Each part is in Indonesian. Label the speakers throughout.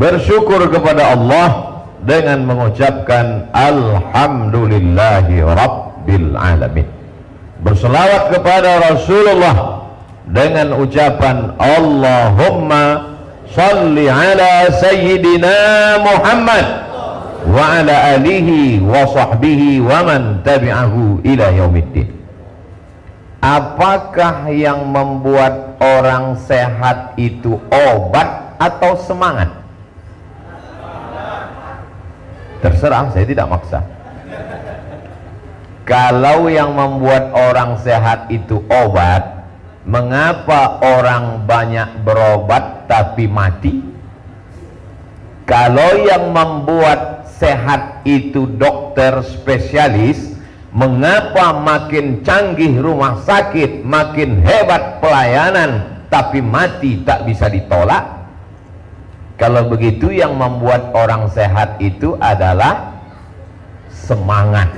Speaker 1: bersyukur kepada Allah dengan mengucapkan alhamdulillahi rabbil alamin, berselawat kepada Rasulullah dengan ucapan Allahumma salli ala sayyidina Muhammad wa ala alihi wa sahbihi wa man tabi'ahu ila yaumiddin. Apakah yang membuat orang sehat itu obat atau semangat? Terserah, saya tidak maksa. Kalau yang membuat orang sehat itu obat, mengapa orang banyak berobat tapi mati? Kalau yang membuat sehat itu dokter spesialis, mengapa makin canggih rumah sakit, makin hebat pelayanan, tapi mati tak bisa ditolak? Kalau begitu, yang membuat orang sehat itu adalah semangat.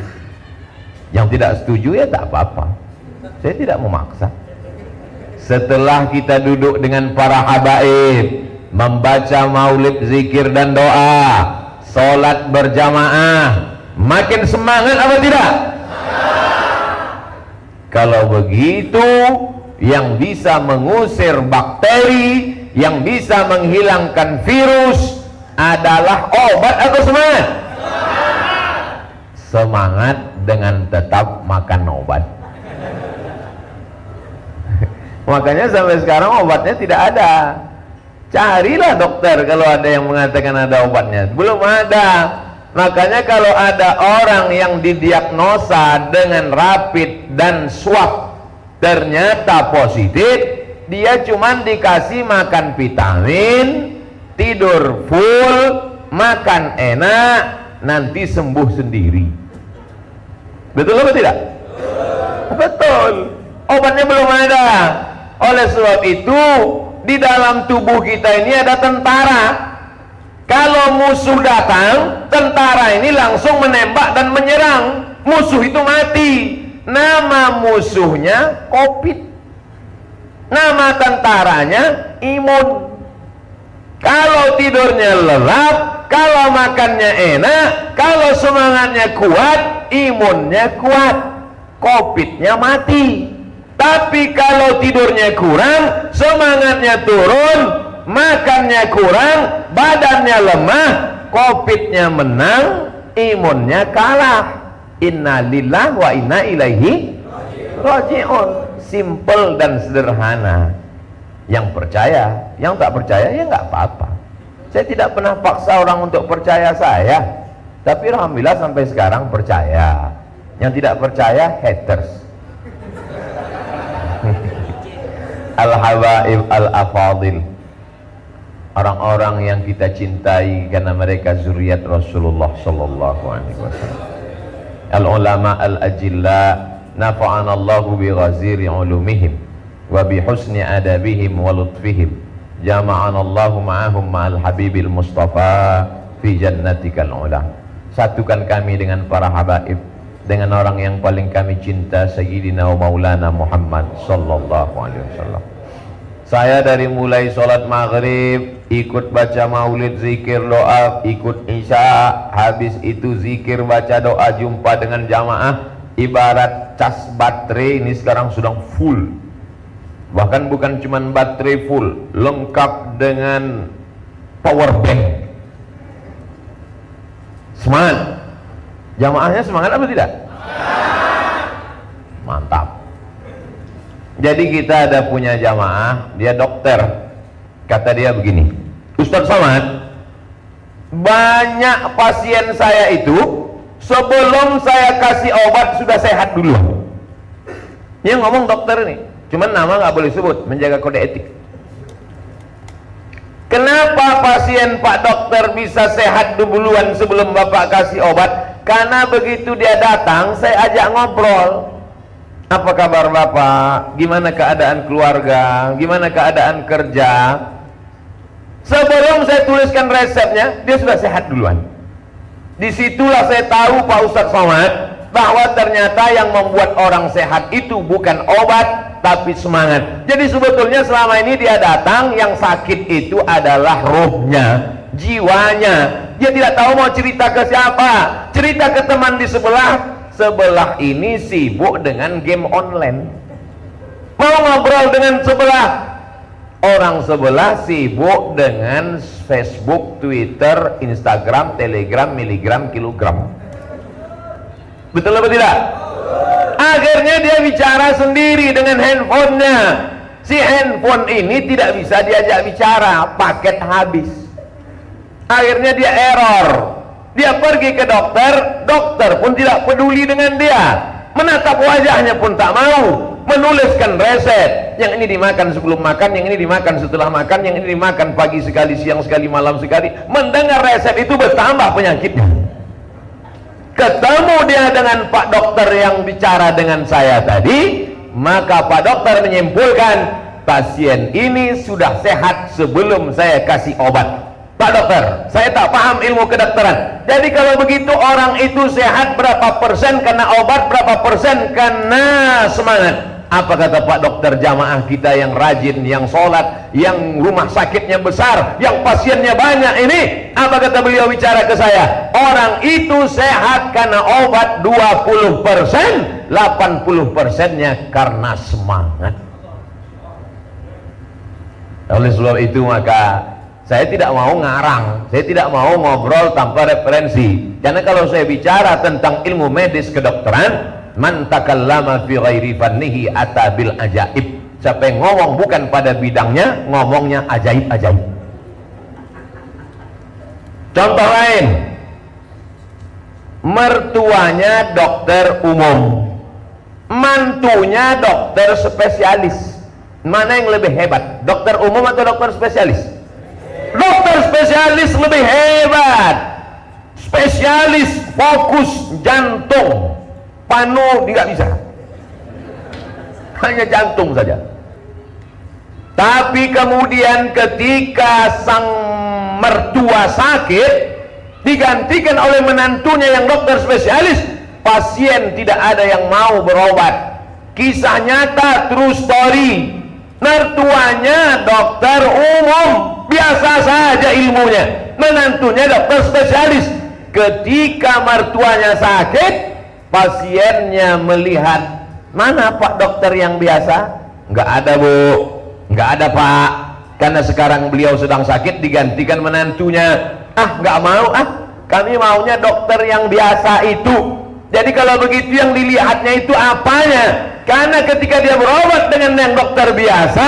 Speaker 1: Yang tidak setuju ya tak apa-apa, saya tidak memaksa. Setelah kita duduk dengan para habaib, membaca maulid, zikir dan doa, sholat berjamaah, makin semangat apa tidak? Kalau begitu, yang bisa mengusir bakteri, yang bisa menghilangkan virus adalah obat atau semangat? Semangat dengan tetap makan obat. Makanya sampai sekarang obatnya tidak ada. Carilah dokter kalau ada yang mengatakan ada obatnya. Belum ada. Makanya kalau ada orang yang didiagnosa dengan rapid dan swab ternyata positif, dia cuman dikasih makan vitamin, tidur full, makan enak, nanti sembuh sendiri. Betul atau tidak? Betul. Obatnya belum ada. Oleh sebab itu, di dalam tubuh kita ini ada tentara. Kalau musuh datang, tentara ini langsung menembak dan menyerang. Musuh itu mati. Nama musuhnya COVID. Nama tentaranya imun. Kalau tidurnya lelap, kalau makannya enak, kalau semangatnya kuat, imunnya kuat, COVID-nya mati. Tapi kalau tidurnya kurang, semangatnya turun, makannya kurang, badannya lemah, COVID-nya menang, imunnya kalah. Inna lillahi wa inna ilaihi raji'un. Simple dan sederhana. Yang percaya, yang tak percaya ya nggak apa-apa. Saya tidak pernah paksa orang untuk percaya saya, tapi alhamdulillah sampai sekarang percaya. Yang tidak percaya haters. Al-habaib al-afadil, orang-orang yang kita cintai karena mereka zuriat Rasulullah sallallahu alaihi wasallam. Al-ulama al-ajilla, nafa'anallahu bi ghaziri ulumihim wa bi husni adabihim wa lutfihim, jama'anallahu ma'ahum ma'al habibil mustafa fi jannatikal ula. Satukan kami dengan para habaib, dengan orang yang paling kami cinta, Sayyidina wa Maulana Muhammad sallallahu alaihi wasallam. Saya dari mulai sholat maghrib, ikut baca maulid, zikir, doa, ikut isya, habis itu zikir, baca doa, jumpa dengan jamaah, ibarat cas baterai ini sekarang sudah full. Bahkan bukan cuma baterai full, lengkap dengan power bank. Semangat. Jamaahnya semangat apa tidak? Mantap. Jadi kita ada punya jamaah, dia dokter. Kata dia begini, Ustadz Somad, banyak pasien saya itu sebelum saya kasih obat sudah sehat dulu. Yang ngomong dokter ini, cuman nama nggak boleh sebut, menjaga kode etik. Kenapa pasien Pak Dokter bisa sehat duluan sebelum Bapak kasih obat? Karena begitu dia datang, saya ajak ngobrol. Apa kabar Bapak? Gimana keadaan keluarga? Gimana keadaan kerja? Sebelum saya tuliskan resepnya, dia sudah sehat duluan. Disitulah saya tahu Pak Ustadz Somad, bahwa ternyata yang membuat orang sehat itu bukan obat, tapi semangat. Jadi sebetulnya selama ini dia datang, yang sakit itu adalah rohnya, jiwanya. Dia tidak tahu mau cerita ke siapa, cerita ke teman di sebelah ini sibuk dengan game online. Mau ngobrol dengan sebelah, orang sebelah sibuk dengan Facebook, Twitter, Instagram, Telegram, miligram, kilogram. Betul apa tidak? Akhirnya dia bicara sendiri dengan handphonenya. Si handphone ini tidak bisa diajak bicara, paket habis. Akhirnya dia error. Dia pergi ke dokter, dokter pun tidak peduli dengan dia. Menatap wajahnya pun tak mau. Menuliskan resep. Yang ini dimakan sebelum makan, yang ini dimakan setelah makan, yang ini dimakan pagi sekali, siang sekali, malam sekali. Mendengar resep itu bertambah penyakitnya. Ketemu dia dengan Pak Dokter yang bicara dengan saya tadi, maka Pak Dokter menyimpulkan pasien ini sudah sehat sebelum saya kasih obat. Pak Dokter, saya tak paham ilmu kedokteran. Jadi kalau begitu orang itu sehat berapa persen karena obat, berapa persen karena semangat? Apa kata Pak Dokter jamaah kita yang rajin, yang sholat, yang rumah sakitnya besar, yang pasiennya banyak ini? Apa kata beliau bicara ke saya? Orang itu sehat karena obat 20%, 80%-nya karena semangat. Oleh sebab itu maka saya tidak mau ngarang, saya tidak mau ngobrol tanpa referensi. Karena kalau saya bicara tentang ilmu medis kedokteran, man takallama fi ghairi fannihi ata bil ajaib. Siapa yang ngomong bukan pada bidangnya, ngomongnya ajaib-ajaib. Contoh lain, mertuanya dokter umum, mantunya dokter spesialis. Mana yang lebih hebat, dokter umum atau dokter spesialis? Dokter spesialis lebih hebat. Spesialis fokus jantung, panu tidak bisa, hanya jantung saja. Tapi kemudian ketika sang mertua sakit, digantikan oleh menantunya yang dokter spesialis, pasien tidak ada yang mau berobat. Kisah nyata, true story. Mertuanya dokter umum, biasa saja ilmunya. Menantunya dokter spesialis. Ketika mertuanya sakit, pasiennya melihat, mana Pak dokter yang biasa? Nggak ada Bu, nggak ada Pak, karena sekarang beliau sedang sakit, digantikan menantunya. Nggak mau, kami maunya dokter yang biasa itu. Jadi kalau begitu yang dilihatnya itu apanya? Karena ketika dia berobat dengan yang dokter biasa,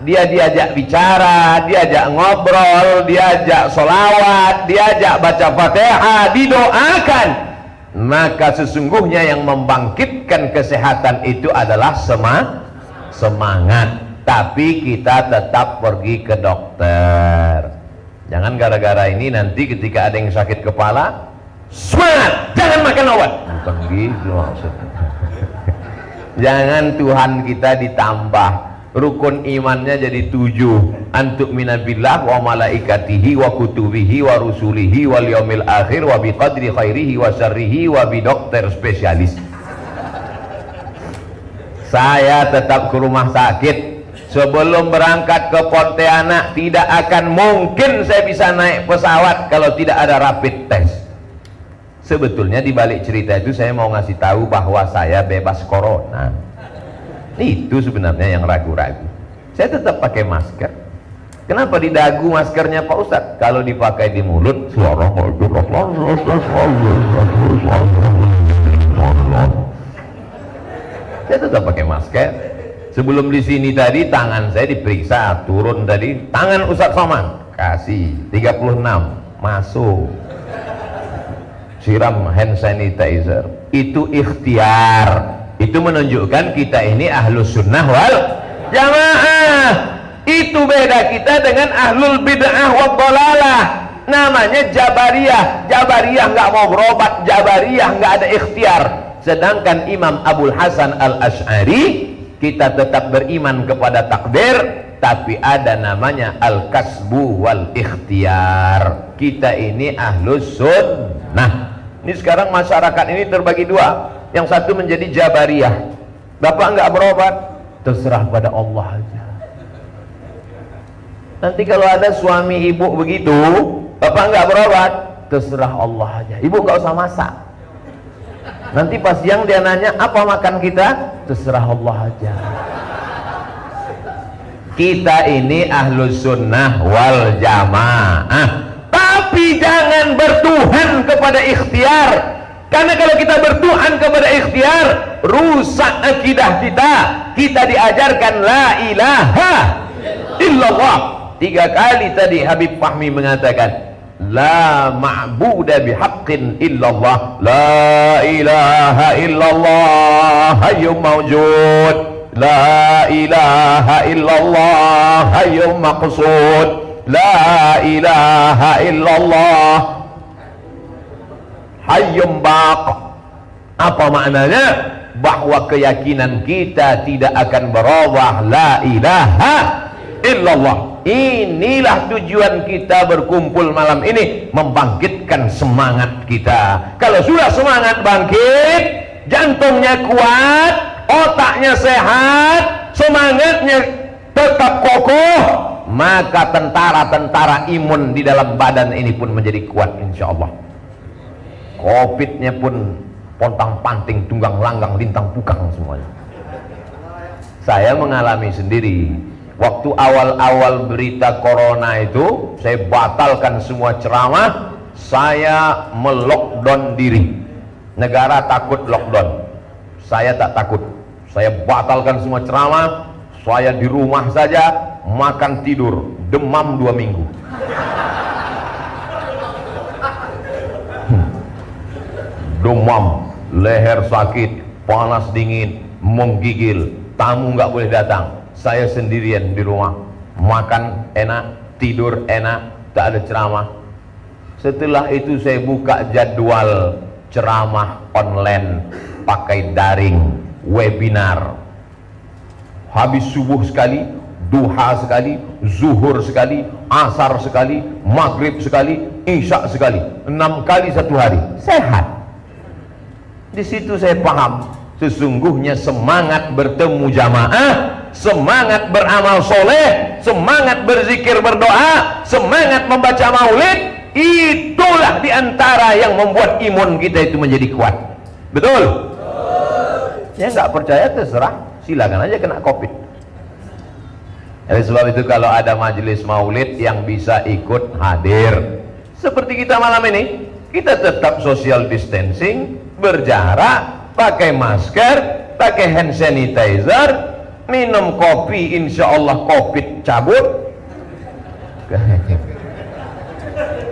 Speaker 1: dia diajak bicara, diajak ngobrol, diajak sholawat, diajak baca Fatihah, didoakan. Maka sesungguhnya yang membangkitkan kesehatan itu adalah semangat. Tapi kita tetap pergi ke dokter. Jangan gara-gara ini nanti ketika ada yang sakit kepala, semangat, jangan makan obat. Bukan gitu maksudnya. Jangan Tuhan kita ditambah rukun imannya jadi 7. Antuk minabillah wa malaikatihi wa kutubihi wa rusulihi wal yaumil akhir wa biqadri khairihi wa syarrihi wa bidokter spesialis. Saya tetap ke rumah sakit. Sebelum berangkat ke Pontianak, tidak akan mungkin saya bisa naik pesawat kalau tidak ada rapid test. Sebetulnya di balik cerita itu saya mau ngasih tahu bahwa saya bebas corona. Itu sebenarnya yang ragu-ragu. Saya tetap pakai masker. Kenapa di dagu maskernya Pak Ustadz? Kalau dipakai di mulut, suara saya tetap pakai masker. Sebelum di sini tadi tangan saya diperiksa, turun tadi tangan Ustadz Somad, kasih 36, masuk. Siram hand sanitizer, itu ikhtiar. Itu menunjukkan kita ini ahlus sunnah wal jamaah. Itu beda kita dengan ahlul bid'ah wal dhalalah. Namanya Jabariyah. Jabariyah nggak mau berobat, Jabariyah nggak ada ikhtiar. Sedangkan Imam Abul Hasan Al-Asy'ari, kita tetap beriman kepada takdir, tapi ada namanya al-kasbu wal ikhtiar. Kita ini ahlus sunnah. Ini sekarang masyarakat ini terbagi dua. Yang satu menjadi Jabariyah. Bapak nggak berobat, terserah pada Allah aja. Nanti kalau ada suami ibu begitu, bapak nggak berobat, terserah Allah aja. Ibu nggak usah masak. Nanti pas siang dia nanya, apa makan kita? Terserah Allah aja. Kita ini ahlus sunnah wal jamaah. Tapi jangan bertuhan kepada ikhtiar. Karena kalau kita bertuhan kepada ikhtiar, rusak akidah kita. Kita diajarkan la ilaha illallah. 3 kali tadi Habib Fahmi mengatakan la ma'buda bihaqqin illallah, la ilaha illallah hayyum mawjud, la ilaha illallah hayyum maqsud, la ilaha illallah hayyum baq. Apa maknanya? Bahwa keyakinan kita tidak akan berubah, la ilaha illallah. Inilah tujuan kita berkumpul malam ini, membangkitkan semangat kita. Kalau sudah semangat bangkit, jantungnya kuat, otaknya sehat, semangatnya tetap kokoh, maka tentara-tentara imun di dalam badan ini pun menjadi kuat insya Allah. Covid-nya pun pontang-panting, tunggang langgang, lintang pukang semuanya. Saya mengalami sendiri. Waktu awal-awal berita corona itu, saya batalkan semua ceramah, saya melockdown diri. Negara takut lockdown, saya tak takut. Saya batalkan semua ceramah, saya di rumah saja, makan tidur, demam 2 minggu. Demam, leher sakit, panas dingin, menggigil, tamu nggak boleh datang. Saya sendirian di rumah, makan enak, tidur enak, tak ada ceramah. Setelah itu saya buka jadwal ceramah online pakai daring, webinar. Habis subuh sekali, duha sekali, zuhur sekali, asar sekali, maghrib sekali, isya sekali, 6 kali 1 hari. Sehat. Di situ saya paham, sesungguhnya semangat bertemu jamaah, semangat beramal soleh, semangat berzikir berdoa, semangat membaca maulid, itulah diantara yang membuat imun kita itu menjadi kuat. Betul? Ya nggak percaya terserah, silakan aja kena covid. Oleh sebab itu kalau ada majelis maulid yang bisa ikut hadir seperti kita malam ini, kita tetap social distancing, berjarak, pakai masker, pakai hand sanitizer, minum kopi, insya Allah covid cabut.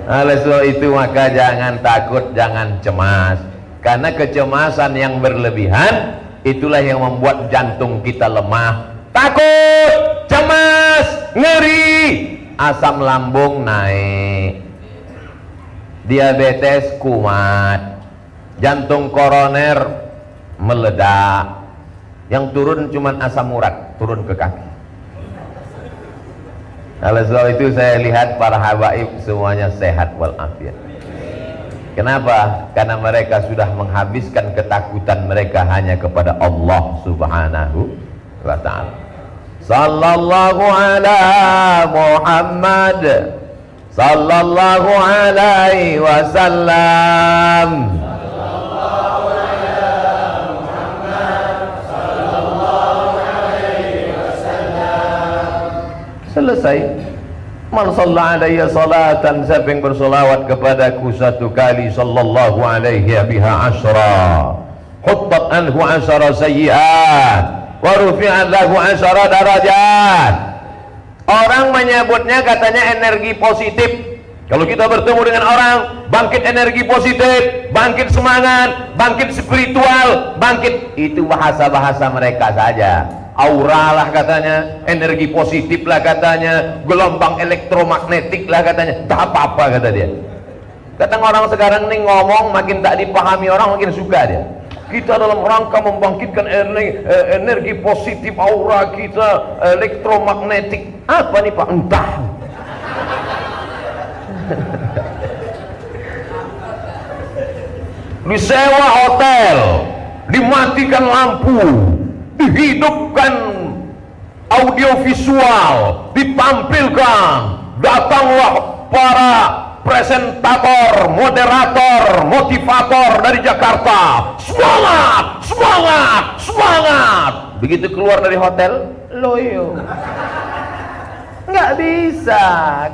Speaker 1: Oleh sebab itu maka jangan takut, jangan cemas, karena kecemasan yang berlebihan itulah yang membuat jantung kita lemah. Takut, cemas, ngeri, asam lambung naik, diabetes kumat, jantung koroner meledak. Yang turun cuma asam urat, turun ke kaki. Oleh sebab itu saya lihat para habaib semuanya sehat walafiat. Kenapa? Karena mereka sudah menghabiskan ketakutan mereka hanya kepada Allah Subhanahu wa ta'ala. Sallallahu ala Muhammad sallallahu alaihi wasallam. Selesai. Man shalla alayya salatan, siapa yang bersolawat kepadaku 1 kali, sallallahu alaihi biha asyra, huttat anhu asyra sayyi'at, wa rufi'at lahu asyra darajat. Orang menyebutnya katanya energi positif. Kalau kita bertemu dengan orang, bangkit energi positif, bangkit semangat, bangkit spiritual, bangkit, itu bahasa-bahasa mereka saja. Aura lah katanya, energi positif lah katanya, gelombang elektromagnetik lah katanya, tak apa-apa kata dia. Kadang orang sekarang nih ngomong makin tak dipahami orang, makin suka dia. Kita dalam rangka membangkitkan energi positif, aura kita elektromagnetik. Apa nih Pak? Entah. Disewa hotel, dimatikan lampu, dihidupkan audiovisual ditampilkan, datanglah para presentator, moderator, motivator dari Jakarta, semangat, semangat, semangat. Begitu keluar dari hotel, loyo. Nggak bisa,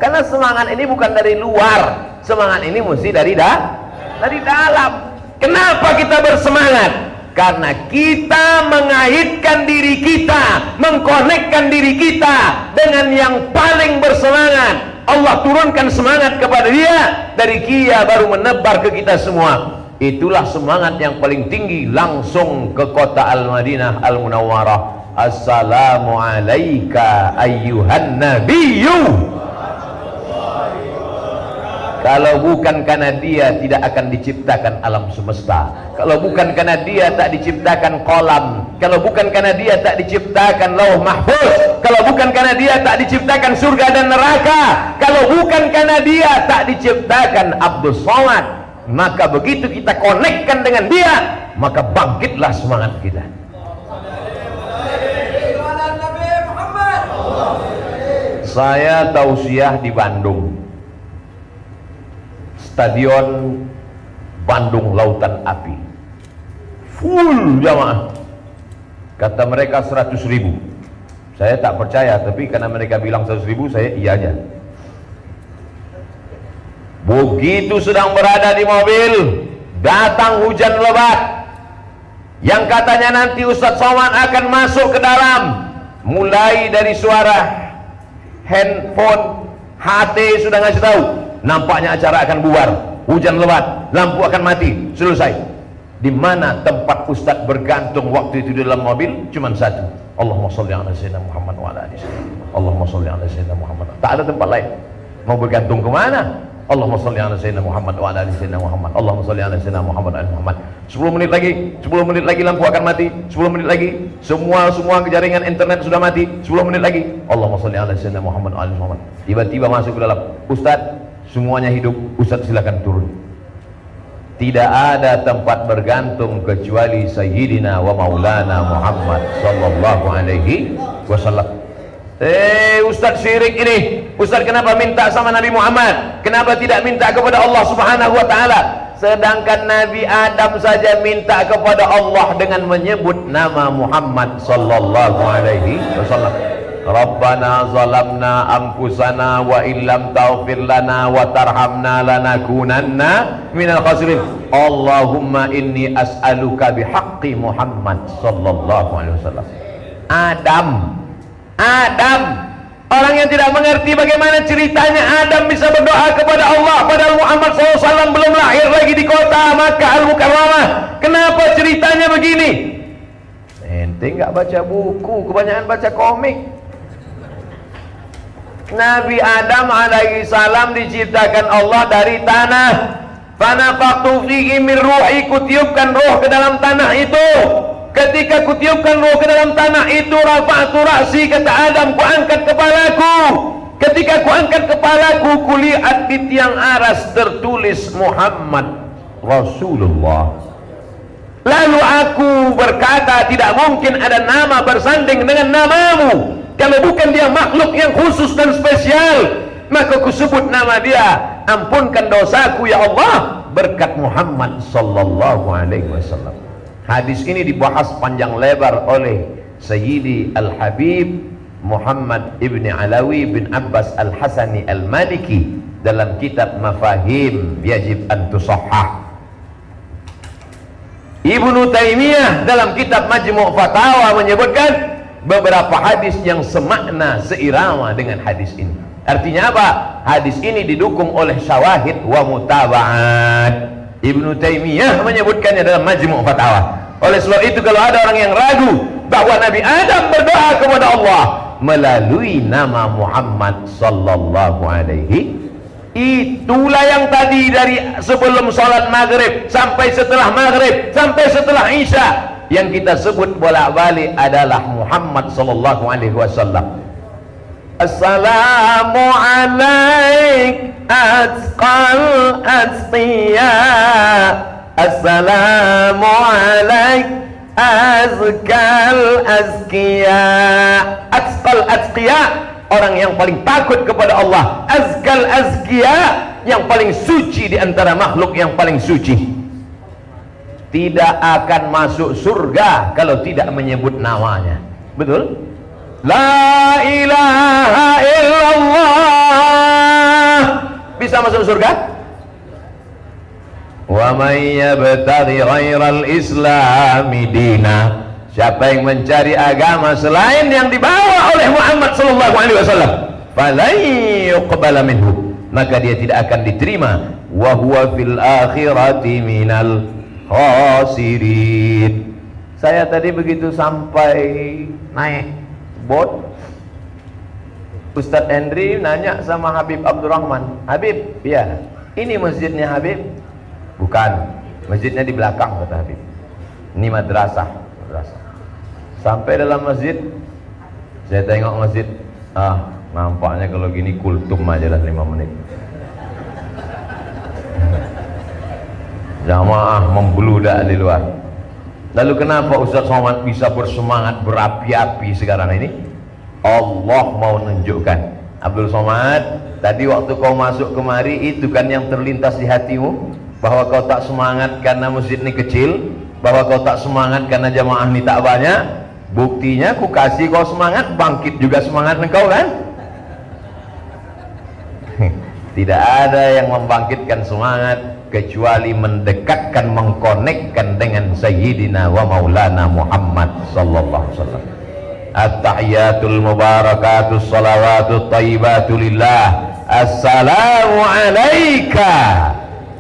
Speaker 1: karena semangat ini bukan dari luar, semangat ini mesti dari dalam. Kenapa kita bersemangat? Karena kita mengaitkan diri kita, mengkonekkan diri kita dengan yang paling bersemangat. Allah turunkan semangat kepada dia, dari dia baru menebar ke kita semua. Itulah semangat yang paling tinggi, langsung ke kota Al-Madinah Al-Munawwarah. Assalamu alayka ayyuhan nabiyyu. Kalau bukan karena dia, tidak akan diciptakan alam semesta. Kalau bukan karena dia, tak diciptakan kolam. Kalau bukan karena dia, tak diciptakan lauh mahfuz. Kalau bukan karena dia, tak diciptakan surga dan neraka. Kalau bukan karena dia, tak diciptakan Abdus Somad. Maka begitu kita konekkan dengan dia, maka bangkitlah semangat kita. Saya tausiah di Bandung, Stadion Bandung Lautan Api, full jamaah. Kata mereka 100.000. Saya tak percaya, tapi karena mereka bilang 100.000, saya iya aja. Begitu sedang berada di mobil, datang hujan lebat yang katanya nanti Ustadz Somad akan masuk ke dalam. Mulai dari suara handphone, HT sudah ngasih tahu, nampaknya acara akan bubar, hujan lebat, lampu akan mati, selesai. Di mana tempat Ustadz bergantung waktu itu di dalam mobil? Cuman satu, Allahumma sholli ala sayyidina Muhammad wa ala alihi wasallam. Allahumma sholli ala sayyidina Muhammad. Tak ada tempat lain. Mau bergantung kemana? Allahumma sholli ala sayyidina Muhammad wa ala ali sayyidina Muhammad. Allahumma sholli ala sayyidina Muhammad wa ala Muhammad. 10 menit lagi, 10 menit lagi lampu akan mati. 10 menit lagi semua jaringan internet sudah mati. 10 menit lagi, Allahumma sholli ala sayyidina Muhammad wa ala Muhammad. Tiba-tiba masuk ke dalam, Ustaz, semuanya hidup. Ustaz silakan turun. Tidak ada tempat bergantung kecuali Sayyidina wa Maulana Muhammad sallallahu alaihi wasallam. Ustaz syirik ini, Ustaz kenapa minta sama Nabi Muhammad? Kenapa tidak minta kepada Allah subhanahu wa ta'ala? Sedangkan Nabi Adam saja minta kepada Allah dengan menyebut nama Muhammad sallallahu alaihi wasallam. Rabbana zalamna anfusana wa illam taghfir lana wa tarhamna lanakunanna minal khasirin. Allahumma inni as'aluka bihaqqi Muhammad sallallahu alaihi wasallam. Adam, orang yang tidak mengerti bagaimana ceritanya Adam bisa berdoa kepada Allah padahal Muhammad SAW belum lahir lagi di kota Makkah Al-Mukarramah. Kenapa ceritanya begini? Ente nggak baca buku, kebanyakan baca komik. Nabi Adam alaihi salam diciptakan Allah dari tanah. Fanafaqtu fihi min ruhi, kutiupkan roh ke dalam tanah itu. Ketika kutiupkan roh ke dalam tanah itu, rafa'tu ra'si, kata Adam, kuangkat kepalaku. Ketika kuangkat kepalaku, kulihat di tiang aras tertulis Muhammad Rasulullah. Lalu aku berkata, tidak mungkin ada nama bersanding dengan namamu. Kalau bukan dia makhluk yang khusus dan spesial, maka kusebut nama dia. Ampunkan dosaku ya Allah berkat Muhammad sallallahu alaihi wasallam. Hadis ini dibahas panjang lebar oleh Sayyidi Al-Habib Muhammad Ibni Alawi bin Abbas Al-Hasani Al-Maliki dalam kitab Mafahim Yajib an Tusahhah. Ibnu Taimiyah dalam kitab Majmu' Fatawa menyebutkan beberapa hadis yang semakna, seirama dengan hadis ini. Artinya apa? Hadis ini didukung oleh syawahid wa mutaba'at. Ibnu Taimiyah menyebutkannya dalam Majmu' Fatawa. Oleh sebab itu, kalau ada orang yang ragu bahwa Nabi Adam berdoa kepada Allah melalui nama Muhammad sallallahu alaihi, itulah yang tadi dari sebelum sholat maghrib sampai setelah maghrib sampai setelah isya yang kita sebut bolak-balik adalah Muhammad sallallahu alaihi wasallam. Assalamu alaik atqal asqiya, assalamu alaik azkal azkiya. Azkal azkiya, orang yang paling takut kepada Allah. Azkal azkiya, yang paling suci di antara makhluk yang paling suci. Tidak akan masuk surga kalau tidak menyebut namanya. Betul? La ilaha illallah. Bisa masuk surga? Wa may yabtaghi ghairal islami dina. Siapa yang mencari agama selain yang dibawa oleh Muhammad sallallahu alaihi wasallam, falan yuqbala minhu, maka dia tidak akan diterima. Wa huwa fil akhirati minal khasirin. Saya tadi begitu sampai naik bot, Ustadz Hendri nanya sama Habib Abdurrahman, Habib, ya ini masjidnya Habib? Bukan, masjidnya di belakang, kata Habib. Ini madrasah. Sampai dalam masjid, saya tengok masjid, nampaknya kalau gini kultum aja lah 5 menit. Jamaah membludak di luar. Lalu kenapa Ustaz Somad bisa bersemangat berapi-api sekarang ini? Allah mau menunjukkan. Abdul Somad, tadi waktu kau masuk kemari, itu kan yang terlintas di hatimu, bahwa kau tak semangat karena masjid ini kecil, bahwa kau tak semangat karena jamaah ini tak banyak. Buktinya ku kasih kau semangat, bangkit juga semangat engkau kan? Tidak ada yang membangkitkan semangat kecuali mendekatkan, mengkonekkan dengan Sayyidina wa Maulana Muhammad sallallahu alaihi wasallam. At-tahiyatul mubarakatus salawatut thayyibatu lillah. Assalamu alayka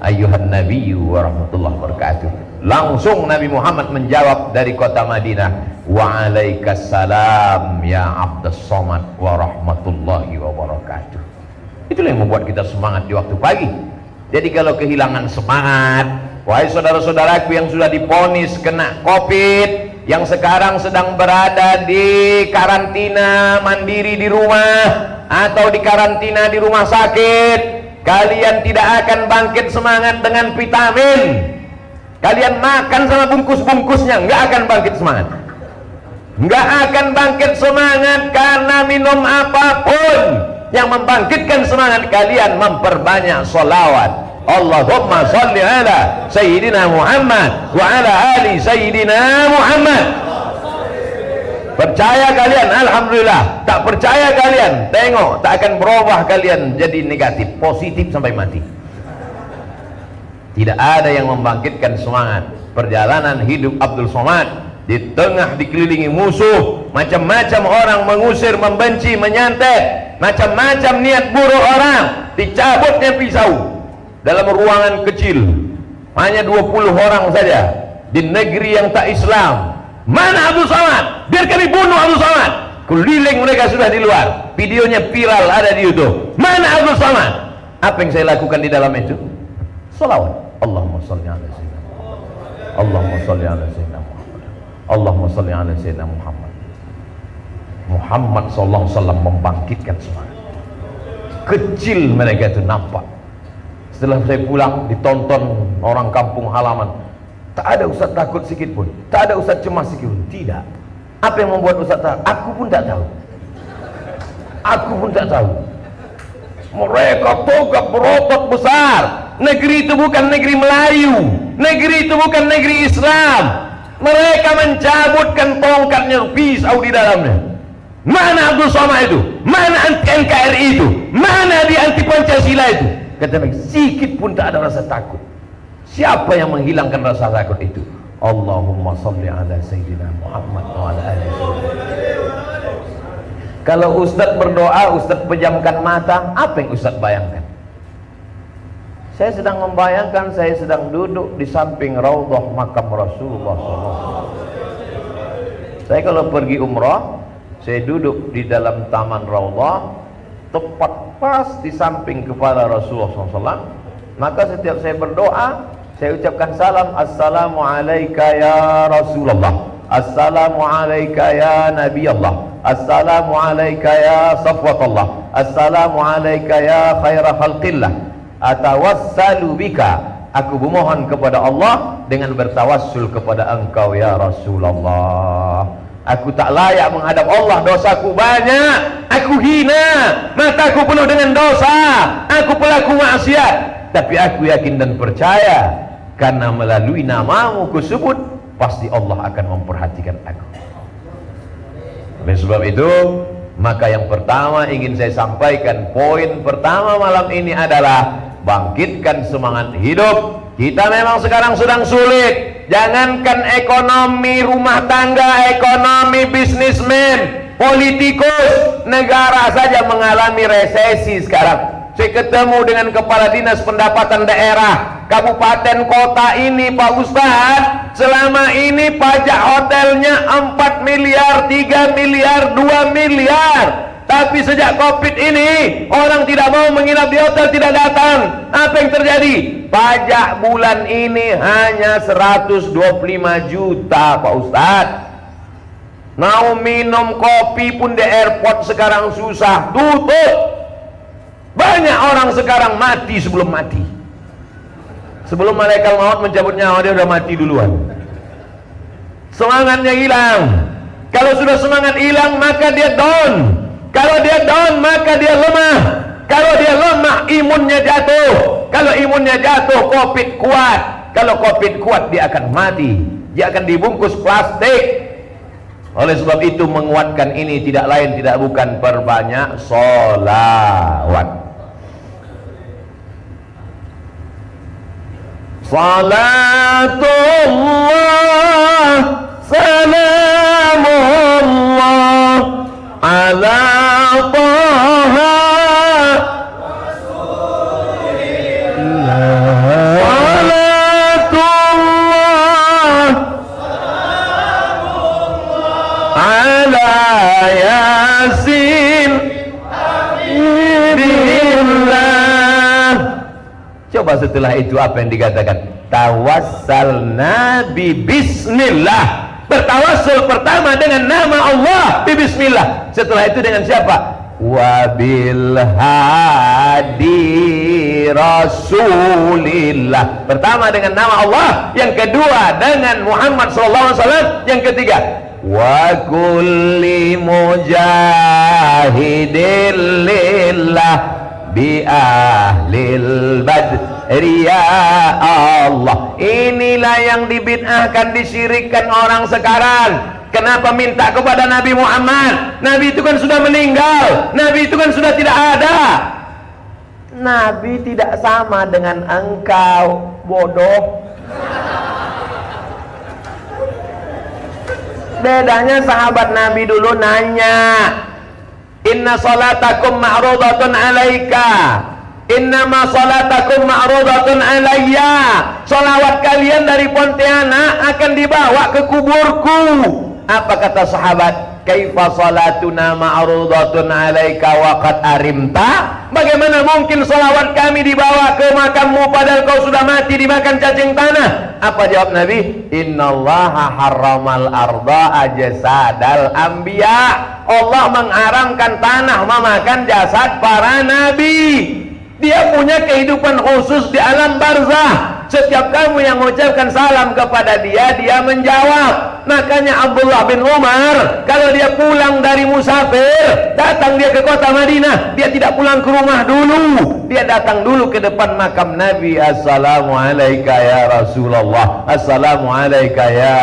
Speaker 1: ayyuhan nabiyyu wa rahmatullahi wabarakatuh. Langsung Nabi Muhammad menjawab dari kota Madinah, wa alaikassalam ya Abdus Somad wa rahmatullahi wabarakatuh. Itulah yang membuat kita semangat di waktu pagi. Jadi kalau kehilangan semangat, wahai saudara-saudaraku yang sudah divonis kena COVID, yang sekarang sedang berada di karantina mandiri di rumah atau di karantina di rumah sakit, kalian tidak akan bangkit semangat dengan vitamin. Kalian makan sama bungkus-bungkusnya, nggak akan bangkit semangat. Nggak akan bangkit semangat karena minum apapun. Yang membangkitkan semangat kalian memperbanyak sholawat. Allahumma salli ala Sayyidina Muhammad wa ala ali Sayyidina Muhammad. Percaya kalian, alhamdulillah. Tak percaya kalian, tengok, tak akan berubah kalian jadi negatif, positif sampai mati. Tidak ada yang membangkitkan semangat. Perjalanan hidup Abdul Somad di tengah dikelilingi musuh, macam-macam orang mengusir, membenci, menyantet, macam-macam niat buruk orang, dicabutnya pisau dalam ruangan kecil, hanya 20 orang saja di negeri yang tak Islam. Mana Abdul Somad? Biar kami bunuh Abdul Somad. Keliling mereka sudah di luar, videonya viral ada di YouTube. Mana Abdul Somad? Apa yang saya lakukan di dalam itu? Salawat. Allahumma salli ala sayyidina Muhammad. Allahumma salli ala sayyidina Muhammad. Allahumma salli ala sayyidina Muhammad. Muhammad sallallahu alaihi wasallam membangkitkan semangat. Kecil mereka itu nampak. Setelah saya pulang ditonton orang kampung halaman, tak ada ustaz takut sedikit pun, tak ada ustaz cemas sedikit pun. Tidak. Apa yang membuat ustaz takut? Aku pun tak tahu. Aku pun tak tahu. Mereka tegak berotot besar. Negeri itu bukan negeri Melayu, negeri itu bukan negeri Islam. Mereka mencabutkan tongkatnya, pisau di dalamnya. Mana Abdul Somad itu? Mana NKRI itu? Mana di anti Pancasila itu? Kata mereka, sedikit pun tak ada rasa takut. Siapa yang menghilangkan rasa takut itu? Allahumma salli ala Sayyidina Muhammad wa ala alihi. Kalau Ustaz berdoa, Ustaz pejamkan mata, apa yang Ustaz bayangkan? Saya sedang membayangkan saya sedang duduk di samping raudhah makam Rasulullah SAW. Saya kalau pergi umrah, saya duduk di dalam taman raudhah, tepat pas di samping kepala Rasulullah SAW. Maka setiap saya berdoa, saya ucapkan salam, assalamu alayka ya Rasulullah, assalamu alayka ya Nabi Allah, assalamu alayka ya Safwatullah, assalamu alayka ya khaira khalqillah, atawassalu bika Aku memohon kepada Allah dengan bertawassul kepada engkau ya Rasulullah. Aku tak layak menghadap Allah, dosaku banyak, aku hina, mataku penuh dengan dosa, aku pelaku maksiat. Tapi aku yakin dan percaya, karena melalui namamu kusebut, pasti Allah akan memperhatikan aku. Oleh sebab itu, maka yang pertama ingin saya sampaikan, poin pertama malam ini adalah bangkitkan semangat hidup. Kita memang sekarang sedang sulit. Jangankan ekonomi rumah tangga, ekonomi bisnismen, politikus, negara saja mengalami resesi sekarang. Saya ketemu dengan kepala dinas pendapatan daerah kabupaten kota ini, Pak Ustadz, selama ini pajak hotelnya 4 miliar, 3 miliar, 2 miliar. Tapi sejak Covid ini orang tidak mau menginap di hotel, tidak datang. Apa yang terjadi? Pajak bulan ini hanya 125 juta, Pak Ustadz. Mau minum kopi pun di airport sekarang susah, tutup. Banyak orang sekarang mati sebelum mati. Sebelum malaikat maut mencabut nyawa, dia udah mati duluan. Semangatnya hilang. Kalau sudah semangat hilang, maka dia down. Kalau dia down, maka dia lemah. Kalau dia lemah, imunnya jatuh. Kalau imunnya jatuh, Covid kuat. Kalau Covid kuat, dia akan mati. Dia akan dibungkus plastik. Oleh sebab itu, menguatkan ini tidak lain tidak bukan perbanyak sholawat. Salatullah, salamullah ala Taha Rasulillah. Salatullah, salamullah ala Yasin Habibullah. Coba setelah itu apa yang dikatakan? Tawassalna bi bismillah. Bertawassul pertama dengan nama Allah, bi bismillah. Setelah itu dengan siapa? Wabil hadi Rasulillah. Pertama dengan nama Allah, yang kedua dengan Muhammad sallallahu alaihi wasallam, yang ketiga wa kulli mujahidin lillah bi ahlil badri ya Allah. Inilah yang dibid'ahkan, disyirikkan orang sekarang. Kenapa minta kepada Nabi Muhammad? Nabi itu kan sudah meninggal, Nabi itu kan sudah tidak ada. Nabi tidak sama dengan engkau, bodoh. Bedanya sahabat Nabi dulu nanya, inna salatakum ma'rudatun alaika, innama salatakum ma'rudatun alayya. Salawat kalian dari Pontianak akan dibawa ke kuburku. Apa kata sahabat? Kaifa salatuna ma'rudatun alaika wa qad arimta? Bagaimana mungkin salawat kami dibawa ke makammu padahal kau sudah mati dimakan cacing tanah? Apa jawab Nabi? Innallaha harramal arda ajsadal anbiya. Allah mengharamkan tanah memakan jasad para nabi. Dia punya kehidupan khusus di alam barzah. Setiap kamu yang mengucapkan salam kepada dia, dia menjawab. Makanya Abdullah bin Umar, kalau dia pulang dari musafir, datang dia ke kota Madinah, dia tidak pulang ke rumah dulu. Dia datang dulu ke depan makam Nabi. Assalamualaikum ya Rasulullah, Assalamualaikum ya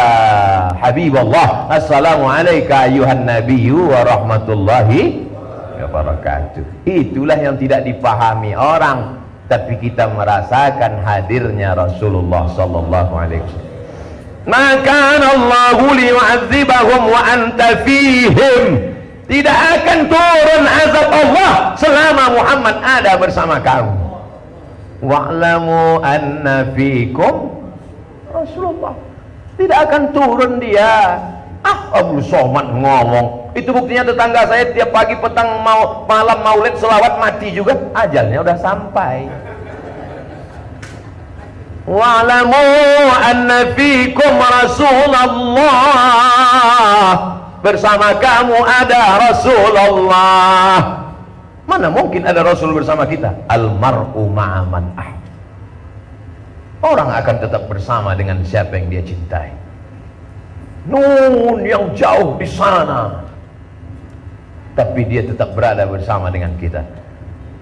Speaker 1: Habibullah, Assalamualaikum ayuhan nabiyyu wa rahmatullahi wabarakatuh. Itulah yang tidak dipahami orang, tapi kita merasakan hadirnya Rasulullah sallallahu alaihi wasallam. Maka Allahu liyu'adzibahum wa anta fihim. Tidak akan turun azab Allah selama Muhammad ada bersama kamu. Wa'lamu anna fikum Rasulullah. Tidak akan turun dia. Abu Somad ngomong. Itu buktinya tetangga saya tiap pagi petang malam maulid selawat mati juga, ajalnya udah sampai. Wa'lamu anna fikum Rasulullah. Bersama kamu ada Rasulullah. Mana mungkin ada Rasul bersama kita? Almar'u ma'aman Orang akan tetap bersama dengan siapa yang dia cintai. Nun yang jauh di sana, tapi dia tetap berada bersama dengan kita.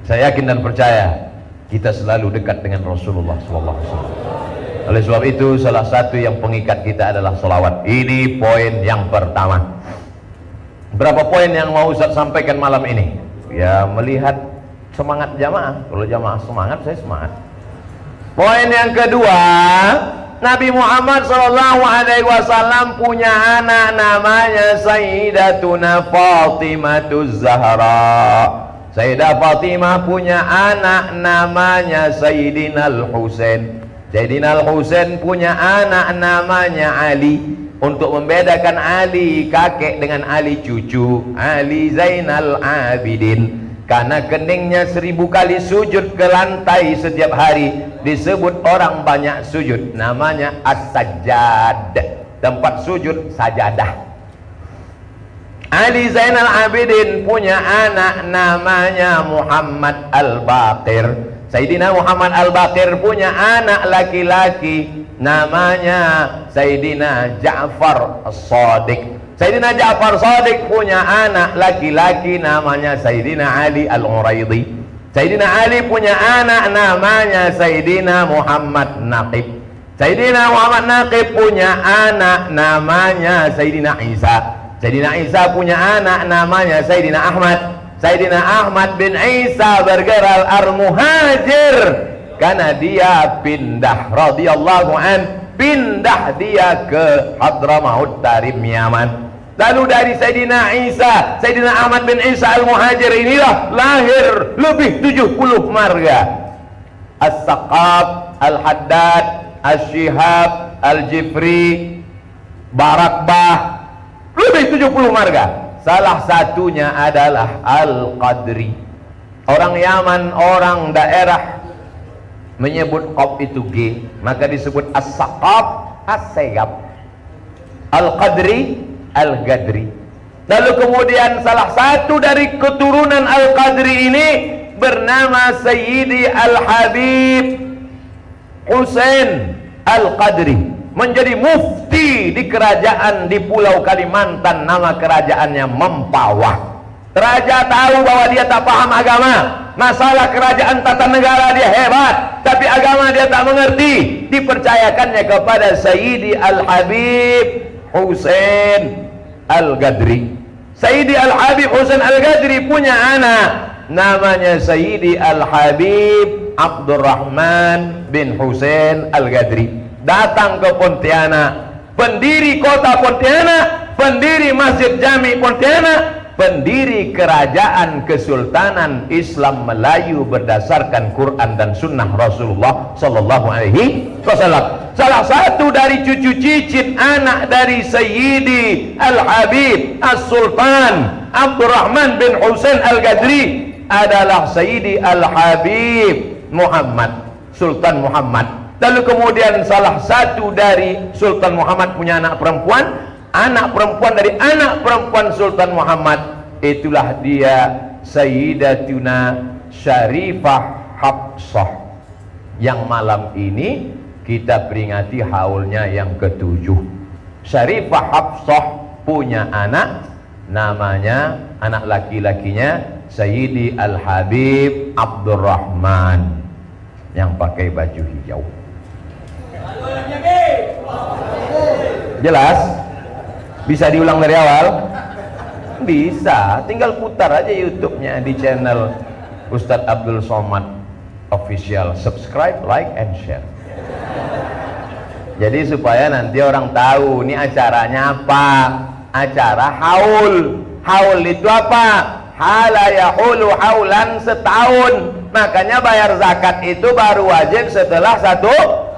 Speaker 1: Saya yakin dan percaya kita selalu dekat dengan Rasulullah SAW. Oleh sebab itu, salah satu yang pengikat kita adalah salawat. Ini poin yang pertama. Berapa poin yang mau Ustaz sampaikan malam ini? Ya, melihat semangat jamaah. Kalau jamaah semangat, saya semangat. Poin yang kedua, Nabi Muhammad SAW punya anak namanya Sayyidatuna Fatimah Zahra. Sayyidah Fatimah punya anak namanya Sayyidina Al-Husain. Sayyidina Al-Husain punya anak namanya Ali. Untuk membedakan Ali kakek dengan Ali cucu, Ali Zainal Abidin. Karena keningnya 1000 kali sujud ke lantai setiap hari, disebut orang banyak sujud, namanya As-Sajjad, tempat sujud sajadah. Ali Zainal Abidin punya anak namanya Muhammad Al-Baqir. Sayyidina Muhammad Al-Baqir punya anak laki-laki namanya Sayyidina Ja'far As-Sadiq. Sayyidina Ja'far Sadiq punya anak laki-laki namanya Sayyidina Ali Al-Uraidi. Sayyidina Ali punya anak namanya Sayyidina Muhammad Naqib. Sayyidina Muhammad Naqib punya anak namanya Sayyidina Isa. Sayyidina Isa punya anak namanya Sayyidina Ahmad. Sayyidina Ahmad bin Isa bergerak al-muhajir karena dia pindah radhiyallahu an, pindah dia ke Hadramaut Tarim Yaman. Lalu dari Sayyidina Isa, Sayyidina Ahmad bin Isa al-muhajir inilah lahir lebih 70 marga. As-Saqaf, Al-Haddad, As-Shihab, Al-Jifri, Barakbah, lebih 70 marga. Salah satunya adalah Al-Qadri. Orang Yaman, orang daerah menyebut qaf itu G, maka disebut As-Saqaf, As-Segab. Al-Qadri, Al-Gadri. Lalu kemudian salah satu dari keturunan Al-Qadri ini bernama Sayyidi Al-Habib Husain Al-Qadri, menjadi mufti di kerajaan di Pulau Kalimantan, nama kerajaannya Mempawah. Raja tahu bahwa dia tak paham agama, masalah kerajaan tata negara dia hebat, tapi agama dia tak mengerti. Dipercayakannya kepada Sayyidi Al-Habib Husain Al-Gadri. Sayyidi Al-Habib Husain Al-Gadri punya anak namanya Sayyidi Al-Habib Abdurrahman bin Husain Al-Gadri. Datang ke Pontianak, pendiri kota Pontianak, pendiri Masjid Jami Pontianak, pendiri kerajaan Kesultanan Islam Melayu berdasarkan Quran dan Sunnah Rasulullah Sallallahu Alaihi Wasallam. Salah satu dari cucu cicit anak dari Sayyidi Al-Habib As-Sultan Abdurrahman bin Husain Al-Gadri adalah Sayyidi Al-Habib Muhammad, Sultan Muhammad. Lalu kemudian salah satu dari Sultan Muhammad punya anak perempuan dari anak perempuan Sultan Muhammad, itulah dia Sayyidatuna Syarifah Hafsah, yang malam ini kita peringati haulnya yang ke-7. Syarifah Hafsah punya anak, namanya anak laki-lakinya Sayyidi Al-Habib Abdurrahman yang pakai baju hijau. Jelas? Bisa diulang dari awal? Bisa, tinggal putar aja YouTube-nya di channel Ustadz Abdul Somad Official. Subscribe, like, and share. Jadi supaya nanti orang tahu ini acaranya apa. Acara haul. Haul itu apa? Hala yahulu haulan, setahun. Makanya bayar zakat itu baru wajib setelah 1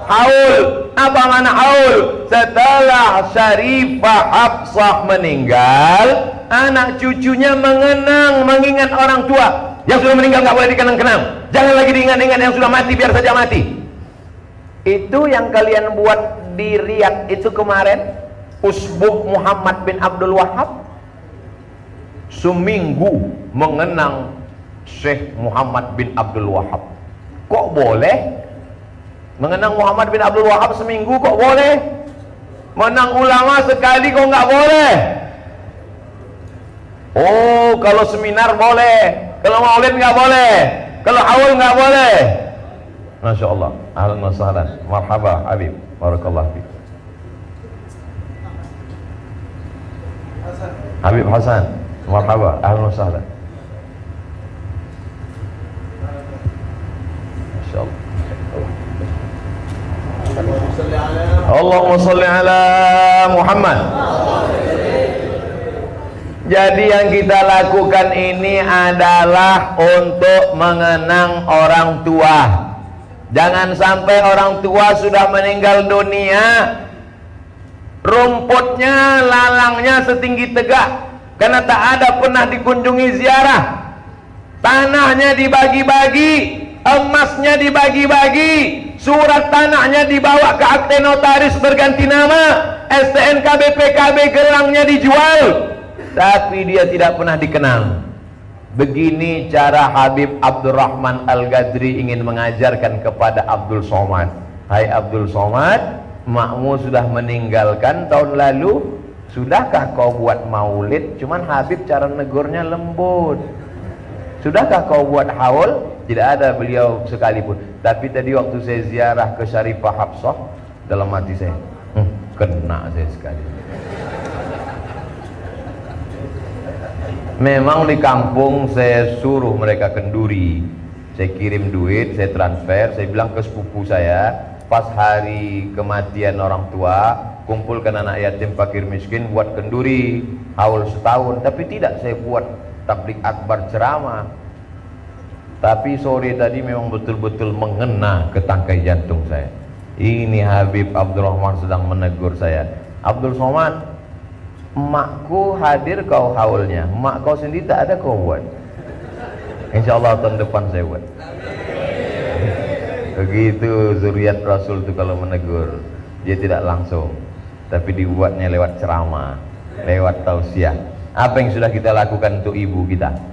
Speaker 1: haul. Apa mana haul? Setelah Syarifah Hafsah meninggal, anak cucunya mengingat orang tua. Yang sudah meninggal nggak boleh dikenang-kenang. Jangan lagi diingat-ingat yang sudah mati, biar saja mati. Itu yang kalian buat di Riyadh itu kemarin, Usbuh Muhammad bin Abdul Wahab, seminggu mengenang Syekh Muhammad bin Abdul Wahab. Kok boleh? Mengenang Muhammad bin Abdul Wahab seminggu kok boleh? Menang ulama sekali kok nggak boleh? Oh, kalau seminar boleh, kalau maulid nggak boleh, kalau haul nggak boleh. Masya Allah, ahlan wa sahlan, marhaba Habib, barakallah fiik. Habib Hasan, marhaba, ahlan wa sahlan. Masya Allah. Allahumma salli ala Muhammad. Jadi yang kita lakukan ini adalah untuk mengenang orang tua. Jangan sampai orang tua sudah meninggal dunia, rumputnya, lalangnya setinggi tegak, karena tak ada pernah dikunjungi ziarah. Tanahnya dibagi-bagi, emasnya dibagi-bagi, surat tanahnya dibawa ke akte notaris berganti nama, STNK BPKB gelangnya dijual, tapi dia tidak pernah dikenal. Begini cara Habib Abdurrahman Al-Ghadri ingin mengajarkan kepada Abdul Somad. Hai Abdul Somad, makmu sudah meninggalkan tahun lalu, sudahkah kau buat maulid? Cuman Habib cara negurnya lembut. Sudahkah kau buat haul? Tidak ada beliau sekalipun. Tapi tadi waktu saya ziarah ke Syarifah Hafsah, dalam hati saya, kena saya sekali. Memang di kampung saya suruh mereka kenduri, saya kirim duit, saya transfer, saya bilang ke sepupu saya, pas hari kematian orang tua, kumpulkan anak yatim fakir miskin buat kenduri haul setahun. Tapi tidak saya buat tablik akbar ceramah. Tapi sore tadi memang betul-betul mengena ke tangkai jantung saya. Ini Habib Abdurrahman sedang menegur saya. Abdul Somad, emakku hadir kau haulnya, emak kau sendiri tak ada kau buat. InsyaAllah tahun depan saya buat. Begitu zuriat Rasul itu kalau menegur, dia tidak langsung, tapi dibuatnya lewat ceramah, lewat tausiah. Apa yang sudah kita lakukan untuk ibu kita?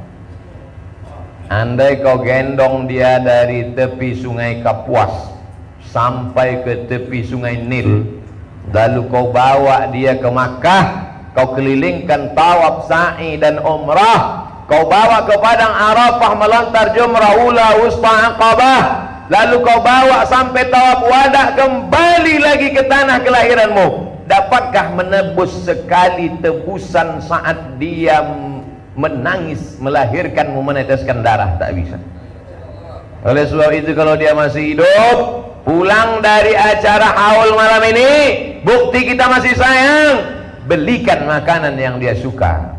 Speaker 1: Andai kau gendong dia dari tepi sungai Kapuas sampai ke tepi sungai Nil, lalu kau bawa dia ke Makkah, kau kelilingkan tawaf, sa'i dan umrah, kau bawa ke padang Arafah melontar jumrah ula wusta aqabah, lalu kau bawa sampai tawaf wada, kembali lagi ke tanah kelahiranmu, dapatkah menebus sekali tebusan saat dia menangis melahirkanmu, meneteskan darah? Tak bisa. Oleh sebab itu kalau dia masih hidup, pulang dari acara haul malam ini, bukti kita masih sayang, belikan makanan yang dia suka.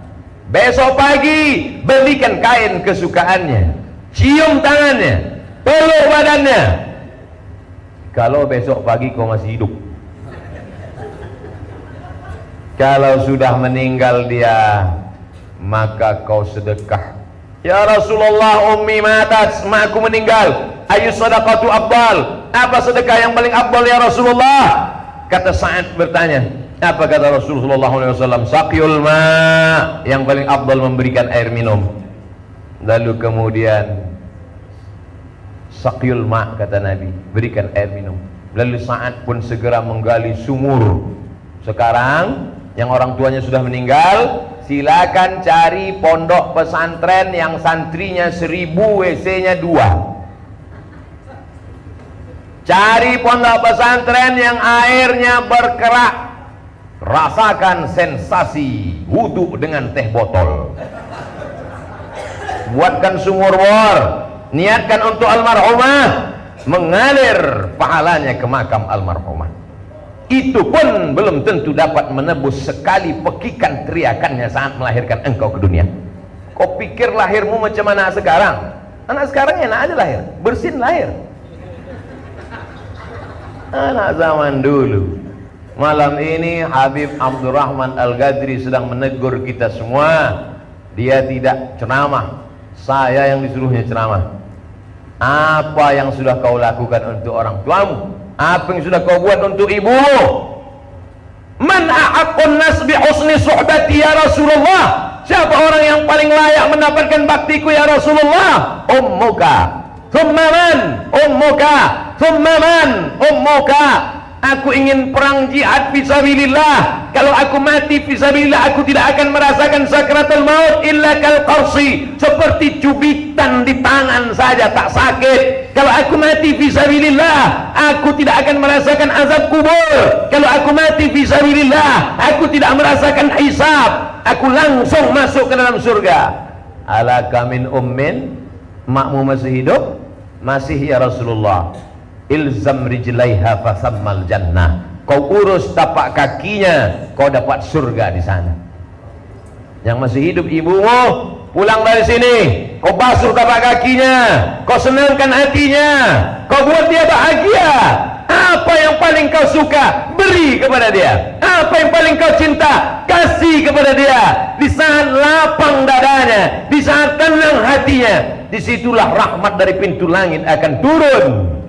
Speaker 1: Besok pagi belikan kain kesukaannya, cium tangannya, peluk badannya. Kalau besok pagi kau masih hidup, kalau sudah meninggal dia, maka kau sedekah. Ya Rasulullah, ummi matat, emakku meninggal, ayu sadaqatu afdal, apa sedekah yang paling afdal ya Rasulullah? Kata Sa'ad bertanya, apa kata Rasulullah SAW? Saqyul ma, yang paling afdal memberikan air minum. Lalu kemudian saqyul ma, kata Nabi, berikan air minum. Lalu Sa'ad pun segera menggali sumur. Sekarang yang orang tuanya sudah meninggal, silakan cari pondok pesantren yang santrinya 1000, WC-nya 2. Cari pondok pesantren yang airnya berkerak, rasakan sensasi wudhu dengan teh botol. Buatkan sumur bor, niatkan untuk almarhumah, mengalir pahalanya ke makam almarhumah. Itu pun belum tentu dapat menebus sekali pekikan teriakannya saat melahirkan engkau ke dunia. Kau pikir lahirmu macam anak sekarang? Anak sekarang enak aja lahir, bersin lahir. Anak zaman dulu. Malam ini Habib Abdurrahman Al-Ghadri sedang menegur kita semua. Dia tidak ceramah, saya yang disuruhnya ceramah. Apa yang sudah kau lakukan untuk orang tuamu? Apa yang sudah kau buat untuk ibumu? Man ahaqqun nas bi husni suhbati ya Rasulullah? Siapa orang yang paling layak mendapatkan baktiku ya Rasulullah? Ummuka. Thumma man? Ummuka. Thumma man? ummuka. Aku ingin perang jihad fisabilillah. Kalau aku mati fisabilillah, aku tidak akan merasakan sakratul maut illa kal qarsi, seperti cubitan di tangan saja tak sakit. Kalau aku mati fisabilillah, aku tidak akan merasakan azab kubur. Kalau aku mati fisabilillah, aku tidak merasakan hisab. Aku langsung masuk ke dalam surga. Alaka min ummin, makmu masih hidup? Masih ya Rasulullah. Ilzam rijlaiha fasammal jannah. Kau urus tapak kakinya, kau dapat surga di sana. Yang masih hidup ibumu, pulang dari sini, kau basuh tapak kakinya, kau senangkan hatinya, kau buat dia bahagia. Apa yang paling kau suka, beri kepada dia. Apa yang paling kau cinta, kasih kepada dia. Di saat lapang dadanya, di saat tenang hatinya, disitulah rahmat dari pintu langit akan turun.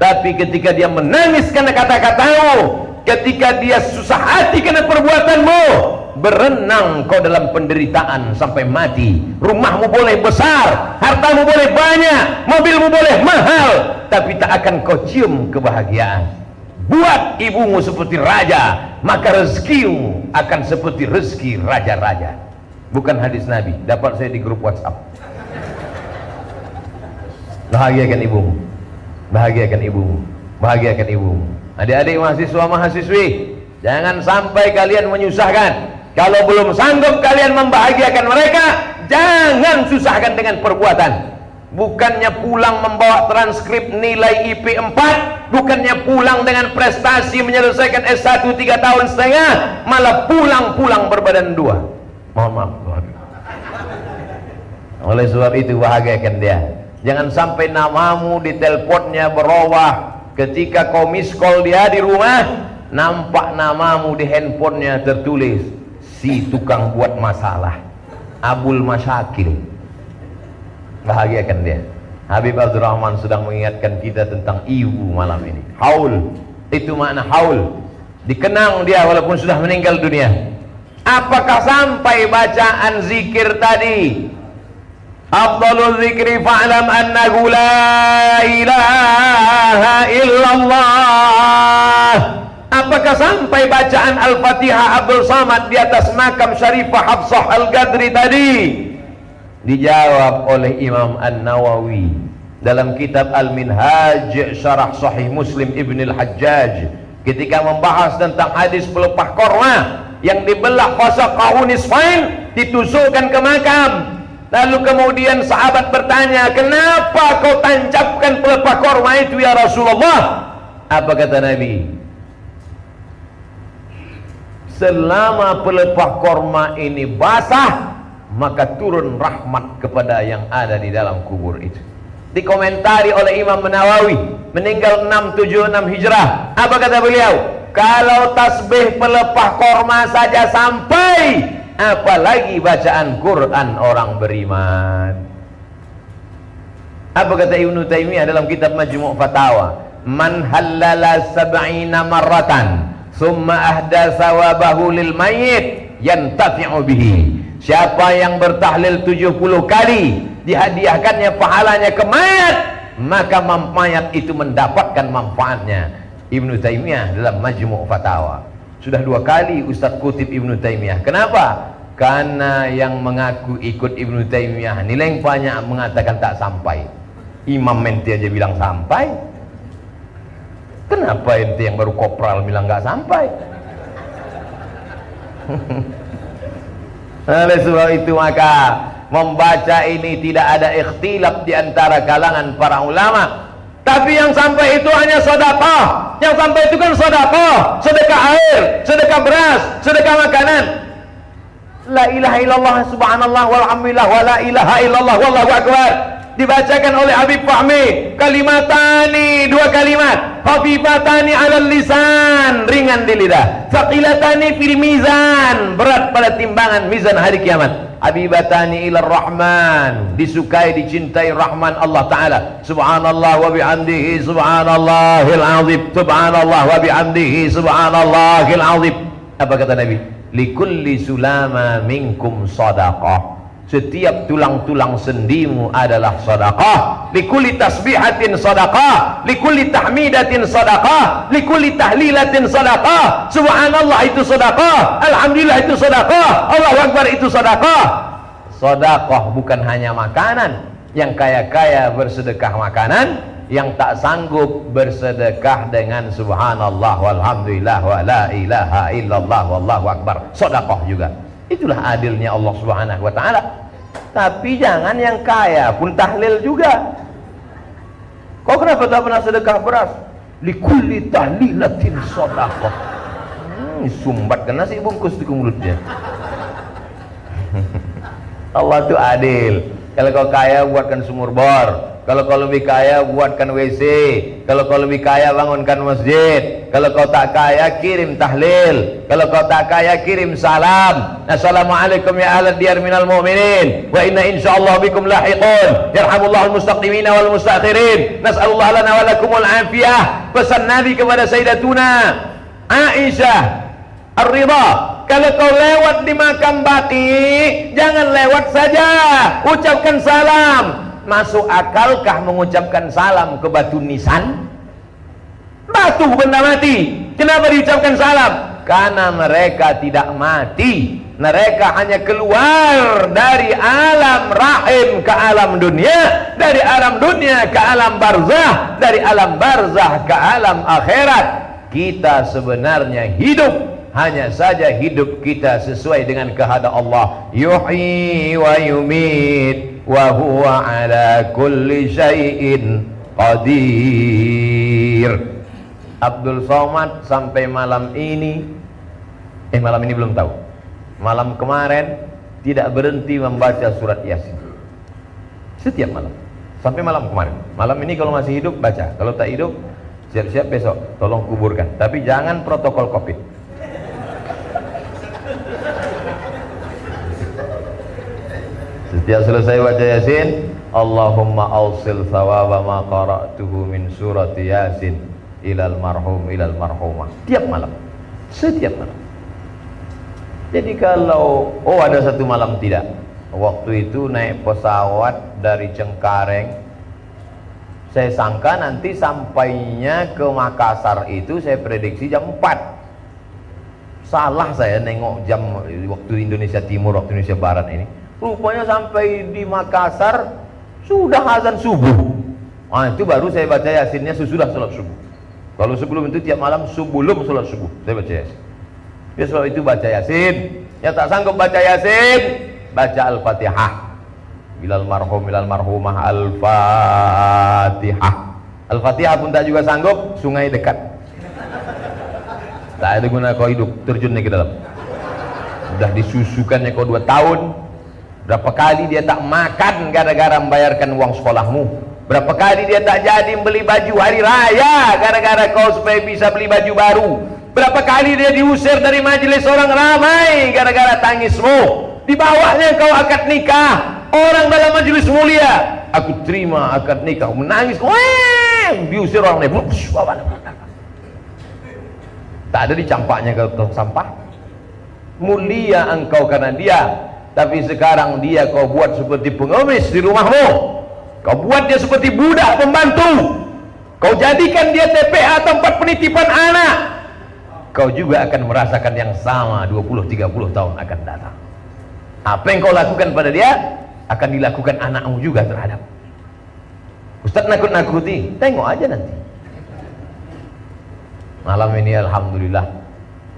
Speaker 1: Tapi ketika dia menangis karena kata-katamu, ketika dia susah hati karena perbuatanmu, berenang kau dalam penderitaan sampai mati. Rumahmu boleh besar, hartamu boleh banyak, mobilmu boleh mahal, tapi tak akan kau cium kebahagiaan. Buat ibumu seperti raja, maka rezekimu akan seperti rezeki raja-raja. Bukan hadis Nabi, dapat saya di grup WhatsApp. Bahagiakan ibumu, bahagiakan ibumu, bahagiakan ibumu. Adik-adik mahasiswa-mahasiswi, jangan sampai kalian menyusahkan. Kalau belum sanggup kalian membahagiakan mereka, jangan susahkan dengan perbuatan. Bukannya pulang membawa transkrip nilai IP 4, bukannya pulang dengan prestasi menyelesaikan S1 3 tahun setengah, malah pulang berbadan 2. Mohon maaf. Oleh sebab itu bahagiakan dia. Jangan sampai namamu di teleponnya berubah. Ketika kau miss call dia di rumah, nampak namamu di handphonenya tertulis si tukang buat masalah, Abul Masyakil. Bahagiakan dia. Habib Abdurrahman sedang mengingatkan kita tentang ibu malam ini. Haul, itu makna haul. Dikenang dia walaupun sudah meninggal dunia. Apakah sampai bacaan zikir tadi? Afdalul zikri fa'lam annahu la ilaha illallah. Apakah sampai bacaan Al-Fatihah Abdul Samad di atas makam Syarifah Hafsah Al-Ghadri tadi? Dijawab oleh Imam An-Nawawi dalam kitab Al-Minhaj Syarah Sahih Muslim Ibn Al-Hajjaj, ketika membahas tentang hadis pelepah korma yang dibelah fasaqahu nisfain, ditusukkan ke makam. Lalu kemudian sahabat bertanya, kenapa kau tancapkan pelepah korma itu ya Rasulullah? Apa kata Nabi? Selama pelepah korma ini basah, maka turun rahmat kepada yang ada di dalam kubur itu. Dikomentari oleh Imam Nawawi, meninggal 676 Hijrah. Apa kata beliau? Kalau tasbih pelepah korma saja sampai, apalagi bacaan Quran orang beriman. Apa kata Ibnu Taimiyah dalam kitab Majmu' Fatawa? Man halala sab'ina marratan summa ahda sawabahu lil mayyit yantafi'u bihi. Siapa yang bertahlil 70 kali, dihadiahkannya pahalanya ke mayat, maka mayat itu mendapatkan manfaatnya. Ibnu Taimiyah dalam Majmu' Fatawa. Sudah 2 kali Ustaz kutip Ibnu Taimiyah. Kenapa? Karena yang mengaku ikut Ibnu Taimiyah nilai banyak mengatakan tak sampai. Imam ente aja bilang sampai. Kenapa ente yang baru kopral bilang nggak sampai? Oleh sebab itu maka membaca ini tidak ada ikhtilaf di antara kalangan para ulama. Tapi yang sampai itu hanya sedekah. Yang sampai itu kan sedekah, sedekah air, sedekah beras, sedekah makanan. La ilaha illallah subhanallah walhamdulillah wa la ilaha illallah wallahu akbar. Dibacakan oleh Habib Fahmi. Kalimatani, 2 kalimat. Khafifatani alal lisan, ringan di lidah. Thaqilatani fil mizan, berat pada timbangan mizan hari kiamat. Habibatani ilar rahman, disukai dicintai Rahman Allah Ta'ala. Subhanallah wa bihamdihi subhanallahil azim. Subhanallah wa bihamdihi subhanallahil azim. Apa kata Nabi? Likulli sulama minkum sadaqah. Setiap tulang-tulang sendimu adalah sedekah. Likulli tasbihatin sedekah, likulli tahmidatin sedekah, likulli tahlilatin sedekah. Subhanallah itu sedekah, alhamdulillah itu sedekah, Allahu akbar itu sedekah. Sedekah bukan hanya makanan. Yang kaya-kaya bersedekah makanan, yang tak sanggup bersedekah dengan subhanallah walhamdulillah wa la ilaha illallah wallahu akbar. Sedekah juga. Itulah adilnya Allah Subhanahu wa taala. Tapi jangan yang kaya pun tahlil juga. Kau kenapa tak pernah sedekah beras? Likulli tahlilatin sedekah. Sumbatkan nasi bungkus di mulutnya. Allah itu adil. Kalau kau kaya buatkan sumur bor. Kalau kau lebih kaya buatkan WC. Kalau kau lebih kaya bangunkan masjid. Kalau kau tak kaya kirim tahlil. Kalau kau tak kaya kirim salam. Assalamualaikum ya ahlad diyar minal mu'minin wa inna insyaallah bikum lahiqun. Yarhamullahu al-mustaqdimin wal mustakhirin. Nas'alullah lana wa lakumul afiyah. Pesan Nabi kepada Sayyidatuna Aisyah Ar-Ridha, kalau kau lewat di makam Baqi, jangan lewat saja, ucapkan salam. Masuk akalkah mengucapkan salam ke batu nisan? Batu benda mati, kenapa diucapkan salam? Karena mereka tidak mati, mereka hanya keluar dari alam rahim ke alam dunia, dari alam dunia ke alam barzah, dari alam barzah ke alam akhirat. Kita sebenarnya hidup, hanya saja hidup kita sesuai dengan kehendak Allah. Yuhyi wa yumit wa huwa ala kulli syai'in qadir. Abdul Somad sampai malam ini belum tahu. Malam kemarin tidak berhenti membaca surat Yasin. Setiap malam. Sampai malam kemarin. Malam ini kalau masih hidup baca. Kalau tak hidup siap-siap besok tolong kuburkan. Tapi jangan protokol Covid. Setiap selesai baca Yasin, Allahumma awsil thawaba ma qara'tuhu min surati Yasin ilal marhum ilal marhumah. Tiap malam, setiap malam. Jadi kalau ada satu malam tidak, waktu itu naik pesawat dari Cengkareng, saya sangka nanti sampainya ke Makassar itu saya prediksi jam 4. Salah saya nengok jam waktu Indonesia Timur, waktu Indonesia Barat ini. Rupanya sampai di Makassar sudah azan subuh. Itu baru saya baca Yasinnya sesudah sholat subuh. Kalau sebelum itu tiap malam sebelum sholat subuh saya baca Yasin. Ya sebab itu baca Yasin. Yang tak sanggup baca Yasin, baca Al-Fatihah. Bilal marhum bilal marhumah Al-Fatihah. Al-Fatihah pun tak juga sanggup, sungai dekat. Tak ada guna kau hidup, terjunnya ke dalam. Sudah disusukannya kau 2 tahun. Berapa kali dia tak makan gara-gara membayarkan uang sekolahmu. Berapa kali dia tak jadi beli baju hari raya gara-gara kau supaya bisa beli baju baru. Berapa kali dia diusir dari majelis orang ramai gara-gara tangismu. Di bawahnya kau akad nikah, orang dalam majelis mulia, aku terima akad nikah, menangis, diusir orang lain. Tak ada dicampaknya ke tong sampah. Mulia engkau karena dia. Tapi sekarang dia kau buat seperti pengemis di rumahmu. Kau buat dia seperti budak pembantu. Kau jadikan dia TPA tempat penitipan anak. Kau juga akan merasakan yang sama 20-30 tahun akan datang. Apa yang kau lakukan pada dia akan dilakukan anakmu juga terhadap. Ustaz nakut-nakuti, tengok aja nanti. Malam ini alhamdulillah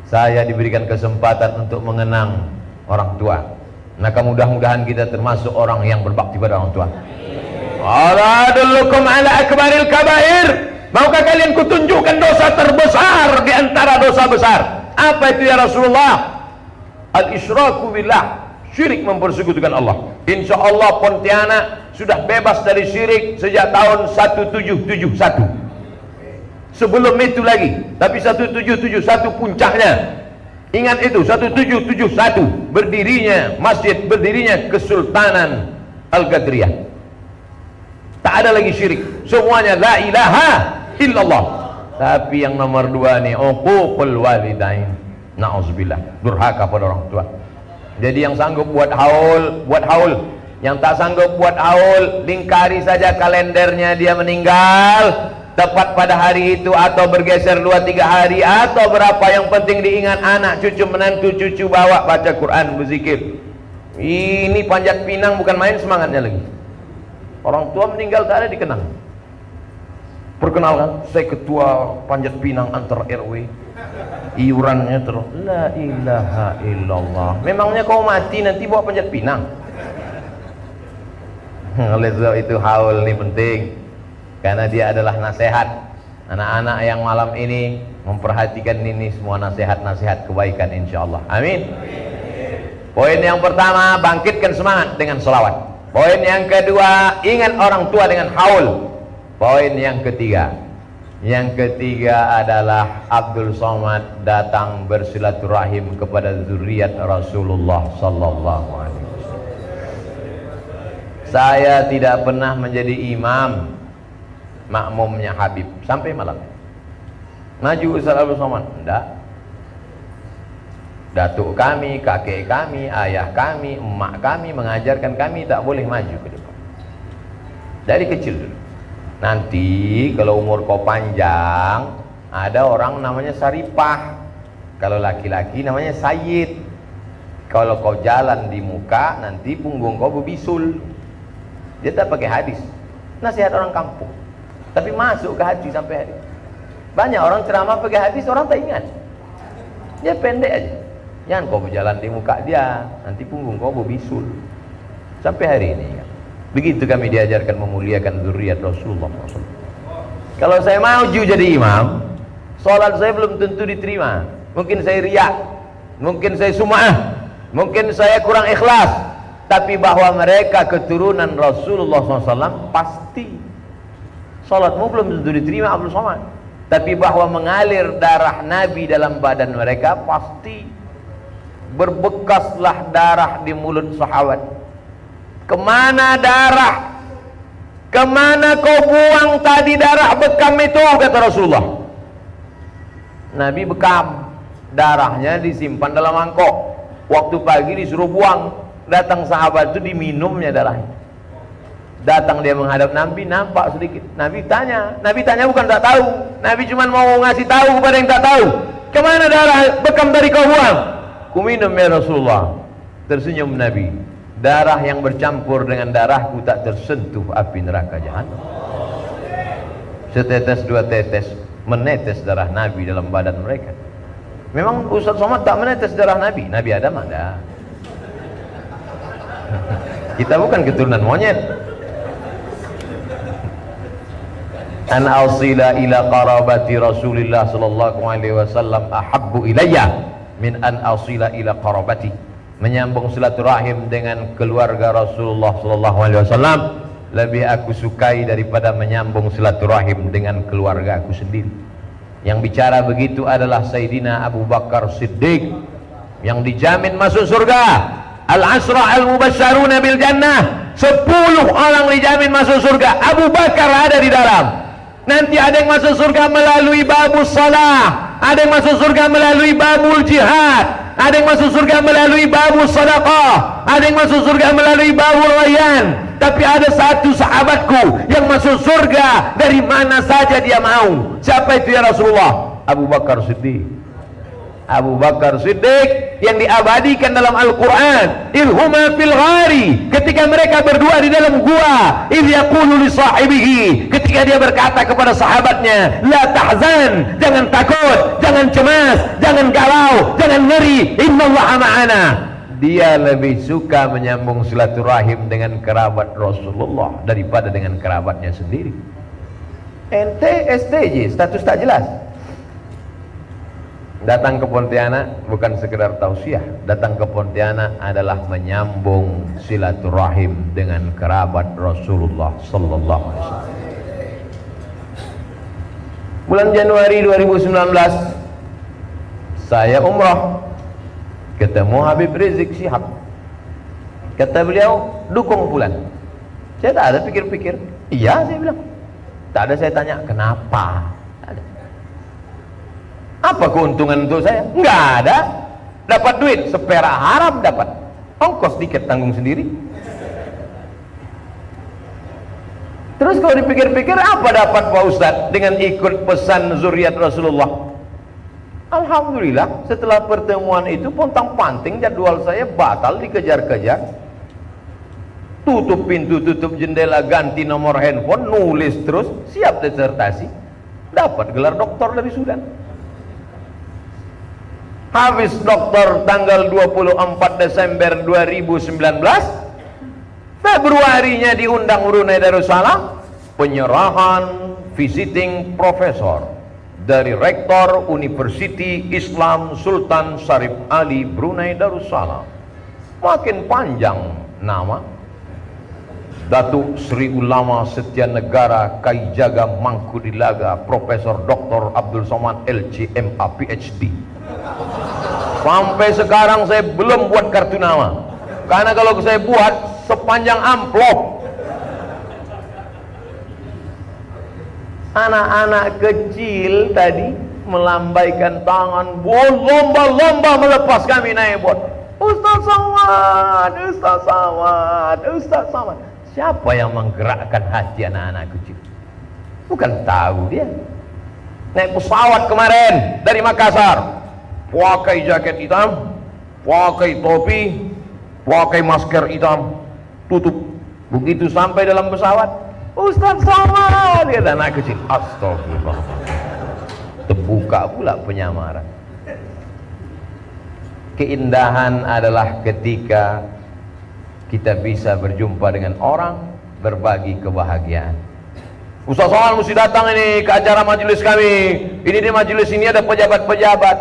Speaker 1: saya diberikan kesempatan untuk mengenang orang tua. Maka mudah-mudahan kita termasuk orang yang berbakti pada orang tua. Ala adullukum ala akbaril kabair. Maukah kalian kutunjukkan dosa terbesar di antara dosa besar? Apa itu ya Rasulullah? Al-isyraku billah, syirik mempersekutukan Allah. Insya Allah Pontianak sudah bebas dari syirik sejak tahun 1771. Sebelum itu lagi, tapi 1771 puncaknya. Ingat itu, 1771 berdirinya masjid, berdirinya Kesultanan Al-Qadriyah. Tak ada lagi syirik, semuanya la ilaha illallah. Tapi yang nomor 2 nih, uququl walidain. Na'udzubillah, durhaka pada orang tua. Jadi yang sanggup buat haul, buat haul. Yang tak sanggup buat haul, lingkari saja kalendernya dia meninggal tepat pada hari itu, atau bergeser 2-3 hari, atau berapa, yang penting diingat anak, cucu, menantu, cucu, bawa baca Quran, berzikir. Ini panjat pinang bukan main semangatnya lagi. Orang tua meninggal tak ada dikenang. Perkenalkan, saya ketua panjat pinang antar RW. Iurannya terus la ilaha illallah. Memangnya kau mati nanti bawa panjat pinang? Oleh sebab itu haul ini penting, karena dia adalah nasihat. Anak-anak yang malam ini memperhatikan ini semua nasihat-nasihat kebaikan insyaallah. Amin. Poin yang pertama, bangkitkan semangat dengan selawat. Poin yang kedua, ingat orang tua dengan haul. Poin yang ketiga adalah Abdul Somad datang bersilaturahim kepada zuriat Rasulullah sallallahu alaihi wasallam. Saya tidak pernah menjadi imam makmumnya Habib sampai malam. Maju Ustaz Abdul Somad, enggak. Datuk kami, kakek kami, ayah kami, emak kami mengajarkan kami tak boleh maju ke depan. Dari kecil dulu. Nanti kalau umur kau panjang, ada orang namanya Saripah. Kalau laki-laki namanya Sayyid. Kalau kau jalan di muka, nanti punggung kau berbisul. Dia tak pakai hadis, nasihat orang kampung, tapi masuk ke hati sampai hari. Banyak orang ceramah pakai hadis, orang tak ingat. Dia pendek aja. Jangan kau berjalan di muka dia, nanti punggung kau berbisul. Sampai hari ini kan. Begitu kami diajarkan memuliakan zuriat Rasulullah SAW. Kalau saya maju jadi imam, sholat saya belum tentu diterima. Mungkin saya riak, mungkin saya sum'ah, mungkin saya kurang ikhlas. Tapi bahwa mereka keturunan Rasulullah SAW, pasti sholatmu belum tentu diterima Abdul Somad. Tapi bahwa mengalir darah Nabi dalam badan mereka, pasti berbekaslah darah di mulut sahabat. Kemana darah? Kemana kau buang tadi darah bekam itu, kata Rasulullah. Nabi bekam, darahnya disimpan dalam mangkok. Waktu pagi disuruh buang, datang sahabat itu diminumnya darahnya. Datang dia menghadap Nabi, nampak sedikit. Nabi tanya bukan tak tahu. Nabi cuma mau ngasih tahu kepada yang tak tahu. Kemana darah bekam tadi kau buang? Ku minum ya Rasulullah. Tersenyum Nabi. Darah yang bercampur dengan darahku tak tersentuh api neraka jahanam. Setetes dua tetes menetes darah Nabi dalam badan mereka. Memang Ustaz Somad tak menetes darah Nabi. Nabi Adam ada. Kita bukan keturunan monyet. An ausila ila qarabati Rasulillah sallallahu alaihi wasallam ahabbu ilayya min an ausila ila qarabati. Menyambung silaturahim dengan keluarga Rasulullah sallallahu alaihi wasallam lebih aku sukai daripada menyambung silaturahim dengan keluarga aku sendiri. Yang bicara begitu adalah Sayyidina Abu Bakar Siddiq yang dijamin masuk surga. Al-Asra al-Mubasysyaruna bil Jannah, 10 orang dijamin masuk surga. Abu Bakar ada di dalam. Nanti ada yang masuk surga melalui babus salah, ada yang masuk surga melalui babul jihad, ada yang masuk surga melalui babus sedekah, ada yang masuk surga melalui babul rayyan. Tapi ada satu sahabatku yang masuk surga dari mana saja dia mau. Siapa itu ya Rasulullah? Abu Bakar Siddiq. Abu Bakar Siddiq yang diabadikan dalam Al-Quran, ilhuma fil ghari, ketika mereka berdua di dalam gua, idh yaqulu li sahibihi, ketika dia berkata kepada sahabatnya, la tahzan, jangan takut, jangan cemas, jangan galau, jangan ngeri, innallaha ma'ana. Dia lebih suka menyambung silaturahim dengan kerabat Rasulullah daripada dengan kerabatnya sendiri. Ente STJ, status tak jelas. Datang ke Pontianak bukan sekedar tausiah. Datang ke Pontianak adalah menyambung silaturahim dengan kerabat Rasulullah sallallahu alaihi wasallam. Bulan Januari 2019 saya umrah, ketemu Habib Rizik Syihab. Kata beliau, dukung Fulan. Saya tak ada pikir-pikir. Iya, saya bilang. Tak ada saya tanya kenapa. Apa keuntungan untuk saya? Enggak ada. Dapat duit, sepera haram dapat. ongkos tiket tanggung sendiri. Terus kalau dipikir-pikir, apa dapat Pak Ustadz dengan ikut pesan zuriat Rasulullah? Alhamdulillah, setelah pertemuan itu pontang-panting jadwal saya batal, dikejar-kejar, tutup pintu, tutup jendela, ganti nomor handphone, nulis terus, siap disertasi, dapat gelar doktor dari Sudan. Habis doktor tanggal 24 Desember 2019, Februarinya diundang Brunei Darussalam, penyerahan visiting profesor dari Rektor Universiti Islam Sultan Syarif Ali Brunei Darussalam. Makin panjang nama, Datuk Sri Ulama Setia Negara Kaijaga Mangkudilaga Profesor Dr. Abdul Somad LCMA PhD. Sampai sekarang saya belum buat kartu nama, karena kalau saya buat sepanjang amplop. Anak-anak kecil tadi melambaikan tangan, lomba-lomba melepas kami naik bot. Ustaz Somad, Ustaz Somad, Ustaz Somad. Siapa yang menggerakkan hati anak-anak kecil? Bukan tahu dia. Naik pesawat kemarin dari Makassar, pakai jaket hitam, pakai topi, pakai masker hitam, tutup. Begitu sampai dalam pesawat, Ustaz Somad, dia anak kecil. Astagfirullah. Terbuka pula penyamaran. Keindahan adalah ketika kita bisa berjumpa dengan orang, berbagi kebahagiaan. Ustaz Somad mesti datang ini ke acara majelis kami. Ini di majelis ini ada pejabat-pejabat.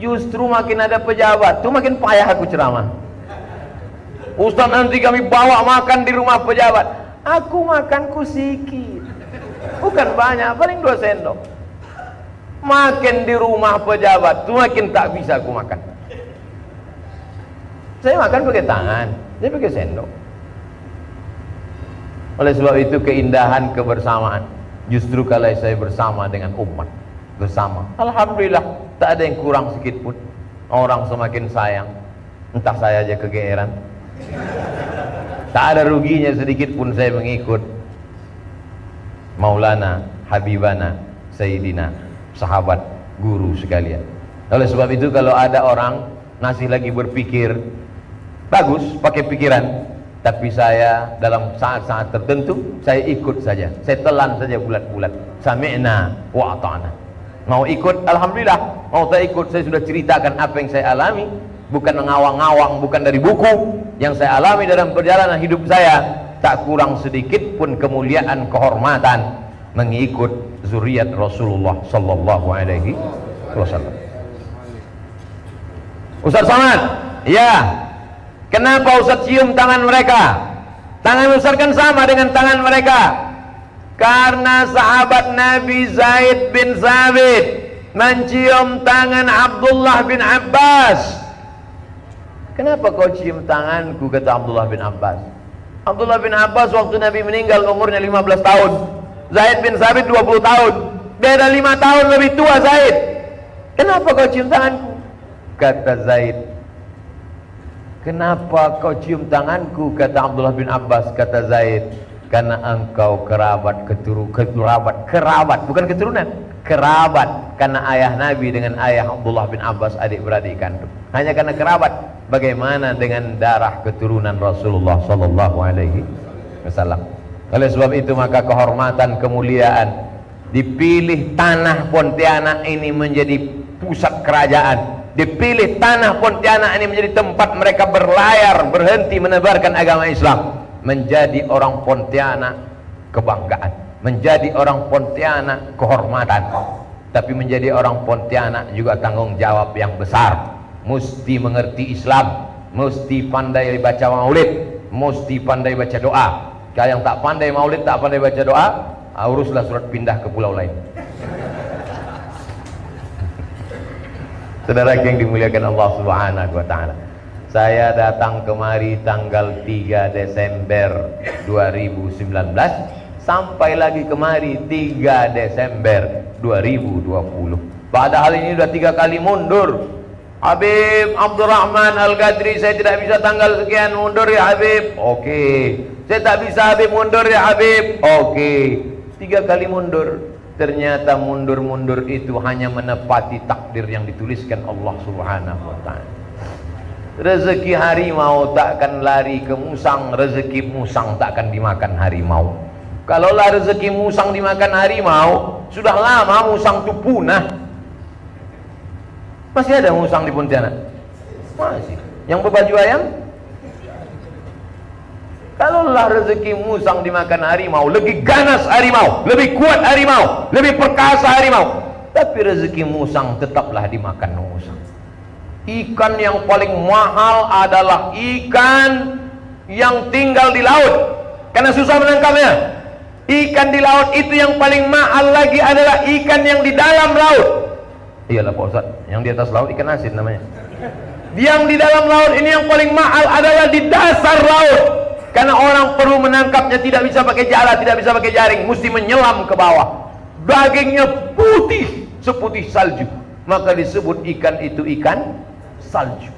Speaker 1: Justru makin ada pejabat tuh makin payah aku ceramah. Ustaz, nanti kami bawa makan di rumah pejabat. Aku makanku sikit, bukan banyak, paling 2 sendok. Makin di rumah pejabat tuh makin tak bisa aku makan. Saya makan pakai tangan, dia pakai sendok. Oleh sebab itu keindahan kebersamaan. Justru kalau saya bersama dengan umat, bersama, alhamdulillah tak ada yang kurang sedikit pun. Orang semakin sayang, entah saya aja kegeeran. Tak ada ruginya sedikit pun saya mengikut Maulana Habibana Sayyidina, sahabat guru sekalian. Oleh sebab itu kalau ada orang masih lagi berpikir, bagus pakai pikiran, tapi saya dalam saat-saat tertentu saya ikut saja, saya telan saja bulat-bulat. Sami'na wa ata'na. Mau ikut alhamdulillah, mau tak ikut saya sudah ceritakan apa yang saya alami, bukan ngawang-ngawang, bukan dari buku. Yang saya alami dalam perjalanan hidup saya, tak kurang sedikit pun kemuliaan, kehormatan mengikut zuriat Rasulullah sallallahu alaihi wasallam. Ustaz Somad, ya, kenapa Ustaz cium tangan mereka? Tangan Ustaz kan sama dengan tangan mereka. Karena sahabat Nabi Zaid bin Thabit mencium tangan Abdullah bin Abbas. Kenapa kau cium tanganku, kata Abdullah bin Abbas. Abdullah bin Abbas waktu Nabi meninggal umurnya 15 tahun. Zaid bin Thabit 20 tahun. Beda 5 tahun lebih tua Zaid. Kenapa kau cium tanganku? Kata Zaid, kenapa kau cium tanganku? Kata Abdullah bin Abbas. Kata Zaid, karena engkau kerabat bukan keturunan, kerabat. Karena ayah Nabi dengan ayah Abdullah bin Abbas adik-beradik kandung. Hanya karena kerabat. Bagaimana dengan darah keturunan Rasulullah sallallahu alaihi wasallam? Oleh sebab itu maka kehormatan, kemuliaan, dipilih tanah Pontianak ini menjadi pusat kerajaan, dipilih tanah Pontianak ini menjadi tempat mereka berlayar, berhenti menebarkan agama Islam. Menjadi orang Pontianak kebanggaan, menjadi orang Pontianak kehormatan, tapi menjadi orang Pontianak juga tanggung jawab yang besar. Mesti mengerti Islam, mesti pandai baca maulid, mesti pandai baca doa. Kalau yang tak pandai maulid, tak pandai baca doa, uruslah surat pindah ke pulau lain. Saudara yang dimuliakan Allah Subhanahu wa taala, saya datang kemari tanggal 3 Desember 2019, sampai lagi kemari 3 Desember 2020. Padahal ini sudah 3 kali mundur. Habib Abdurrahman Al-Qadri, saya tidak bisa tanggal sekian, mundur ya Habib. Oke. Saya tak bisa Habib, mundur ya Habib. Oke. 3 kali mundur. Ternyata mundur-mundur itu hanya menepati takdir yang dituliskan Allah Subhanahu wa ta'ala. Rezeki harimau takkan lari ke musang, rezeki musang takkan dimakan harimau. Kalaulah rezeki musang dimakan harimau, sudah lama musang itu punah. Masih ada musang di Pontianak? Masih. Yang berbaju ayam? Kalaulah rezeki musang dimakan harimau, lebih ganas harimau, lebih kuat harimau, lebih perkasa harimau. Tapi rezeki musang tetaplah dimakan musang. Ikan yang paling mahal adalah ikan yang tinggal di laut, karena susah menangkapnya. Ikan di laut itu yang paling mahal lagi adalah ikan yang di dalam laut. Iyalah Pak Ustaz, yang di atas laut ikan asin namanya. Yang di dalam laut ini yang paling mahal adalah di dasar laut. Karena orang perlu menangkapnya tidak bisa pakai jala, tidak bisa pakai jaring, mesti menyelam ke bawah. Dagingnya putih seputih salju, maka disebut ikan itu ikan salju.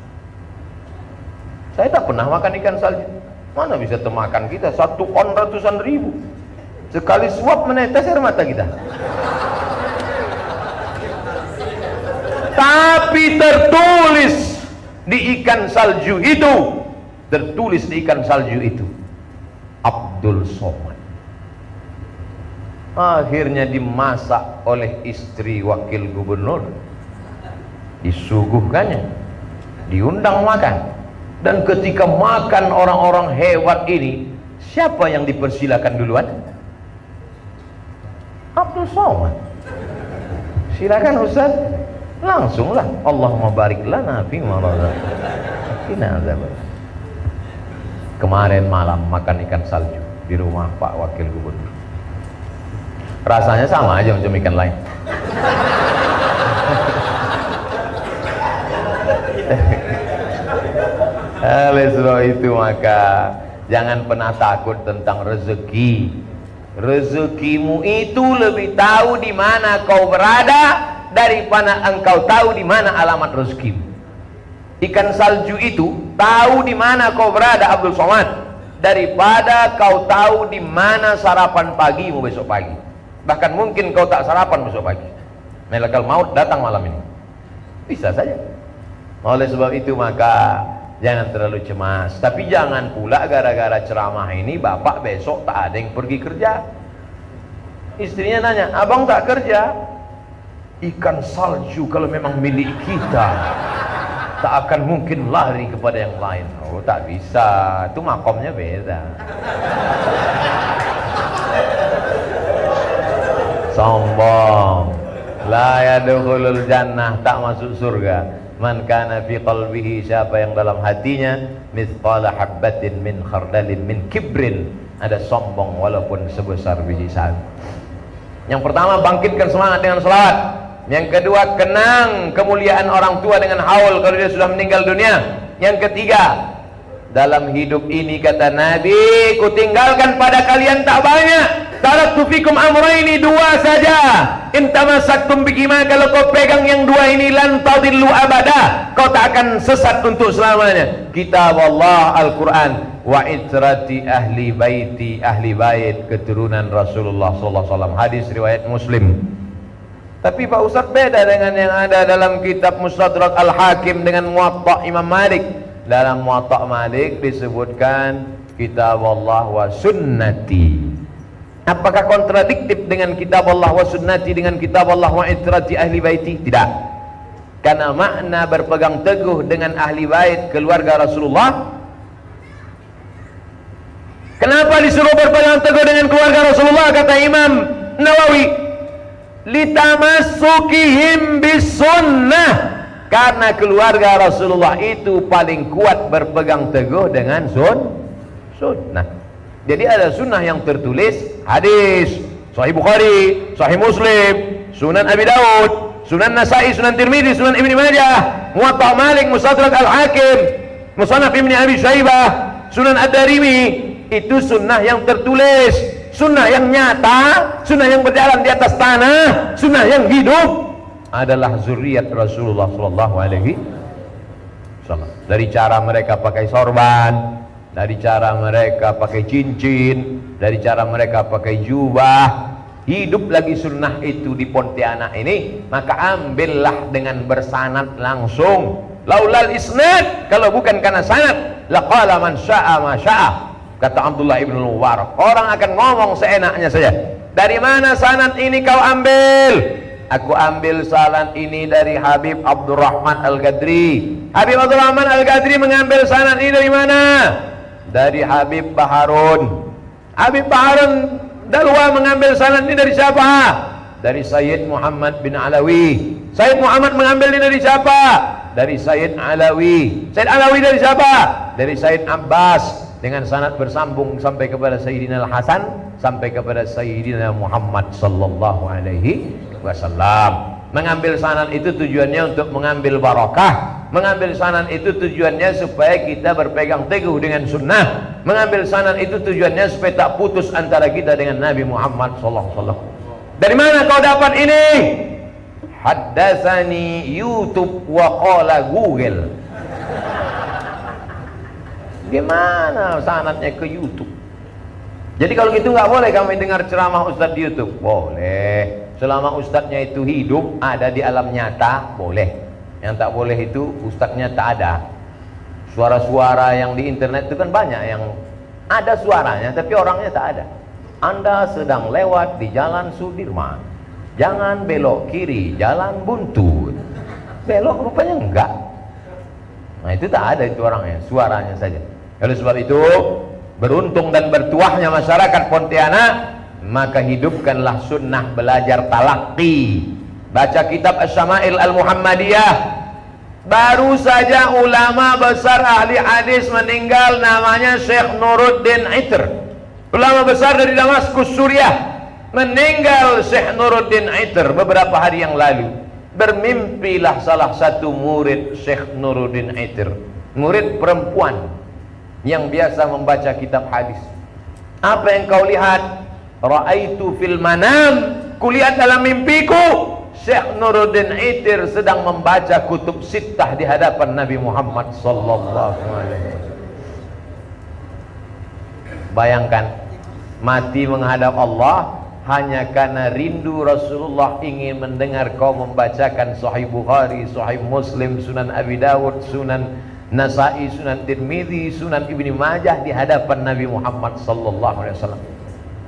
Speaker 1: Saya tak pernah makan ikan salju. Mana bisa temakan kita 1 on ratusan ribu. Sekali suap menetes air mata kita. Tapi tertulis di ikan salju itu, tertulis di ikan salju itu, Abdul Somad. Akhirnya dimasak oleh istri wakil gubernur, disuguhkannya, diundang makan. Dan ketika makan orang-orang hebat ini, siapa yang dipersilakan duluan? Abdul Somad. Silakan Ustaz. Langsunglah, Allahumma barik lana fi ma razaqtana. Kemarin malam makan ikan salju di rumah Pak Wakil Gubernur. Rasanya sama aja macam ikan lain. Oleh sebab itu maka jangan pernah takut tentang rezeki. Rezekimu itu lebih tahu di mana kau berada daripada engkau tahu di mana alamat rezekimu. Ikan salju itu tahu di mana kau berada Abdul Somad daripada kau tahu di mana sarapan pagimu besok pagi. Bahkan mungkin kau tak sarapan besok pagi. Malaikat maut datang malam ini. Bisa saja. Oleh sebab itu maka jangan terlalu cemas. Tapi jangan pula gara-gara ceramah ini bapak besok tak ada yang pergi kerja. Istrinya nanya, abang tak kerja? Ikan salju kalau memang milik kita, tak akan mungkin lari kepada yang lain. Oh tak bisa, itu makomnya beda. Sombong. La yadkhulul jannah, tak masuk surga. Man kana fi qalbihi, siapa yang dalam hatinya mithqala habbatin min khardalin min kibrin, ada sombong walaupun sebesar biji sawi. Yang pertama, bangkitkan semangat dengan selawat. Yang kedua, kenang kemuliaan orang tua dengan haul kalau dia sudah meninggal dunia. Yang ketiga, dalam hidup ini kata Nabi, ku tinggalkan pada kalian tak banyak. Taraktu fikum amraini, 2 saja. In tamassaktum bihima, kalau kau pegang yang 2 ini lan tadillu abada, kau tak akan sesat untuk selamanya. Kitab Allah Al-Quran, wa itrati ahli baiti, ahli bait keturunan Rasulullah sallallahu alaihi wasallam. Hadis riwayat Muslim. Tapi Pak Ustaz beda dengan yang ada dalam kitab Mustadrak Al-Hakim dengan Muwatta Imam Malik. Dalam Muwatta Malik disebutkan kitab Allah wa sunnati. Apakah kontradiktif dengan kitab Allah wa sunnati dengan kitab Allah wa itrati ahli baiti? Tidak. Karena makna berpegang teguh dengan ahli bait keluarga Rasulullah. Kenapa disuruh berpegang teguh dengan keluarga Rasulullah? Kata Imam Nawawi, litamassukihim bisunnah, karena keluarga Rasulullah itu paling kuat berpegang teguh dengan sunnah. Jadi ada sunnah yang tertulis, hadis Sahih Bukhari, Sahih Muslim, Sunan Abi Daud, Sunan Nasai, Sunan Tirmidzi, Sunan Ibnu Majah, Muwatta Malik, Mustadrak Al-Hakim, Musannaf Ibnu Abi Syaibah, Sunan Ad-Darimi. Itu sunnah yang tertulis, sunnah yang nyata, sunnah yang berjalan di atas tanah, sunnah yang hidup adalah zuriat Rasulullah sallallahu alaihi Dari cara mereka pakai sorban, dari cara mereka pakai cincin, dari cara mereka pakai jubah, hidup lagi sunnah itu di Pontianak ini, maka ambillah dengan bersanad langsung. Laulal isnad, kalau bukan karena sanad, laqala man syaa ma syaa, kata Abdullah ibn Mubarak, orang akan ngomong seenaknya saja. Dari mana sanad ini kau ambil? Aku ambil sanad ini dari Habib Abdurrahman Al-Ghadri. Habib Abdurrahman Al-Ghadri mengambil sanad ini dari mana? Dari Habib Baharun. Habib Baharun Dalwa mengambil sanad ini dari siapa? Dari Sayyid Muhammad bin Alawi. Sayyid Muhammad mengambil ini dari siapa? Dari Sayyid Alawi. Sayyid Alawi dari siapa? Dari Sayyid Abbas, dengan sanad bersambung sampai kepada Sayyidina Al-Hasan, sampai kepada Sayyidina Muhammad sallallahu alaihi wasallam. Mengambil sanad itu tujuannya untuk mengambil barakah. Mengambil sanad itu tujuannya supaya kita berpegang teguh dengan sunnah. Mengambil sanad itu tujuannya supaya tak putus antara kita dengan Nabi Muhammad sallallahu alaihi wasallam. Dari mana kau dapat ini? Haddatsani YouTube wa qala Google. Gimana sanadnya ke YouTube? Jadi kalau gitu nggak boleh kami dengar ceramah Ustadz di YouTube. Boleh, selama Ustadznya itu hidup, ada di alam nyata, boleh. Yang tak boleh itu Ustadznya tak ada. Suara-suara yang di internet itu kan banyak yang ada suaranya tapi orangnya tak ada. Anda sedang lewat di Jalan Sudirman, jangan belok kiri, Jalan Buntut. Belok rupanya enggak. Nah itu tak ada itu orangnya, suaranya saja. Oleh sebab itu, beruntung dan bertuahnya masyarakat Pontianak, maka hidupkanlah sunnah belajar talaqi. Baca kitab Asy-Syama'il Al-Muhammadiyah. Baru saja ulama besar ahli hadis meninggal, namanya Syekh Nuruddin Itr. Ulama besar dari Damaskus, Suriah, meninggal Syekh Nuruddin Itr beberapa hari yang lalu. Bermimpilah salah satu murid Syekh Nuruddin Itr, murid perempuan yang biasa membaca kitab hadis. Apa yang kau lihat? Ra'aitu fil manam, kulihat dalam mimpiku Syekh Nuruddin Itr sedang membaca kutub sittah di hadapan Nabi Muhammad sallallahu alaihi wasallam. Bayangkan, mati menghadap Allah hanya karena rindu Rasulullah ingin mendengar kau membacakan Sahih Bukhari, Sahih Muslim, Sunan Abi Dawud, Sunan Nasa'i, Sunan Tirmidzi, Sunan Ibni Majah di hadapan Nabi Muhammad sallallahu alaihi wasallam.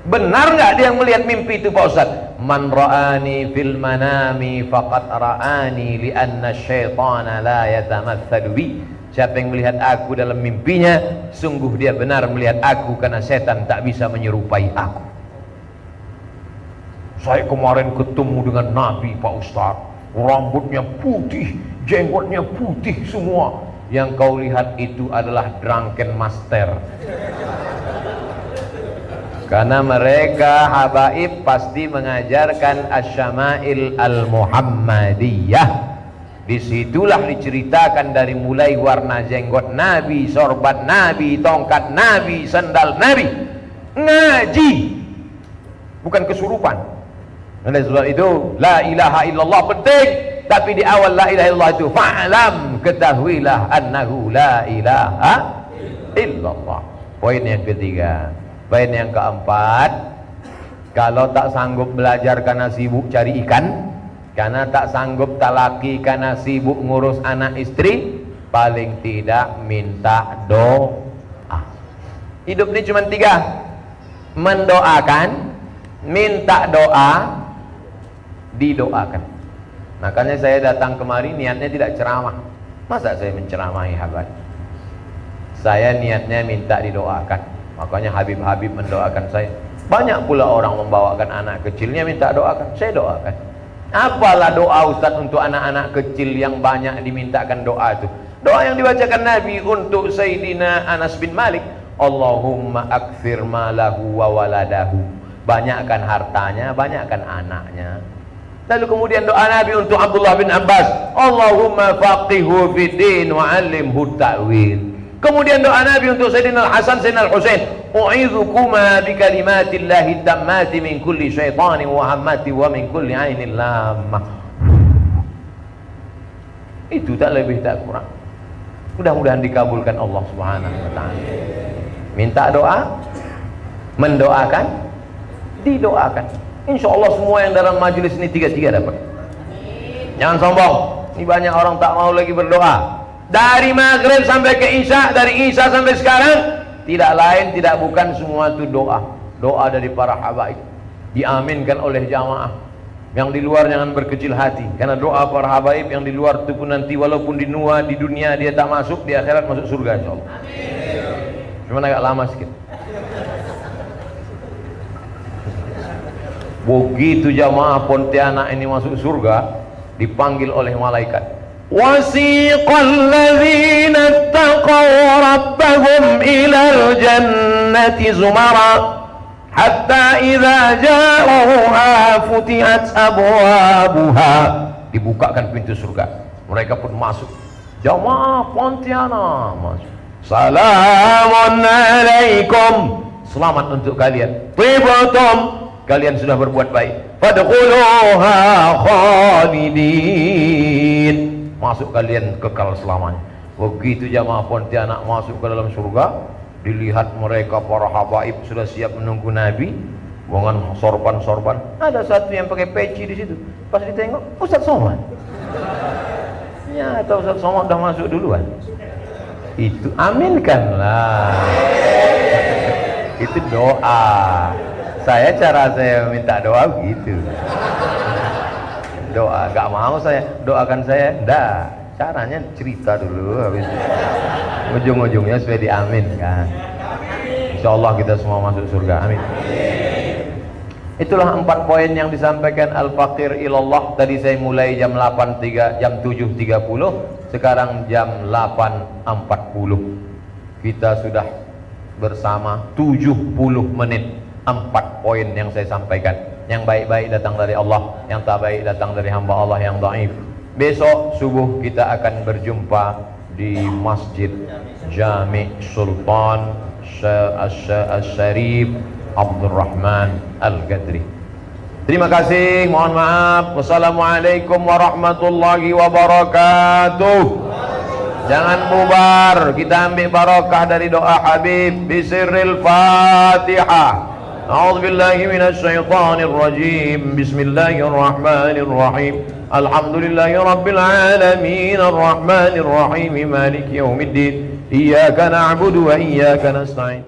Speaker 1: Benar nggak dia melihat mimpi itu Pak Ustaz? Man ra'ani fil manami faqad ra'ani li'anna syaitana la yatamatsalu bi. Siapa yang melihat aku dalam mimpinya, sungguh dia benar melihat aku, karena setan tak bisa menyerupai aku. Saya kemarin ketemu dengan Nabi Pak Ustaz, rambutnya putih, jenggotnya putih semua. Yang kau lihat itu adalah drunken master. Karena mereka habaib pasti mengajarkan Asy-Syama'il Al-Muhammadiyah. Disitulah diceritakan dari mulai warna jenggot Nabi, sorban Nabi, tongkat Nabi, sandal Nabi. Ngaji, bukan kesurupan. Oleh sebab itu, la ilaha illallah penting. Tapi di awal la ilaha illallah itu, fa'lam, ketahuilah annahu la ilaha illallah. Poin yang ketiga. Poin yang keempat, kalau tak sanggup belajar karena sibuk cari ikan, karena tak sanggup talaki karena sibuk ngurus anak istri, paling tidak minta doa. Hidup ini cuma tiga: mendoakan, minta doa, didoakan. Makanya saya datang kemari niatnya tidak ceramah. Masa saya menceramahi habat? Saya niatnya minta didoakan. Makanya Habib-Habib mendoakan saya. Banyak pula orang membawakan anak kecilnya minta doakan, saya doakan. Apalah doa Ustaz untuk anak-anak kecil yang banyak dimintakan doa itu? Doa yang dibacakan Nabi untuk Sayyidina Anas bin Malik, Allahumma akthir malahu wa waladahu. Banyakkan hartanya, banyakkan anaknya. Lalu kemudian doa Nabi untuk Abdullah bin Abbas, Allahumma faqihu fid din wa 'allimhu ta'wil. Kemudian doa Nabi untuk Sayyidina Al-Hasan, Sayyidina Al-Husain, u'idhukuma bi kalimatillahi tammati min kulli syaitanin wa hammati wa min kulli ainin lamah. Itu tak lebih tak kurang. Mudah-mudahan dikabulkan Allah Subhanahu wa taala. Minta doa, mendoakan, didoakan. Insya Allah semua yang dalam majelis ini tiga-tiga dapat. Jangan sombong. Ini banyak orang tak mau lagi berdoa. Dari maghrib sampai ke isya, dari isya sampai sekarang, tidak lain tidak bukan semua itu doa. Doa dari para habaib, diaminkan oleh jamaah. Yang di luar jangan berkecil hati, karena doa para habaib yang di luar itu pun nanti walaupun di dunia dia tak masuk, di akhirat masuk surga insyaallah. Cuma agak lama sedikit. Begitu jamaah Pontianak ini masuk surga, dipanggil oleh malaikat. Wasiqal ladzina taqaw rabbahum ilal jannati zumara hatta idza ja'uha futihat abwabuha. Dibukakan pintu surga, mereka pun masuk. Jamaah Pontianak masuk. Salamun alaikum, selamat untuk kalian. Tibtum, kalian sudah berbuat baik. Fadkhuluha khalidin, masuk kalian kekal selamanya. Begitu jamaah Pontianak masuk ke dalam surga, dilihat mereka para habaib sudah siap menunggu Nabi dengan sorban-sorban. Ada satu yang pakai peci di situ. Pas ditengok, Ustaz Somad. Ya, atau Ustaz Somad udah masuk duluan. Itu aminkanlah. Itu doa. Cara saya minta doa begitu. Doa, gak mau saya doakan saya, enggak. Caranya cerita dulu, habis ujung-ujungnya supaya diaminkan. Insyaallah kita semua masuk surga, amin. Itulah 4 poin yang disampaikan Al-Faqir ilallah. Tadi saya mulai jam 7.30, sekarang jam 8.40. Kita sudah bersama 70 menit. 4 poin yang saya sampaikan. Yang baik-baik datang dari Allah, yang tak baik datang dari hamba Allah yang dhaif. Besok subuh kita akan berjumpa di Masjid Jami' Sultan Al-Syarif Abdurrahman Al-Gadri. Terima kasih, mohon maaf. Wassalamualaikum warahmatullahi wabarakatuh. Jangan bubar, kita ambil barokah dari doa Habib. Bisirril Fatihah. A'udzu billahi minasy syaithanir rajim. Bismillahirrahmanir rahim. Alhamdulillahi rabbil alamin arrahmanir rahim maliki yaumiddin. Iyyaka na'budu wa iyyaka nasta'in.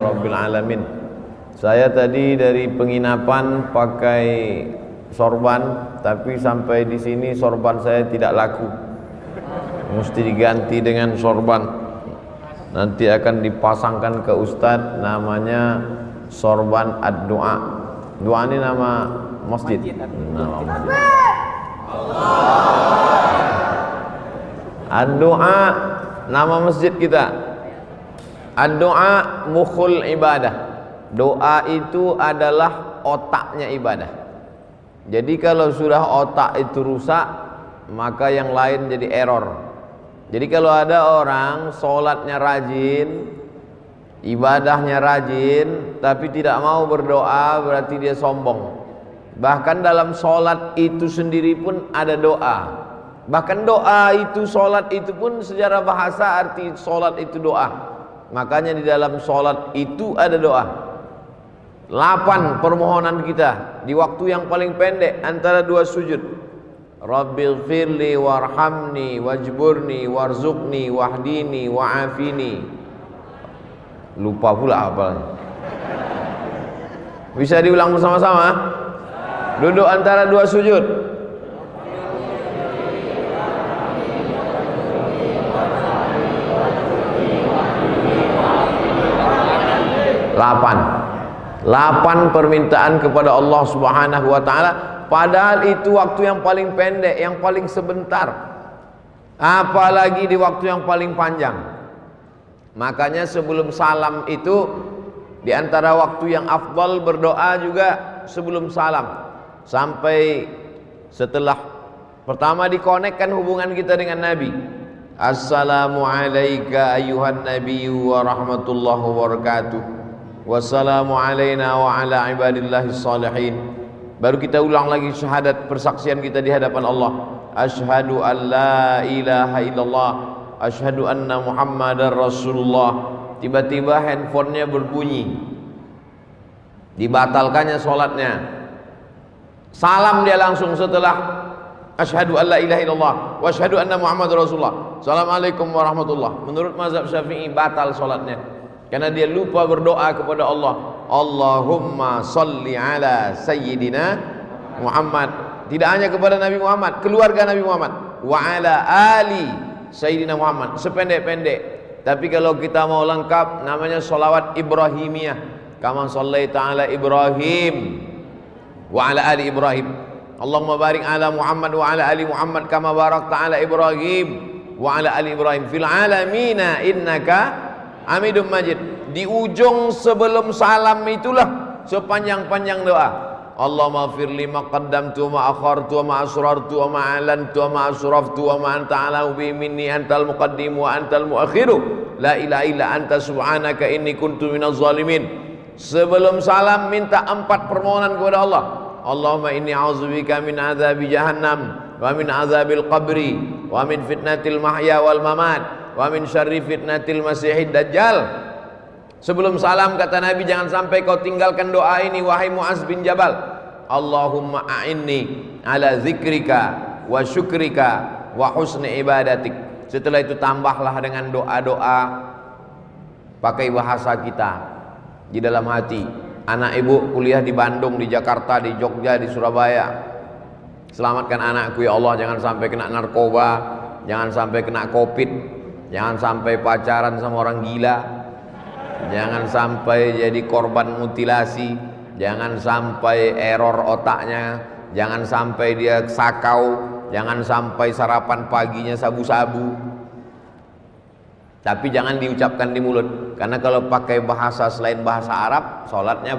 Speaker 1: Rabbil alamin. Saya tadi dari penginapan pakai sorban, tapi sampai di sini sorban saya tidak laku. Mesti diganti dengan sorban. Nanti akan dipasangkan ke Ustadz, namanya sorban ad-du'a. Doa ini nama masjid. Nama masjid. Ad-du'a nama masjid kita. Ad-du'a mukhul ibadah. Doa itu adalah otaknya ibadah. Jadi kalau sudah otak itu rusak, maka yang lain jadi error. Jadi kalau ada orang sholatnya rajin, ibadahnya rajin, tapi tidak mau berdoa, berarti dia sombong. Bahkan dalam sholat itu sendiri pun ada doa. Bahkan doa itu, sholat itu pun secara bahasa arti sholat itu doa. Makanya di dalam sholat itu ada doa. 8 permohonan kita di waktu yang paling pendek antara 2 sujud. Rabbighfirli warhamni wajburni warzuqni wahdini wa'afini. Lupa pula apalagi. Bisa diulang bersama-sama? Duduk antara 2 sujud. Lapan permintaan kepada Allah Subhanahu wa taala, padahal itu waktu yang paling pendek, yang paling sebentar. Apalagi di waktu yang paling panjang. Makanya sebelum salam itu di antara waktu yang afdal berdoa juga sebelum salam. Sampai setelah Pertama, dikonekkan hubungan kita dengan Nabi. Assalamu alayka ayuhan nabiyyu wa rahmatullahi wa barakatuh. Wassalamu alayna wa ala ibadillahi salihin. Baru kita ulang lagi syahadat persaksian kita di hadapan Allah. Asyhadu an la ilaha illallah, asyhadu anna muhammadar rasulullah. Tiba-tiba handphonenya berbunyi, dibatalkannya sholatnya. Salam dia langsung setelah asyhadu an la ilaha illallah wa asyhadu anna muhammadar rasulullah. Assalamualaikum warahmatullah. Menurut mazhab Syafi'i batal sholatnya, karena dia lupa berdoa kepada Allah. Allahumma salli ala sayyidina Muhammad. Tidak hanya kepada Nabi Muhammad, keluarga Nabi Muhammad. Wa ala ali sayyidina Muhammad. Sependek-pendek. Tapi kalau kita mau lengkap, namanya sholawat Ibrahimiyah. Kama sallaita ala Ibrahim wa ala ali Ibrahim. Allahumma barik ala Muhammad wa ala ali Muhammad kama barakta ala Ibrahim wa ala ali Ibrahim fil alamina innaka Hamidum Majid. Di ujung sebelum salam itulah sepanjang-panjang doa. Allahumma firli ma qaddamtu wa ma akhartu wa ma asrartu wa ma alantu wa ma asraftu wa ma anta alau bi minni antal muqaddim wa antal muakhiru la ilaha illa anta subhanaka inni kuntu minaz zalimin. Sebelum salam minta 4 permohonan kepada Allah. Allahumma inni a'udzubika min adzabi jahannam wa min adzabil qabri wa min fitnatil mahya wal mamat wa min syarri fitnatil masiihid dajjal. Sebelum salam kata Nabi, jangan sampai kau tinggalkan doa ini wahai Mu'az bin Jabal. Allahumma a'inni ala zikrika wa syukrika wa husni ibadatik. Setelah itu tambahlah dengan doa-doa pakai bahasa kita di dalam hati. Anak ibu kuliah di Bandung, di Jakarta, di Jogja, di Surabaya. Selamatkan anakku ya Allah, jangan sampai kena narkoba, jangan sampai kena covid, jangan sampai pacaran sama orang gila, jangan sampai jadi korban mutilasi, jangan sampai error otaknya, jangan sampai dia sakau, jangan sampai sarapan paginya sabu-sabu. Tapi jangan diucapkan di mulut, karena kalau pakai bahasa selain bahasa Arab, sholatnya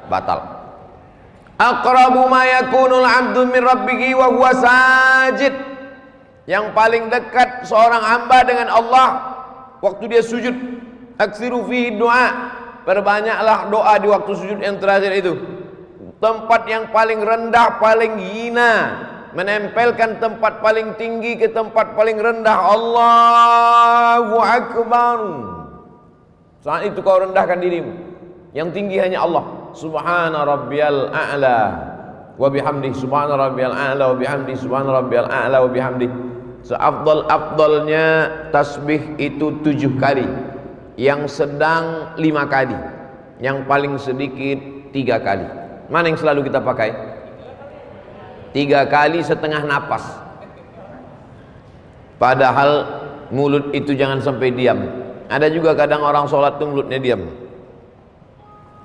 Speaker 1: batal. Aqrabu ma yakunul 'abdu min rabbih wa huwa sajid. Yang paling dekat seorang hamba dengan Allah waktu dia sujud. Aksiru fihi doa. Perbanyaklah doa di waktu sujud yang terakhir itu. Tempat yang paling rendah, paling hina, menempelkan tempat paling tinggi ke tempat paling rendah. Allahu Akbar. Saat itu kau rendahkan dirimu. Yang tinggi hanya Allah. Subhana rabbiyal a'la wa bihamdi. Subhana rabbiyal a'la wa bihamdi. Subhana rabbiyal a'la wa bihamdi. Seafdal-afdalnya tasbih itu 7 kali. Yang sedang 5 kali. Yang paling sedikit 3 kali. Mana yang selalu kita pakai? 3 kali setengah napas. Padahal mulut itu jangan sampai diam. Ada juga kadang orang sholat itu mulutnya diam,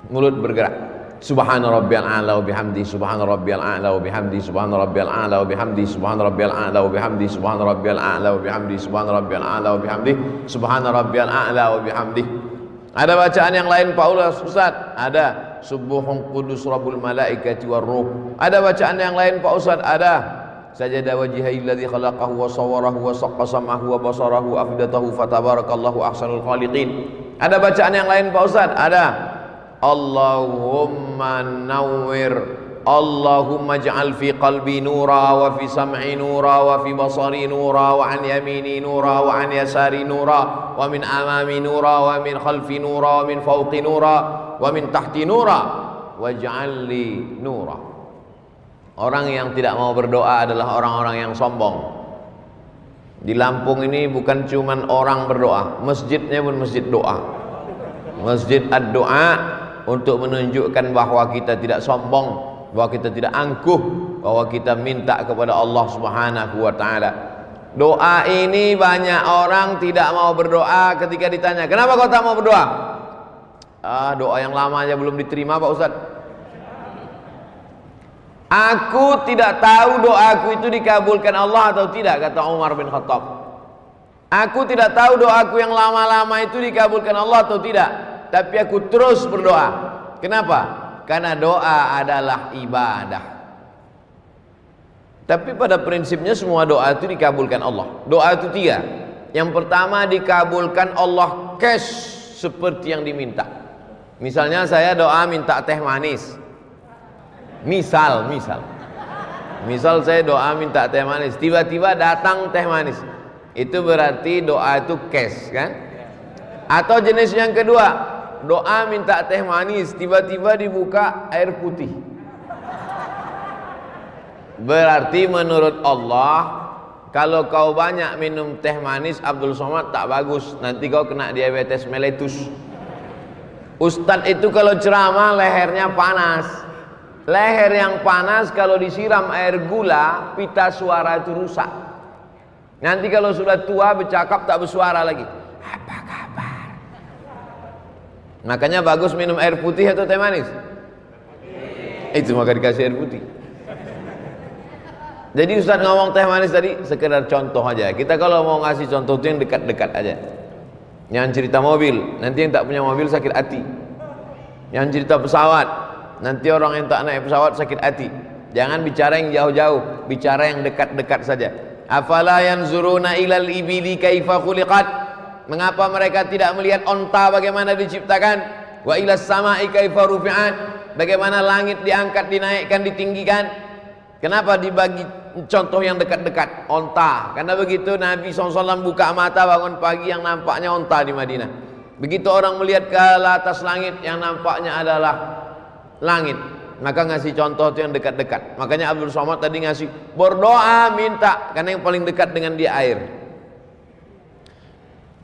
Speaker 1: mulut bergerak. Subhana rabbiyal a'la wa bihamdi. Subhana rabbiyal a'la wa bihamdi. Subhana rabbiyal a'la wa bihamdi. Subhana rabbiyal a'la wa bihamdi. Subhana rabbiyal a'la wa bihamdi. Subhana rabbiyal a'la wa bihamdi. Subhana rabbiyal a'la wa bihamdi. Ada bacaan yang lain Pak Ustaz? Ada. Subuhun qudus rabbul malaikati war ruh. Ada bacaan yang lain Pak Ustaz? Ada. Sajada wajhihil ladzi khalaqahu wa sawwarahu wa saqqa sam'ahu wa basarahu afdatahu fatabarakallahu ahsanul khaliqin. Ada bacaan yang lain Pak Ustaz? Ada. Allahumma nawwir, Allahumma ij'al fi qalbi nura wa fi sam'i nura wa fi basari nura wa an yamini nura wa an yasari nura wa min amami nura wa min khalfi nura wa min fawqi nura wa min tahti nura waj'al li nura. Orang yang tidak mau berdoa adalah orang-orang yang sombong. Di Lampung ini bukan cuman orang berdoa, masjidnya pun masjid doa. Masjid ad-doa untuk menunjukkan bahwa kita tidak sombong, bahwa kita tidak angkuh, bahwa kita minta kepada Allah Subhanahu wa taala. Doa ini banyak orang tidak mau berdoa. Ketika ditanya, "Kenapa kau tak mau berdoa?" Doa yang lama aja belum diterima Pak Ustaz. Aku tidak tahu doaku itu dikabulkan Allah atau tidak, kata Umar bin Khattab. Aku tidak tahu doaku yang lama-lama itu dikabulkan Allah atau tidak, tapi aku terus berdoa. Kenapa? Karena doa adalah ibadah. Tapi pada prinsipnya semua doa itu dikabulkan Allah. Doa itu 3. Yang pertama dikabulkan Allah cash seperti yang diminta. Misalnya saya doa minta teh manis. Misal saya doa minta teh manis, tiba-tiba datang teh manis. Itu berarti doa itu cash kan? Atau jenis yang kedua, doa minta teh manis, tiba-tiba dibuka air putih. Berarti menurut Allah, kalau kau banyak minum teh manis Abdul Somad tak bagus, nanti kau kena diabetes mellitus. Ustadz itu kalau ceramah lehernya panas. Leher yang panas kalau disiram air gula, pita suara itu rusak. Nanti kalau sudah tua bercakap tak bersuara lagi. Apa kabar? Makanya bagus minum air putih atau teh manis? Itu maka dikasih air putih. Jadi Ustaz ngomong teh manis tadi sekedar contoh aja. Kita kalau mau ngasih contoh itu yang dekat-dekat aja. Yang cerita mobil, nanti yang tak punya mobil sakit hati. Yang cerita pesawat, nanti orang yang tak naik pesawat sakit hati. Jangan bicara yang jauh-jauh, bicara yang dekat-dekat saja. Afala yanzuruna ilal ibili kaifa khuliqat? Mengapa mereka tidak melihat onta bagaimana diciptakan? Wa ilas sama'i kaifa rufi'at? Bagaimana langit diangkat, dinaikkan, ditinggikan? Kenapa dibagi contoh yang dekat-dekat? Onta. Karena begitu Nabi SAW buka mata bangun pagi yang nampaknya onta di Madinah. Begitu orang melihat ke atas langit yang nampaknya adalah langit, maka ngasih contoh itu yang dekat-dekat. Makanya Abdul Somad tadi ngasih berdoa minta, karena yang paling dekat dengan dia air.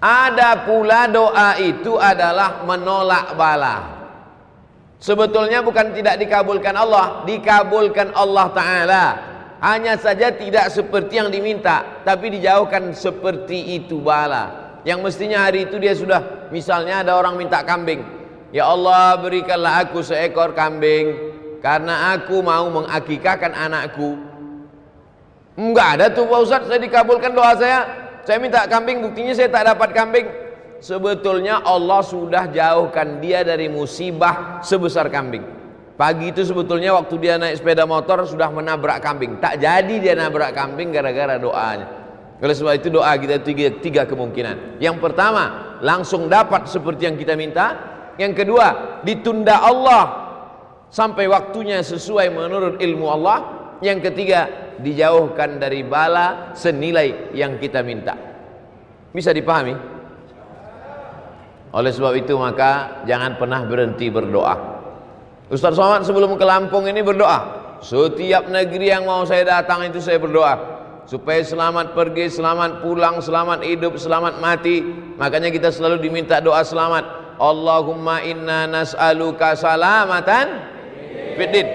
Speaker 1: Ada pula doa itu adalah menolak bala. Sebetulnya bukan tidak dikabulkan Allah, dikabulkan Allah Ta'ala. Hanya saja tidak seperti yang diminta, tapi dijauhkan seperti itu bala. Yang mestinya hari itu dia sudah, misalnya ada orang minta kambing. Ya Allah berikanlah aku seekor kambing, karena aku mau mengakikahkan anakku. Enggak ada tuh Pak Ustadz, saya dikabulkan doa saya minta kambing, buktinya saya tak dapat kambing. Sebetulnya Allah sudah jauhkan dia dari musibah sebesar kambing. Pagi itu sebetulnya waktu dia naik sepeda motor sudah menabrak kambing. Tak jadi dia nabrak kambing gara-gara doanya. Oleh sebab itu doa kita tiga kemungkinan. Yang pertama, langsung dapat seperti yang kita minta. Yang kedua, ditunda Allah sampai waktunya sesuai menurut ilmu Allah. Yang ketiga, dijauhkan dari bala senilai yang kita minta. Bisa dipahami? Oleh sebab itu maka jangan pernah berhenti berdoa. Ustaz Somad sebelum ke Lampung ini berdoa, setiap negeri yang mau saya datang itu saya berdoa supaya selamat pergi, selamat pulang, selamat hidup, selamat mati. Makanya kita selalu diminta doa selamat. Allahumma inna nas'aluka salamatan fiddin.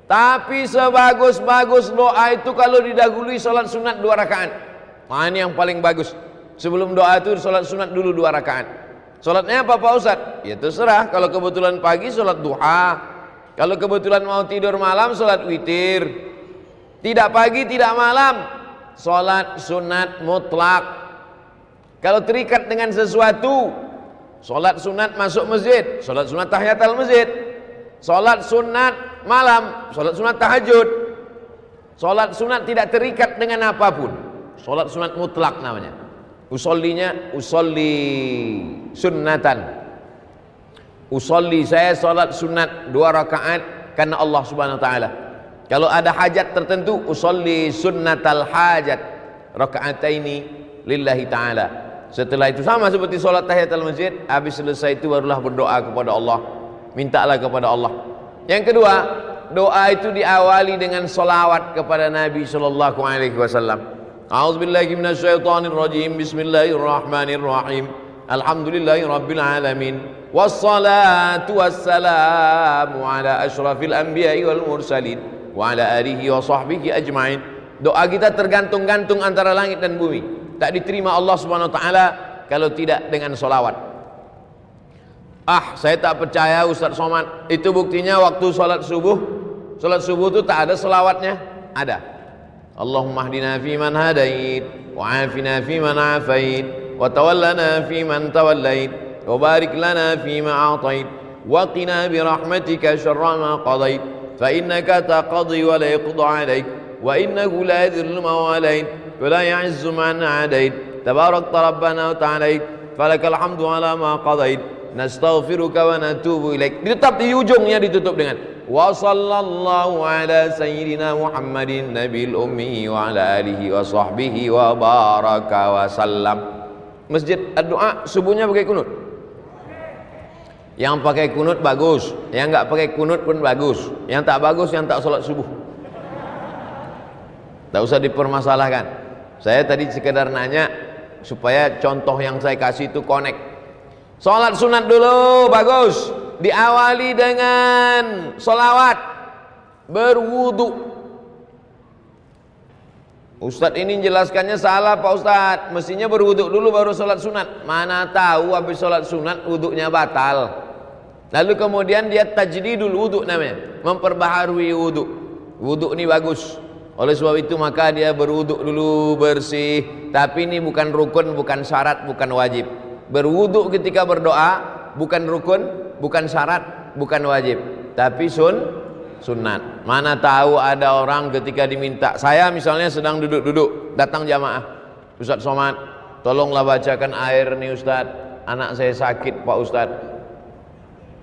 Speaker 1: Tapi sebagus-bagus doa itu kalau didahului salat sunat 2 rakaat. Nah, ini yang paling bagus. Sebelum doa itu salat sunat dulu 2 rakaat. Salatnya apa Pak Ustaz? Ya terserah. Kalau kebetulan pagi salat duha, kalau kebetulan mau tidur malam salat witir. Tidak pagi tidak malam salat sunat mutlak. Kalau terikat dengan sesuatu, salat sunat masuk masjid, salat sunat tahiyatul masjid, salat sunat malam, salat sunat tahajud. Salat sunat tidak terikat dengan apapun, salat sunat mutlak namanya. Usollinya usolli sunnatan. Usolli saya salat sunat 2 rakaat karena Allah Subhanahu wa taala. Kalau ada hajat tertentu, usolli sunnatal hajat rakaataini lillahi taala. Setelah itu sama seperti salat tahiyatul masjid, habis selesai itu barulah berdoa kepada Allah. Mintalah kepada Allah. Yang kedua, doa itu diawali dengan salawat kepada Nabi sallallahu alaihi wasallam. A'udzubillahi minasyaitonir rajim. Bismillahirrahmanirrahim. Alhamdulillahi rabbil alamin. Wassalatu wassalamu ala asyrafil anbiya'i wal mursalin wa ala alihi wa sahbihi ajma'in. Doa kita tergantung-gantung antara langit dan bumi. Tak diterima Allah Subhanahu wa taala kalau tidak dengan solawat. Saya tak percaya Ustaz Somad. Itu buktinya waktu salat subuh. Salat subuh itu tak ada solawatnya. Ada. Allahumma hdina fi man hadait, wa afina fi man afait, wa tawallana fi man tawallait, wa barik lana fi ma atait, wa qina bi rahmatika syarra ma qadait, fa innaka taqdi wa la yuqda alaik, wa innahu la yadhillu man walait wa la ya'izzu man adait tabarakta rabbana wa ta'alait falakal hamdu ala ma qadait nastaghfiruka wa natubu ilaik. Tetap di ujungnya ditutup dengan wa sallallahu ala sayyidina Muhammadin nabil ummi wa ala alihi wa sahbihi wa baraka wa sallam. Masjid Ad-Du'a subuhnya pakai kunut. Yang pakai kunut bagus, yang enggak pakai kunut pun bagus. Yang tak bagus yang tak salat subuh. Tak usah dipermasalahkan. Saya tadi sekedar nanya supaya contoh yang saya kasih itu connect. Salat sunat dulu bagus, diawali dengan solawat, berwudu. Ustadz ini jelaskannya salah Pak Ustadz, mestinya berwudu dulu baru sholat sunat. Mana tahu habis sholat sunat wudunya batal. Lalu kemudian dia tajdidul wudu namanya, memperbaharui wudu. Wudu ini bagus. Oleh sebab itu maka dia berwudu dulu bersih. Tapi ini bukan rukun, bukan syarat, bukan wajib. Berwudu ketika berdoa bukan rukun, bukan syarat, bukan wajib, tapi sunat. Mana tahu ada orang ketika diminta, saya misalnya sedang duduk-duduk, datang jamaah, Ustadz Somad, tolonglah bacakan air nih Ustadz, anak saya sakit Pak Ustadz.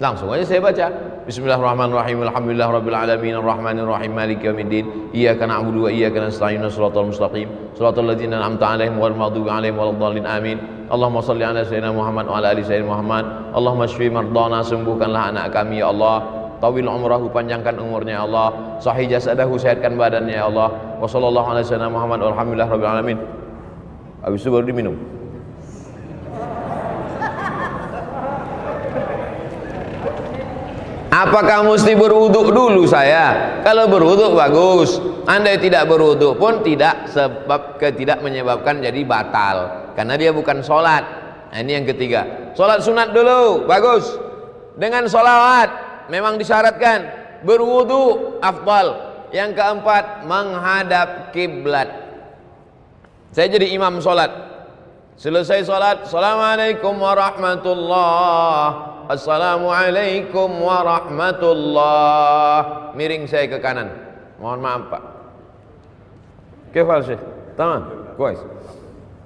Speaker 1: Langsung aja saya baca Bismillahirrahmanirrahim, alhamdulillah rabbil alamin, arrahmanir rahim, maliki yaumiddin, iyyaka na'budu wa iyyaka nasta'in, shiratal mustaqim, shiratal ladzina an'amta 'alaihim ghairil maghdubi 'alaihim waladdallin, amin. Allahumma shalli ala sayyidina Muhammad wa ala ali sayyidina Muhammad. Allahumma shfi mardana, sembuhkanlah anak kami ya Allah. Tawil umrahu, panjangkan umurnya ya Allah. Sahih jasadahu, sehatkan badannya ya Allah. Wa sallallahu ala sayyidina Muhammad walhamdulillah rabbil alamin. Habis itu baru diminum. Apakah mesti berwudu dulu saya? Kalau berwudu bagus. Andai tidak berwudu pun tidak, sebab tidak menyebabkan jadi batal, karena dia bukan sholat. Nah, ini yang ketiga. Sholat sunat dulu bagus. Dengan sholawat memang disyaratkan. Berwudu afdal. Yang keempat, menghadap kiblat. Saya jadi imam sholat. Selesai sholat, assalamualaikum warahmatullah, assalamualaikum warahmatullah. Miring saya ke kanan. Mohon maaf Pak. Kefal Syekh? Tamam? Kuais.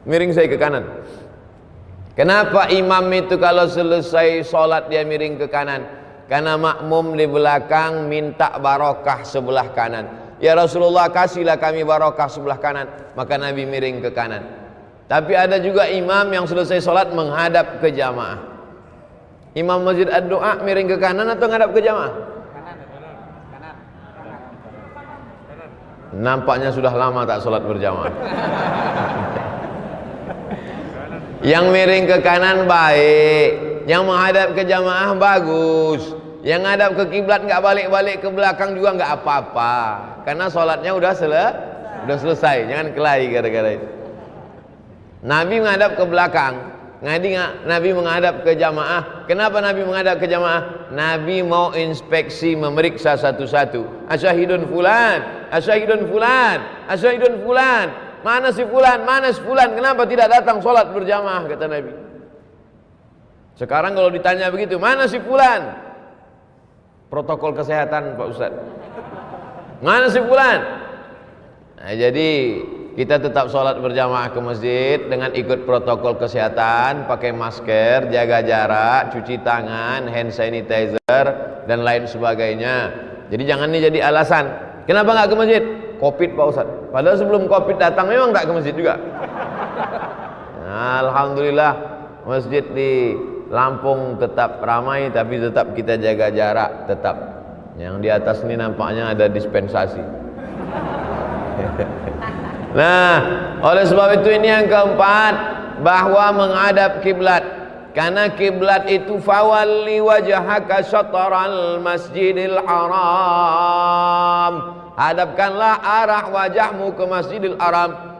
Speaker 1: Miring saya ke kanan. Kenapa imam itu kalau selesai sholat dia miring ke kanan? Karena makmum di belakang minta barokah sebelah kanan. Ya Rasulullah, kasihlah kami barokah sebelah kanan. Maka Nabi miring ke kanan. Tapi ada juga imam yang selesai sholat menghadap ke jamaah. Imam Masjid Ad-Du'a miring ke kanan atau menghadap ke jamaah? Kanan. Nampaknya sudah lama tak sholat berjamaah. Yang miring ke kanan baik, yang menghadap ke jamaah bagus. Yang menghadap ke kiblat nggak balik-balik ke belakang juga nggak apa-apa, karena sholatnya udah selesai. Jangan kelahi gara-gara itu. Nabi menghadap ke belakang, Nabi menghadap ke jamaah. Kenapa Nabi menghadap ke jamaah? Nabi mau inspeksi, memeriksa satu-satu. Asyahidun fulan, asyahidun fulan, asyahidun fulan. Mana si fulan, mana si fulan? Kenapa tidak datang sholat berjamaah? Kata Nabi. Sekarang kalau ditanya begitu, mana si fulan? Protokol kesehatan Pak Ustadz. Mana si fulan? Nah, jadi kita tetap sholat berjamaah ke masjid dengan ikut protokol kesehatan, pakai masker, jaga jarak, cuci tangan, hand sanitizer, dan lain sebagainya. Jadi jangan ini jadi alasan. Kenapa nggak ke masjid? Covid Pak Ustadz. Padahal sebelum Covid datang memang nggak ke masjid juga. Nah, alhamdulillah masjid di Lampung tetap ramai, tapi tetap kita jaga jarak tetap. Yang di atas ini nampaknya ada dispensasi. Nah, oleh sebab itu ini yang keempat, bahwa menghadap kiblat. Karena kiblat itu fawalli wajhaka syatral masjidil haram. Hadapkanlah arah wajahmu ke Masjidil Haram.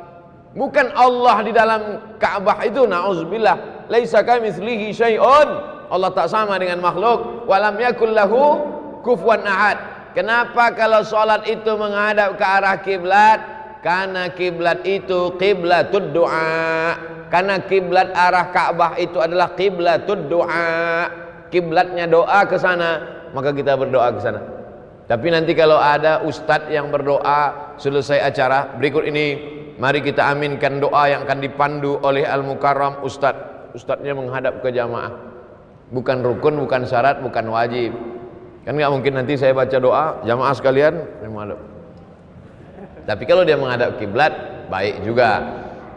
Speaker 1: Bukan Allah di dalam Ka'bah itu, na'udzubillah. Laisa kamitslihi syai'un. Allah tak sama dengan makhluk. Walam yakul lahu kufuwan ahad. Kenapa kalau salat itu menghadap ke arah kiblat? Karena kiblat itu qiblatud du'a. Karena kiblat arah Ka'bah itu adalah qiblatud du'a. Kiblatnya doa ke sana, maka kita berdoa ke sana. Tapi nanti kalau ada ustadz yang berdoa selesai acara, berikut ini mari kita aminkan doa yang akan dipandu oleh Al-Mukarram ustadz. Ustadznya menghadap ke jamaah. Bukan rukun, bukan syarat, bukan wajib. Kan nggak mungkin nanti saya baca doa, jamaah sekalian menghadap. Tapi kalau dia menghadap kiblat, baik juga.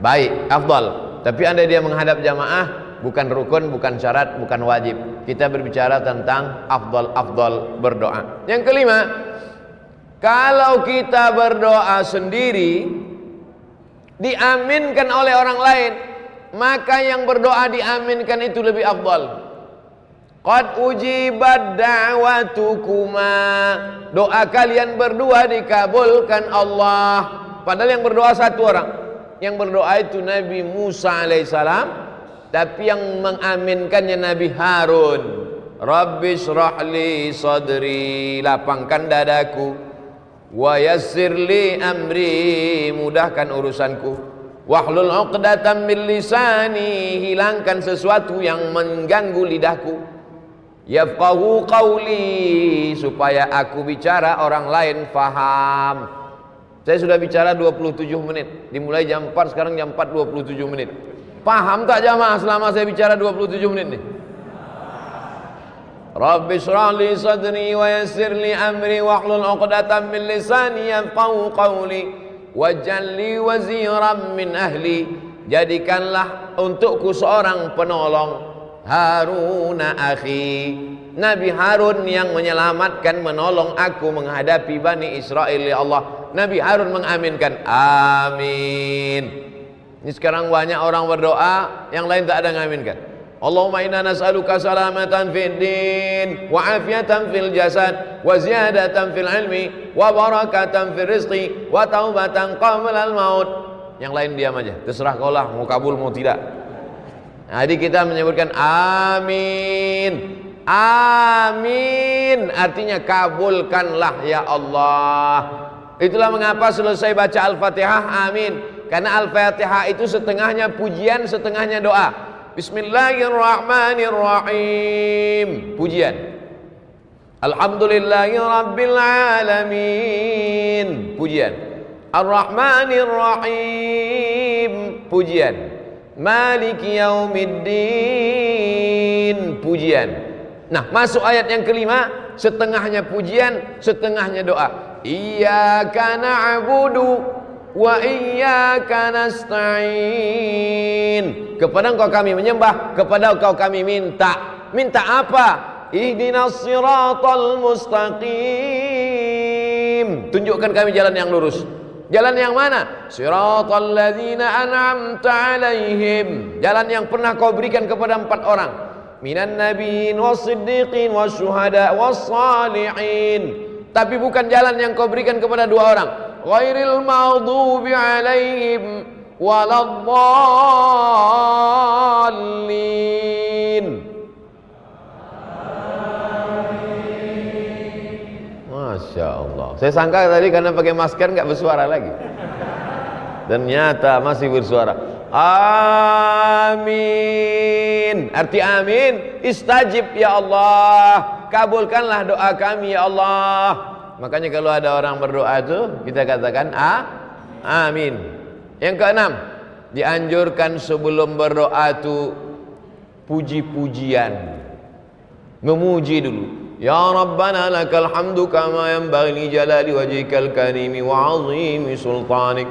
Speaker 1: Baik, afdal. Tapi andai dia menghadap jamaah, bukan rukun, bukan syarat, bukan wajib. Kita berbicara tentang afdal berdoa. Yang kelima, kalau kita berdoa sendiri diaminkan oleh orang lain, maka yang berdoa diaminkan itu lebih afdal. Qad ujibat da'watukuma, doa kalian berdua dikabulkan Allah. Padahal yang berdoa satu orang. Yang berdoa itu Nabi Musa alaihissalam, tapi yang mengaminkannya Nabi Harun. Rabbi shrahli sadri, lapangkan dadaku. Wa yassirli amri, mudahkan urusanku. Wahlul 'uqdatam min lisani, hilangkan sesuatu yang mengganggu lidahku. Yafqahu qawli, supaya aku bicara orang lain faham. Saya sudah bicara 27 menit, dimulai jam 4, sekarang jam 4 27 menit. Paham tak jamaah selama saya bicara 27 menit nih? Rabbi shrah li sadri wa yassir li amri wahlul 'uqdatam min lisani yafqahu qawli waj'al li waziran min ahli, jadikanlah untukku seorang penolong, Haruna akhi, Nabi Harun yang menyelamatkan, menolong aku menghadapi Bani Israel. Ya Allah, Nabi Harun mengaminkan, amin. Ini sekarang banyak orang berdoa, yang lain tak ada mengaminkan. Allahumma inna nas'aluka salamatan fid din wa afiyatan fil jasad wa ziyadatan fil ilmi wa barakatan fil rizqi wa taubatan qabla al maut. Yang lain diam aja, terserah kau lah mau kabul mau tidak. Jadi kita menyebutkan amin. Amin artinya kabulkanlah ya Allah. Itulah mengapa selesai baca Al-Fatihah amin, karena Al-Fatihah itu setengahnya pujian, setengahnya doa. Bismillahirrahmanirrahim, pujian. Alhamdulillahirabbil alamin, pujian. Ar-Rahmanirrahim, pujian. Maliki yaumiddin, pujian. Nah, masuk ayat yang kelima, setengahnya pujian, setengahnya doa. Iyyaka na'budu wa iyyaka nasta'in. Kepada Engkau kami menyembah, kepada Engkau kami minta. Minta apa? Ihdinas siratal mustaqim. Tunjukkan kami jalan yang lurus. Jalan yang mana? Siratal ladzina an'amta alaihim, jalan yang pernah kau berikan kepada 4 orang. Minan nabiyyin was-siddiqin wasyuhada was-salihin. Tapi bukan jalan yang kau berikan kepada 2 orang. Ghairil maghdubi alaihim waladdallin. Masya Allah. Saya sangka tadi karena pakai masker nggak bersuara lagi. Ternyata masih bersuara. Amin. Arti amin, istajib ya Allah. Kabulkanlah doa kami ya Allah. Makanya kalau ada orang berdoa itu kita katakan amin. Yang keenam, dianjurkan sebelum berdoa itu puji-pujian. Memuji dulu. Ya Rabbana lakal hamdu kama yanbaghi li jalali wajhikal karimi wa 'azimi sultanik.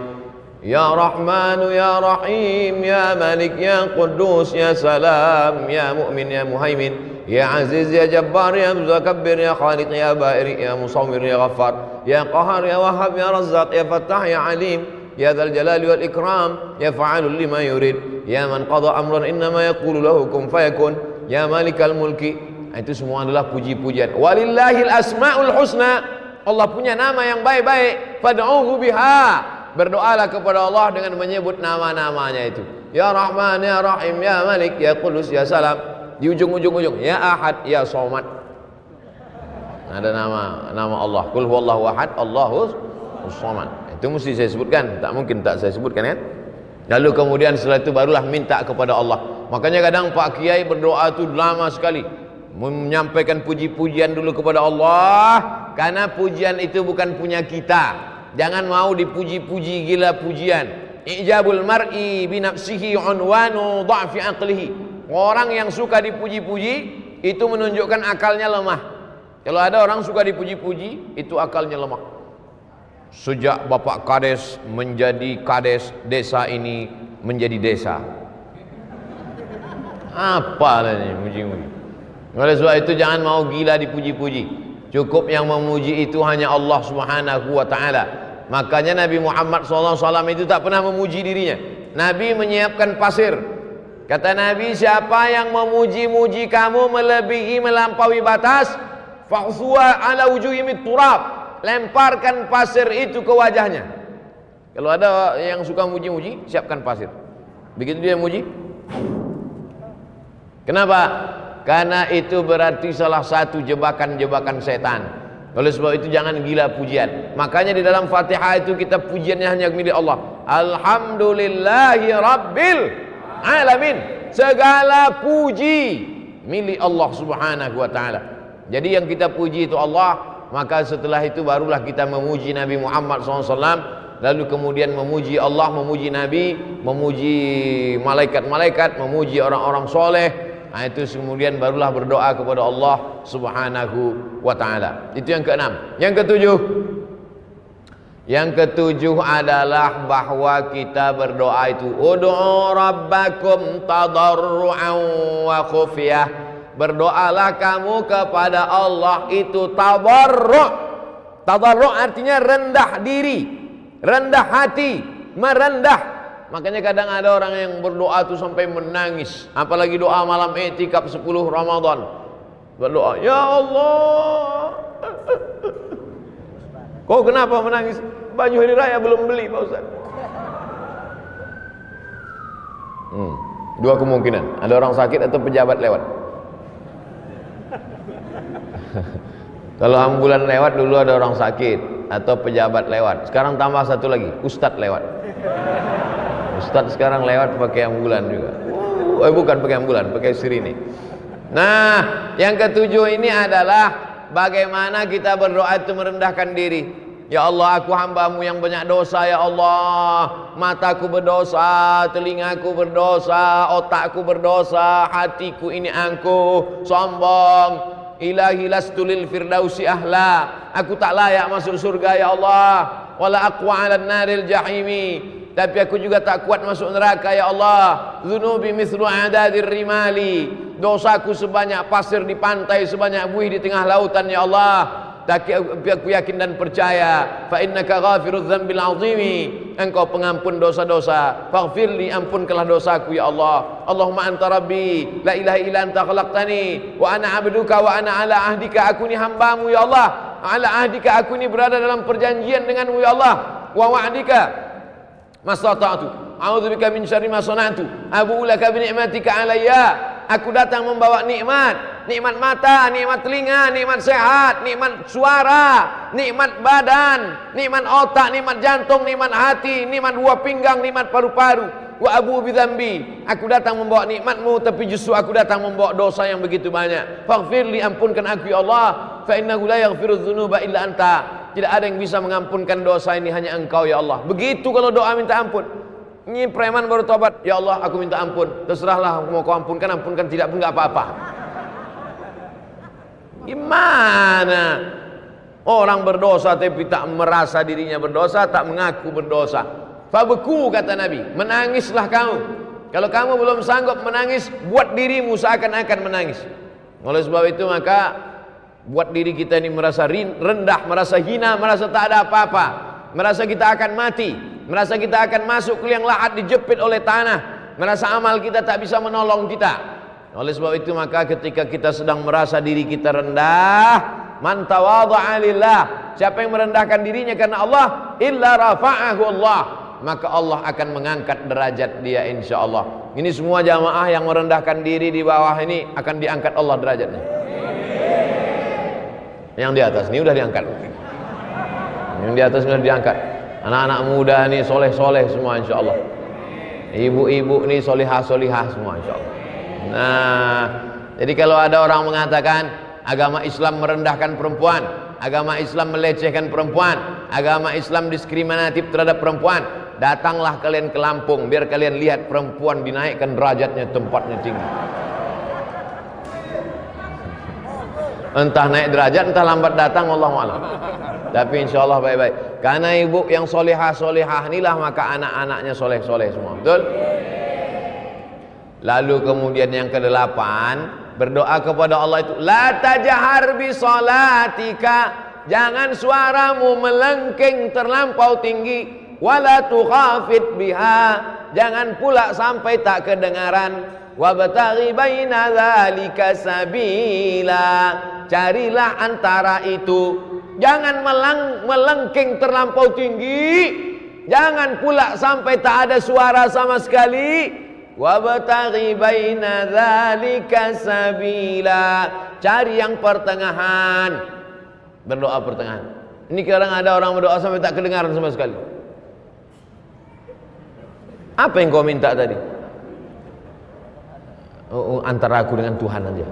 Speaker 1: Ya Rahmanu ya Rahim ya Malik ya Quddus ya Salam ya Mu'min ya Muhaimin ya Aziz ya Jabbar ya Mutakabbir ya Khaliq ya Bari ya Musawwir ya Ghaffar ya Qahar ya Wahhab ya Razzaq ya Fattah ya Alim ya Dzal Jalali wal Ikram ya Fa'alul lima yurid ya man qada amran innama yaqulu lahu kun fayakun ya Malikal Mulki. Itu semua adalah puji-pujian. Walillahil asmaul husna, Allah punya nama yang baik-baik. Fad'uhu biha, berdoalah kepada Allah dengan menyebut nama-namanya itu. Ya Rahman, ya Rahim, ya Malik, ya Qudus, ya Salam. Di ujung-ujung ya Ahad, ya Somad. Ada nama Allah. Qul huwallahu ahad, Allahus samad. Itu mesti saya sebutkan, tak mungkin tak saya sebutkan kan? Lalu kemudian setelah itu barulah minta kepada Allah. Makanya kadang Pak Kiai berdoa itu lama sekali, menyampaikan puji-pujian dulu kepada Allah. karena pujian itu bukan punya kita. Jangan mau dipuji-puji gila pujian. Ijabul mar'i bi nafsihi unwanu dha'fi aqlihi. Orang yang suka dipuji-puji itu menunjukkan akalnya lemah. Kalau ada orang suka dipuji-puji, itu akalnya lemah. Sejak Bapak Kades menjadi Kades, desa ini menjadi desa. Apa ini muji-muji? Oleh sebab itu jangan mau gila dipuji-puji. Cukup yang memuji itu hanya Allah Subhanahu wa taala. Makanya Nabi Muhammad SAW itu tak pernah memuji dirinya. Nabi menyiapkan pasir. Kata Nabi, siapa yang memuji-muji kamu melebihi melampaui batas, fa'suwa ala wujuhim turab. Lemparkan pasir itu ke wajahnya. Kalau ada yang suka muji-muji, siapkan pasir. Begitu dia muji. Kenapa? Karena itu berarti salah satu jebakan-jebakan setan. Oleh sebab itu jangan gila pujian. Makanya di dalam Fatihah itu kita pujiannya hanya milik Allah. Alhamdulillahi Rabbil Alamin. Segala puji milik Allah Subhanahu wa taala. Jadi yang kita puji itu Allah. Maka setelah itu barulah kita memuji Nabi Muhammad SAW. Lalu kemudian memuji Allah, memuji Nabi, memuji malaikat-malaikat, memuji orang-orang soleh. Nah, itu kemudian barulah berdoa kepada Allah Subhanahu wa ta'ala. Itu yang keenam. Yang ketujuh adalah bahwa kita berdoa itu ud'u rabbakum tadarru'an wa khufyah. Berdoalah kamu kepada Allah itu tadarru'. Tadarru' artinya rendah diri, rendah hati, merendah. Makanya kadang ada orang yang berdoa itu sampai menangis. Apalagi doa malam i'tikaf 10 Ramadan. Berdoa, ya Allah. Kok kenapa menangis? Baju hari raya belum beli Pak Ustaz. Dua kemungkinan. Ada orang sakit atau pejabat lewat. Kalau ambulan lewat dulu ada orang sakit atau pejabat lewat. Sekarang tambah satu lagi, ustadz lewat. Ustadz sekarang lewat pakai ambulan juga. Bukan pakai ambulan, pakai sirine. Nah, yang ketujuh ini adalah bagaimana kita berdoa itu merendahkan diri. Ya Allah, aku hambamu yang banyak dosa. Ya Allah, mataku berdosa, telingaku berdosa, otakku berdosa, hatiku ini angkuh, sombong. Ilahi lastu lil firdausi ahla. Aku tak layak masuk surga ya Allah. Wala aqwa 'alan naril jahimi. Tapi aku juga tak kuat masuk neraka ya Allah. Dzunubi mithlu adadir rimali. Dosaku sebanyak pasir di pantai, sebanyak buih di tengah lautan ya Allah. Tapi aku yakin dan percaya, fa innaka ghafirudz dzambil 'azimi. Engkau pengampun dosa-dosa. Faghfirli, ampunkanlah dosaku ya Allah. Allahumma anta rabbi, la ilaha illa anta khalaqtani wa ana 'abduka wa ana 'ala ahdika. Aku ni hambamu ya Allah. 'Ala ahdika, aku ni berada dalam perjanjian denganmu ya Allah. Wa wa'dika mastata'tu. A'udzubika min syarri ma sana'tu. Abu'u laka bi ni'matika 'alayya. Aku datang membawa nikmat, nikmat mata, nikmat telinga, nikmat sehat, nikmat suara, nikmat badan, nikmat otak, nikmat jantung, nikmat hati, nikmat dua pinggang, nikmat paru-paru. Wa abu bidzambi. Aku datang membawa nikmatmu, tapi justru aku datang membawa dosa yang begitu banyak. Faghfirli, ampunkan aku ya Allah. Fa innahu la yaghfirudz dzunuba illa anta. Tidak ada yang bisa mengampunkan dosa ini, hanya Engkau ya Allah. Begitu kalau doa minta ampun. Ini preman baru tobat, ya Allah aku minta ampun. Terserahlah, mau kau ampunkan, ampunkan, tidak pun enggak apa-apa. Gimana orang berdosa tapi tak merasa dirinya berdosa, tak mengaku berdosa. Fabeku, kata Nabi, menangislah kamu. Kalau kamu belum sanggup menangis, buat dirimu seakan-akan menangis. Oleh sebab itu maka buat diri kita ini merasa rendah, merasa hina, merasa tak ada apa-apa, merasa kita akan mati, merasa kita akan masuk ke liang lahat dijepit oleh tanah, merasa amal kita tak bisa menolong kita. Oleh sebab itu maka ketika kita sedang merasa diri kita rendah, man tawadha'a lillah, siapa yang merendahkan dirinya karena Allah, illa rafa'ahu Allah, maka Allah akan mengangkat derajat dia insyaallah. Ini semua jamaah yang merendahkan diri di bawah ini akan diangkat Allah derajatnya. Yang di atas ini udah diangkat. Yang di atas sudah diangkat. Anak-anak muda ini soleh-soleh semua insyaallah. Ibu-ibu ini solihah-solihah semua insyaallah. Nah, jadi kalau ada orang mengatakan agama Islam merendahkan perempuan, agama Islam melecehkan perempuan, agama Islam diskriminatif terhadap perempuan. Datanglah kalian ke Lampung biar kalian lihat perempuan dinaikkan derajatnya, tempatnya tinggi. Entah naik derajat, entah lambat datang, Allahu a'lam. Tapi insya Allah baik-baik. Karena ibu yang solehah inilah maka anak-anaknya soleh-soleh semua. Betul? Lalu kemudian yang ke-8, berdoa kepada Allah itu, la tajahar bi salatika, jangan suaramu melengking terlampau tinggi, wala tukhafit biha, jangan pula sampai tak kedengaran. Wabtaghi baina dzalika sabila, carilah antara itu. Jangan melengking terlampau tinggi, jangan pula sampai tak ada suara sama sekali. Wabtaghi baina dzalika sabila, cari yang pertengahan. Berdoa pertengahan. Ini kadang ada orang berdoa sampai tak kedengaran sama sekali. Apa yang kau minta tadi? Antara aku dengan Tuhan aja.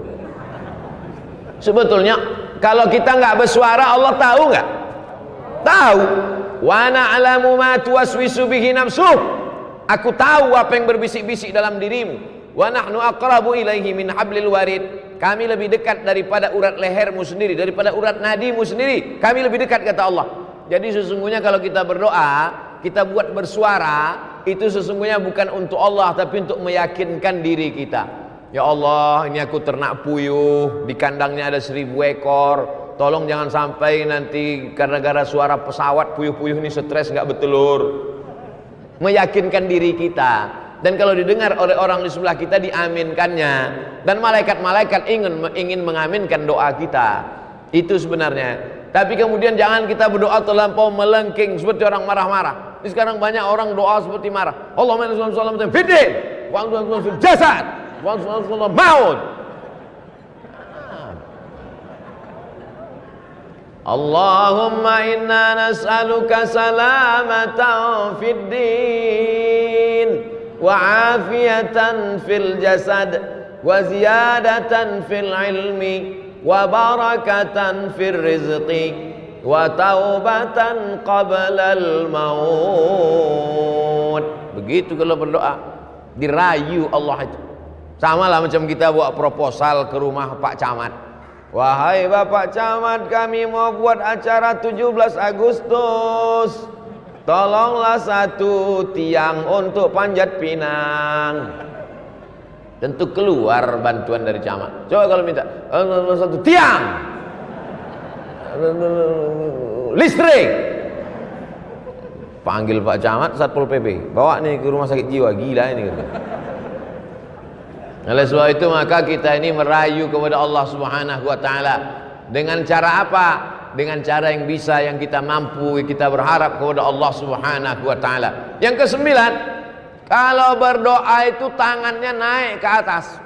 Speaker 1: Sebetulnya kalau kita nggak bersuara, Allah tahu nggak? Tahu. Wa na'lamu ma tuwaswisu bihi nafsuh. Aku tahu apa yang berbisik-bisik dalam dirimu. Wa nahnu aqrabu ilaihi min hablil warid. Kami lebih dekat daripada urat lehermu sendiri, daripada urat nadimu sendiri. Kami lebih dekat, kata Allah. Jadi sesungguhnya kalau kita berdoa, kita buat bersuara, itu sesungguhnya bukan untuk Allah, tapi untuk meyakinkan diri kita. Ya Allah, ini aku ternak puyuh, di kandangnya ada 1000 ekor. Tolong jangan sampai nanti gara-gara suara pesawat puyuh-puyuh ini stres nggak bertelur. Meyakinkan diri kita. Dan kalau didengar oleh orang di sebelah kita, diaminkannya. Dan malaikat-malaikat ingin mengaminkan doa kita. Itu sebenarnya. Tapi kemudian jangan kita berdoa terlampau melengking seperti orang marah-marah. Ini sekarang banyak orang doa seperti marah. Allahumma inna sallallahu fiddin wa antum fil jasad wa antum maut. Allahumma inna nas'aluka salamatan fid din wa afiyatan fil jasad wa ziyadatan fil ilmi wa barakatan fil rizqi wa taubatan qablal maut. Begitu kalau berdoa, dirayu Allah itu. Sama lah macam kita buat proposal ke rumah Pak Camat. Wahai Bapak Camat, kami mau buat acara 17 Agustus. Tolonglah 1 tiang untuk Panjat Pinang. Tentu keluar bantuan dari camat. Coba kalau minta 1 tiang listrik, panggil Pak Camat, Satpol PP, bawa nih ke rumah sakit jiwa, gila ini. Oleh sebab itu maka kita ini merayu kepada Allah Subhanahu wa taala dengan cara apa? Dengan cara yang bisa, yang kita mampu, kita berharap kepada Allah Subhanahu wa taala. Yang ke-9, kalau berdoa itu tangannya naik ke atas.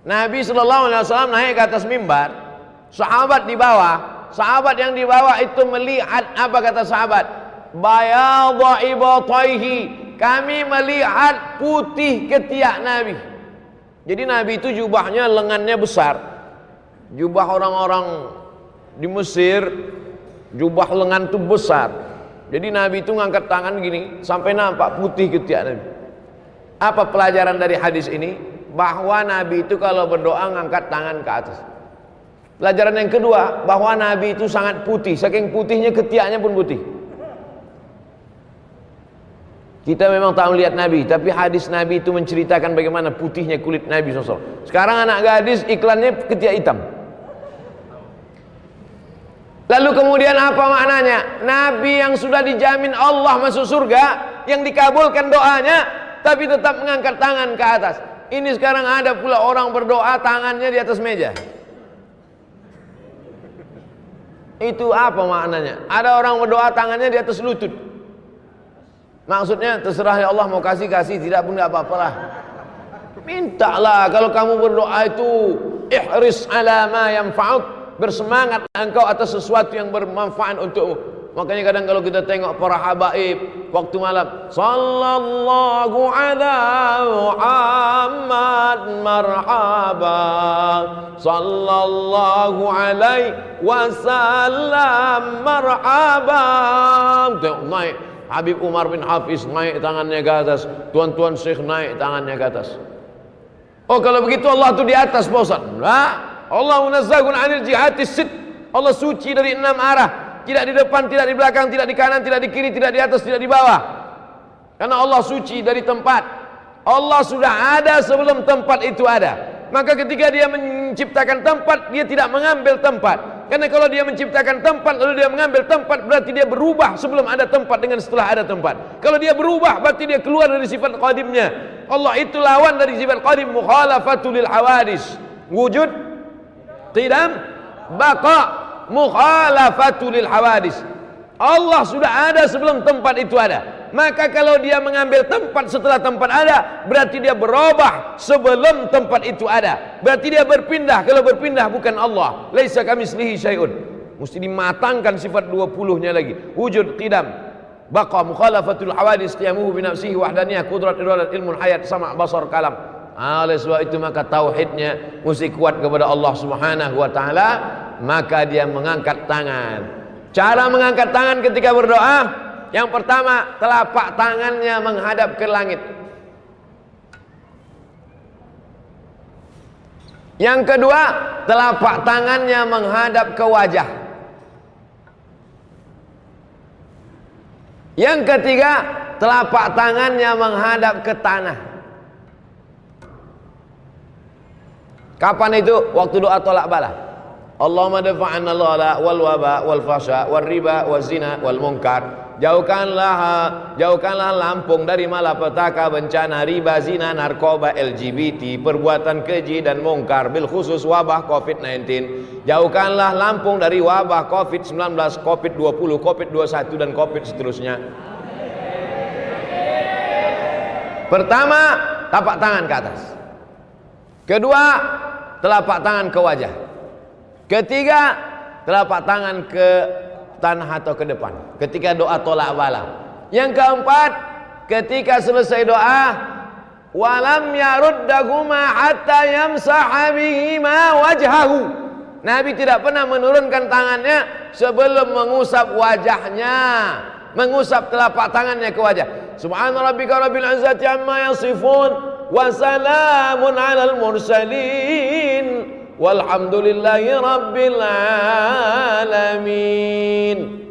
Speaker 1: Nabi sallallahu alaihi wasallam naik ke atas mimbar, sahabat di bawah. Sahabat yang di bawah itu melihat, apa kata sahabat? Bayadha ibataihi, kami melihat putih ketiak Nabi. Jadi Nabi itu jubahnya lengannya besar. Jubah orang-orang di Mesir, jubah lengan itu besar. Jadi Nabi itu ngangkat tangan gini sampai nampak putih ketiak Nabi. Apa pelajaran dari hadis ini? Bahwa Nabi itu kalau berdoa ngangkat tangan ke atas. Pelajaran yang kedua, bahwa Nabi itu sangat putih, saking putihnya ketiaknya pun putih. Kita memang tak melihat Nabi, tapi hadis Nabi itu menceritakan bagaimana putihnya kulit Nabi SAW. Sekarang anak gadis iklannya ketiak hitam. Lalu kemudian apa maknanya? Nabi yang sudah dijamin Allah masuk surga, yang dikabulkan doanya, tapi tetap mengangkat tangan ke atas. Ini sekarang ada pula orang berdoa tangannya di atas meja. Itu apa maknanya? Ada orang berdoa tangannya di atas lutut. Maksudnya terserah ya Allah, mau kasih, tidak pun tidak apa-apalah. Mintalah, kalau kamu berdoa itu ihris ala ma yanfa'uk, bersemangat engkau atas sesuatu yang bermanfaat untukmu.
Speaker 2: Makanya kadang kalau kita tengok para habaib waktu malam, sallallahu ala Muhammad marhaba, sallallahu alaihi wasallam marhaba. Tengok naik Habib Umar bin Hafiz, naik tangannya ke atas. Tuan-tuan Syekh naik tangannya ke atas. Oh, kalau begitu Allah tu di atas, Pak Ustaz. Nah, Allah munazzahun anil jihatis sit. Allah suci dari 6 arah. Tidak di depan, tidak di belakang, tidak di kanan, tidak di kiri, tidak di atas, tidak di bawah. Karena Allah suci dari tempat. Allah sudah ada sebelum tempat itu ada. Maka ketika dia menciptakan tempat, dia tidak mengambil tempat. Karena kalau dia menciptakan tempat lalu dia mengambil tempat, berarti dia berubah sebelum ada tempat dengan setelah ada tempat. Kalau dia berubah, berarti dia keluar dari sifat qadimnya. Allah itu lawan dari sifat qadim, mukhalafatul lil hawadis. Wujud, qidam, baqa, mukhalafatul lil hawadis. Allah sudah ada sebelum tempat itu ada. Maka kalau dia mengambil tempat setelah tempat ada, berarti dia berubah sebelum tempat itu ada. Berarti dia berpindah. Kalau berpindah bukan Allah. Laisa kamitslihi syai'un. Mesti dimatangkan sifat 20-nya lagi. Wujud, qidam, baqa, mukhalafatul hawadis, qiyamuhu bi nafsihi, wahdaniyah, qudrat, iradat, ilmun, hayat, sama', basar, kalam. Oleh sebab itu maka tauhidnya mesti kuat kepada Allah Subhanahu wa taala. Maka dia mengangkat tangan. Cara mengangkat tangan ketika berdoa, yang pertama, telapak tangannya menghadap ke langit. Yang kedua, telapak tangannya menghadap ke wajah. Yang ketiga, telapak tangannya menghadap ke tanah. Kapan itu? Waktu doa tolak bala. Allahumma dafa'anna al-ghala wal waba wal fasha wal riba wal zina wal munkar. Jauhkanlah Lampung dari malapetaka, bencana, riba, zina, narkoba, LGBT, perbuatan keji dan mungkar, bil khusus wabah COVID-19. Jauhkanlah Lampung dari wabah COVID-19, COVID-20, COVID-21 dan COVID seterusnya. Pertama, tapak tangan ke atas. Kedua, telapak tangan ke wajah. Ketiga, telapak tangan ke tanah atau ke depan ketika doa tolak bala. Yang keempat, ketika selesai doa, walam yaruddahuma hatta yamsaha bihima wajhahu. Nabi tidak pernah menurunkan tangannya sebelum mengusap wajahnya, mengusap telapak tangannya ke wajah. Subhana rabbika rabbil izzati amma yasifun wa salamun alal mursalin walhamdulillahi rabbil alamin.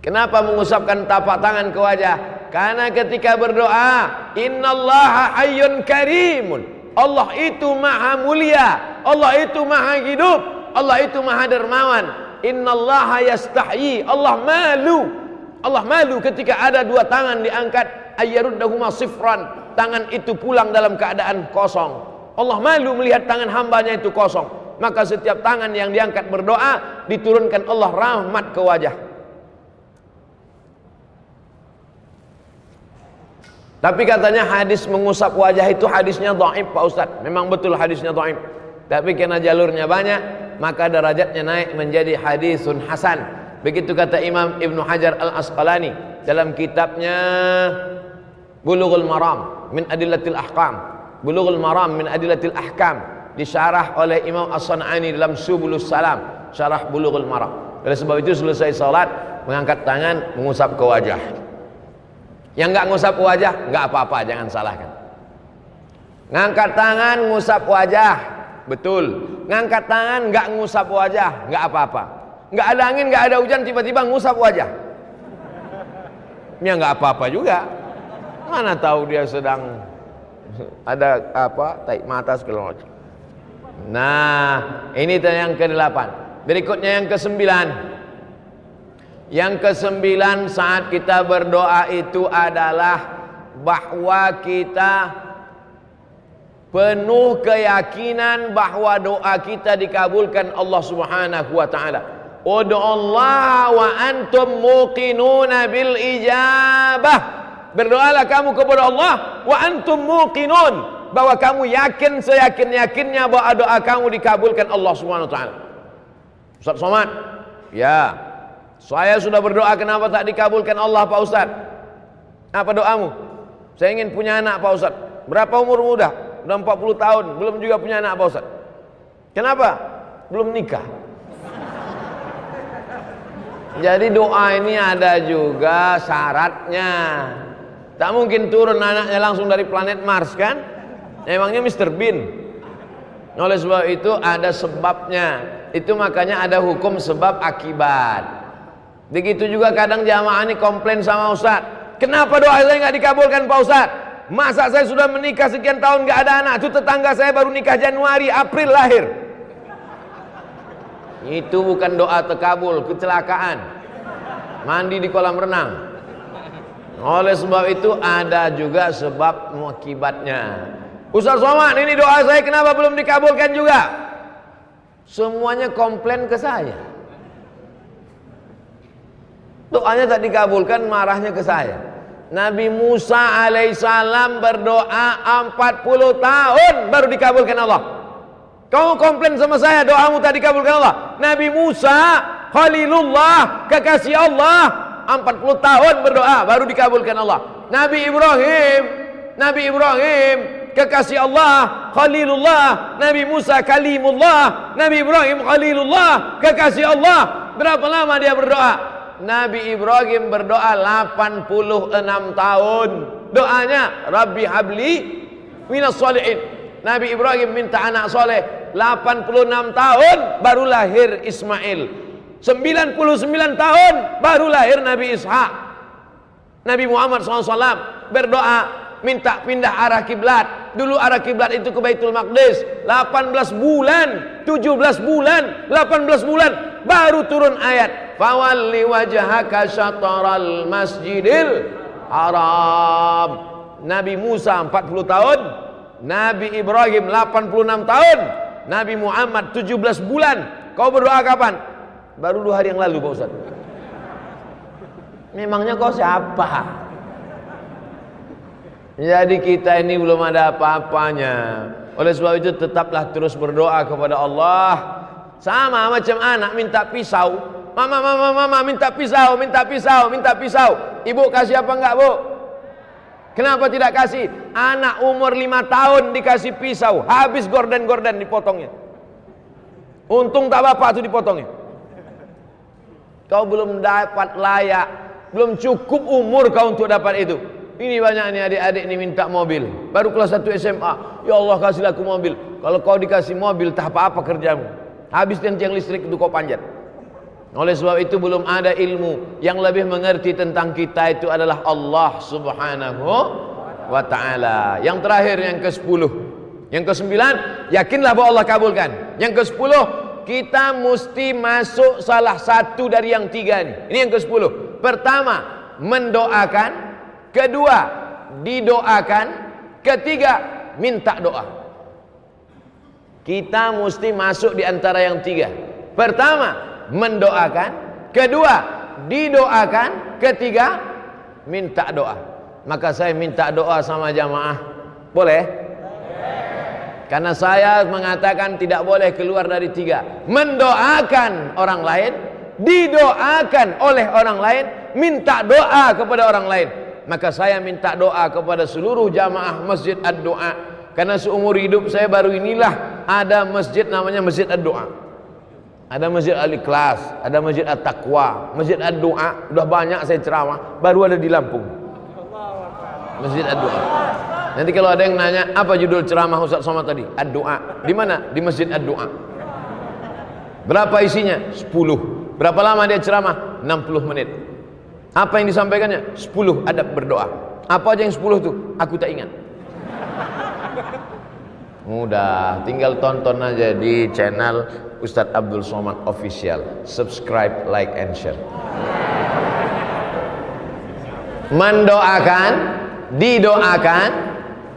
Speaker 2: Kenapa mengusapkan tapak tangan ke wajah? Karena ketika berdoa, innallaha hayyun karimun. Allah itu maha mulia, Allah itu maha hidup, Allah itu maha dermawan. Innallaha yastahyi, Allah malu ketika ada dua tangan diangkat, ayyaruddahuma sifran, tangan itu pulang dalam keadaan kosong. Allah malu melihat tangan hambanya itu kosong. Maka setiap tangan yang diangkat berdoa, diturunkan Allah rahmat ke wajah. Tapi katanya hadis mengusap wajah itu hadisnya dhaif, Pak Ustaz. Memang betul hadisnya dhaif. Tapi karena jalurnya banyak, maka derajatnya naik menjadi hadisun hasan. Begitu kata Imam Ibnu Hajar Al-Asqalani dalam kitabnya Bulughul Maram min Adillatil Ahkam. Bulughul Maram min Adillatil Ahkam, disyarah oleh Imam As-San'ani dalam Subulus Salam, syarah Bulughul Maram. Oleh sebab itu selesai salat, mengangkat tangan, mengusap ke wajah. Yang enggak ngusap ke wajah, enggak apa-apa, jangan salahkan. Ngangkat tangan, ngusap wajah, betul. Ngangkat tangan, enggak ngusap wajah, enggak apa-apa. Enggak ada angin, enggak ada hujan, tiba-tiba ngusap wajah. Ya enggak apa-apa juga. Mana tahu dia sedang ada apa, tarik mata segala macam. Nah, ini yang ke-8. Berikutnya yang ke-9. Yang ke-9 saat kita berdoa itu adalah bahwa kita penuh keyakinan bahwa doa kita dikabulkan Allah Subhanahu wa taala. Ud'ullaha wa antum muqinuna bil ijabah. Berdoalah kamu kepada Allah wa antum muqinun, bahwa kamu yakin seyakin-yakinnya bahwa doa kamu dikabulkan Allah Subhanahu wa taala. Ustaz Somad, ya. Saya sudah berdoa, kenapa tak dikabulkan Allah Pak Ustadz? Apa doamu? Saya ingin punya anak Pak Ustadz. Berapa umurmu udah? Udah 40 tahun, belum juga punya anak Pak Ustadz. Kenapa? Belum nikah. Jadi doa ini ada juga syaratnya. Tak mungkin turun anaknya langsung dari planet Mars kan? Emangnya Mr. Bean. Oleh sebab itu ada sebabnya. Itu makanya ada hukum sebab akibat. Begitu juga kadang jamaah ini komplain sama Ustadz, kenapa doa saya nggak dikabulkan Pak Ustadz? Masa saya sudah menikah sekian tahun nggak ada anak? Itu tetangga saya baru nikah Januari, April lahir. Itu bukan doa terkabul, kecelakaan. Mandi di kolam renang. Oleh sebab itu ada juga sebab akibatnya. Ustaz Somad, ini doa saya kenapa belum dikabulkan juga? Semuanya komplain ke saya. Doanya tak dikabulkan, marahnya ke saya. Nabi Musa alaihissalam berdoa 40 tahun baru dikabulkan Allah. Kamu komplain sama saya, doamu tak dikabulkan Allah. Nabi Musa Khalilullah, kekasih Allah, 40 tahun berdoa baru dikabulkan Allah. Nabi Ibrahim kekasih Allah, Khalilullah. Nabi Musa Kalimullah, Nabi Ibrahim Khalilullah, kekasih Allah. Berapa lama dia berdoa? Nabi Ibrahim berdoa 86 tahun. Doanya Rabbi habli minas sholihin. Nabi Ibrahim minta anak soleh 86 tahun baru lahir Ismail. 99 tahun baru lahir Nabi Ishak. Nabi Muhammad SAW berdoa minta pindah arah kiblat. Dulu arah kiblat itu ke Baitul Maqdis. 18 bulan, 17 bulan, 18 bulan baru turun ayat fawalli wajhaka syatral masjidil haram. Nabi Musa 40 tahun, Nabi Ibrahim 86 tahun, Nabi Muhammad 17 bulan. Kau berdoa kapan? Baru 2 hari yang lalu Pak Ustaz. Memangnya kau siapa? Jadi kita ini belum ada apa-apanya. Oleh sebab itu tetaplah terus berdoa kepada Allah. Sama macam anak minta pisau. Mama minta pisau, minta pisau, minta pisau. Ibu kasih apa enggak, Bu? Kenapa tidak kasih? Anak umur 5 tahun dikasih pisau, habis gorden-gorden dipotongnya. Untung tak bapak itu dipotongnya. Kau belum dapat layak, belum cukup umur kau untuk dapat itu. Ini banyak nih adik-adik ini minta mobil, baru kelas 1 SMA. Ya Allah kasihlah aku mobil. Kalau kau dikasih mobil tak apa-apa kerjamu. Habis tiang listrik itu kau panjat. Oleh sebab itu belum ada ilmu. Yang lebih mengerti tentang kita itu adalah Allah Subhanahu wa ta'ala. Yang terakhir, yang ke-10. Yang ke-9, yakinlah bahwa Allah kabulkan. Yang ke-10, kita mesti masuk salah satu dari yang 3 ini. Ini yang ke-10. Pertama, mendoakan. Kedua, didoakan. Ketiga, minta doa. Kita mesti masuk di antara yang 3. Pertama, mendoakan. Kedua, didoakan. Ketiga, minta doa. Maka saya minta doa sama jamaah. Boleh? Karena saya mengatakan tidak boleh keluar dari 3. Mendoakan orang lain, didoakan oleh orang lain, minta doa kepada orang lain. Maka saya minta doa kepada seluruh jamaah Masjid Ad-Doa. Karena seumur hidup saya baru inilah ada masjid namanya Masjid Ad-Doa. Ada Masjid Al-Ikhlas, ada Masjid At-Taqwa, Masjid Ad-Doa. Udah banyak saya ceramah, baru ada di Lampung. Masjid Ad-Doa. Nanti kalau ada yang nanya, apa judul ceramah Ustaz Somad tadi? Ad-Doa. Di mana? Di Masjid Ad-Doa. Berapa isinya? 10. Berapa lama dia ceramah? 60 menit. Apa yang disampaikannya? 10 adab berdoa. Apa aja yang 10 itu? Aku tak ingat. Mudah, tinggal tonton aja di channel Ustadz Abdul Somad Official. Subscribe, like, and share. Mendoakan, didoakan,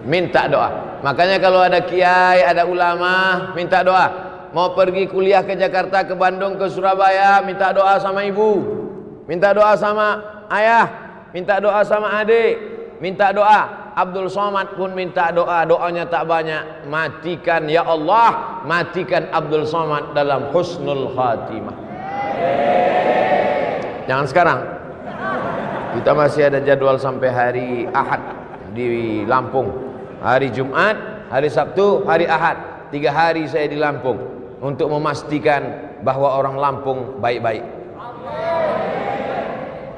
Speaker 2: minta doa. Makanya kalau ada kiai, ada ulama, minta doa. Mau pergi kuliah ke Jakarta, ke Bandung, ke Surabaya, minta doa sama ibu. Minta doa sama ayah, minta doa sama adik, minta doa. Abdul Somad pun minta doa, doanya tak banyak. Matikan ya Allah, matikan Abdul Somad dalam husnul khatimah. Jangan sekarang. Kita masih ada jadwal sampai hari Ahad di Lampung. Hari Jumat, hari Sabtu, hari Ahad. 3 hari saya di Lampung untuk memastikan bahwa orang Lampung baik-baik.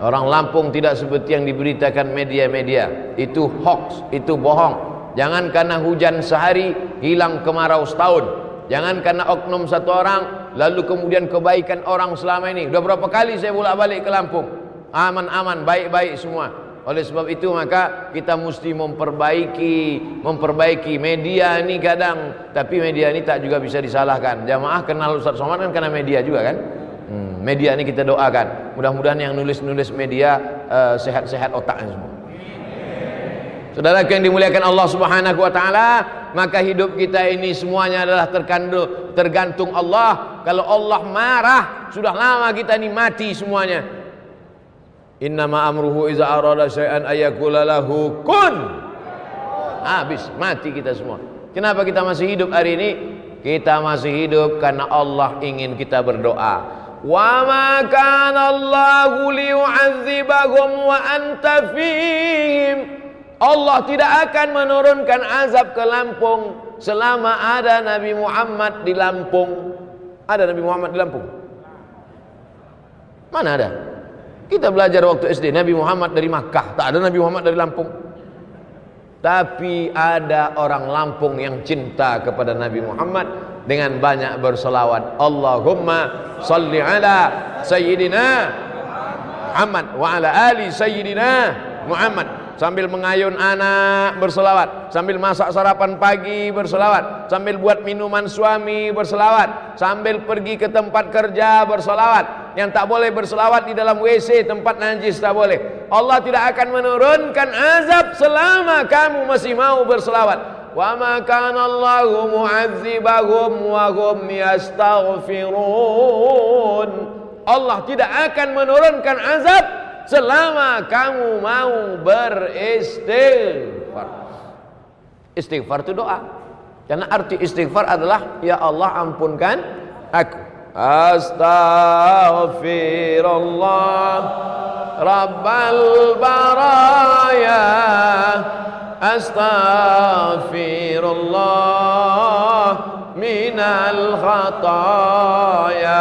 Speaker 2: Orang Lampung tidak seperti yang diberitakan media-media. Itu hoax, itu bohong. Jangan karena hujan sehari hilang kemarau setahun. Jangan karena oknum satu orang lalu kemudian kebaikan orang selama ini. Udah berapa kali saya bolak-balik ke Lampung, aman-aman, baik-baik semua. Oleh sebab itu maka kita mesti memperbaiki media ini kadang, tapi media ini tak juga bisa disalahkan. Jamaah kenal Ustaz Somad kan karena media juga kan. Media ini kita doakan, mudah-mudahan yang nulis media sehat-sehat otaknya semua. Saudara yang dimuliakan Allah Subhanahu wa taala, maka hidup kita ini semuanya adalah tergantung Allah. Kalau Allah marah, sudah lama kita ini mati semuanya. Innama amruhu iza arada syai'an ayyakula lahu kun. Habis, mati kita semua. Kenapa kita masih hidup hari ini? Kita masih hidup karena Allah ingin kita berdoa. Wa ma kana Allahu liyu'adzibahum wa anta fihim. Allah tidak akan menurunkan azab ke Lampung selama ada Nabi Muhammad di Lampung. Ada Nabi Muhammad di Lampung? Mana ada? Kita belajar waktu SD Nabi Muhammad dari Makkah, tak ada Nabi Muhammad dari Lampung. Tapi ada orang Lampung yang cinta kepada Nabi Muhammad dengan banyak berselawat. Allahumma salli ala Sayyidina Muhammad wa ala ali Sayyidina Muhammad. Sambil mengayun anak berselawat, sambil masak sarapan pagi berselawat, sambil buat minuman suami berselawat, sambil pergi ke tempat kerja berselawat. Yang tak boleh berselawat di dalam WC, tempat najis tak boleh. Allah tidak akan menurunkan azab selama kamu masih mau berselawat. Wa ma kana Allahu mu'adzibahum wa hum yastaghfirun. Allah tidak akan menurunkan azab selama kamu mau beristighfar. Istighfar itu doa. Karena arti istighfar adalah ya Allah ampunkan aku. Astaghfirullah Rabbal baraya. Astaghfirullah minal khataya.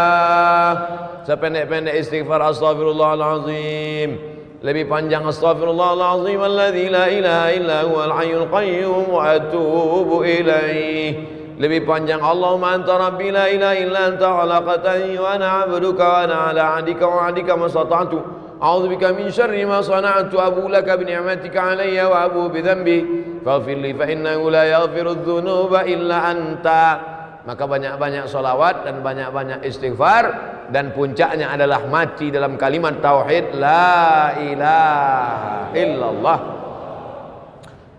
Speaker 2: Sependek-pendek istighfar astaghfirullahalazim. Lebih panjang astaghfirullahalazim alladzi la ilaha illa huwal hayyul qayyum wa atubu ilaih. Lebih panjang Allahumma anta rabbi la ilaha illa anta khalaqtani wa ana 'abduka wa ana 'ala 'ahdika wa 'adika mastata'tu. A'udzubika min syarri ma sana'tu abu laka bi ni'matika 'alayya wa abu bi dhanbi faghfir li fa innahu la yaghfiru dzunuba illa anta. Maka banyak-banyak salawat dan banyak-banyak istighfar, dan puncaknya adalah mati dalam kalimat tauhid la ilaha illallah.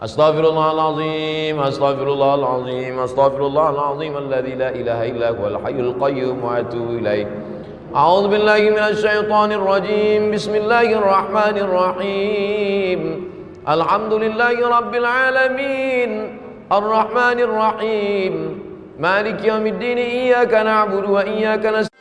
Speaker 2: Astaghfirullahalazim, astaghfirullahalazim, astaghfirullahalazim alladzi la ilaha illa huwal hayyul qayyum wa atubu ilaih. A'udzu billahi minasy syaithanir rajim. Bismillahirrahmanirrahim. Alhamdulillahi rabbil alamin. Arrahmanir rahim. Maliki yaumiddin. Iyyaka na'budu wa iyyaka nasta'in.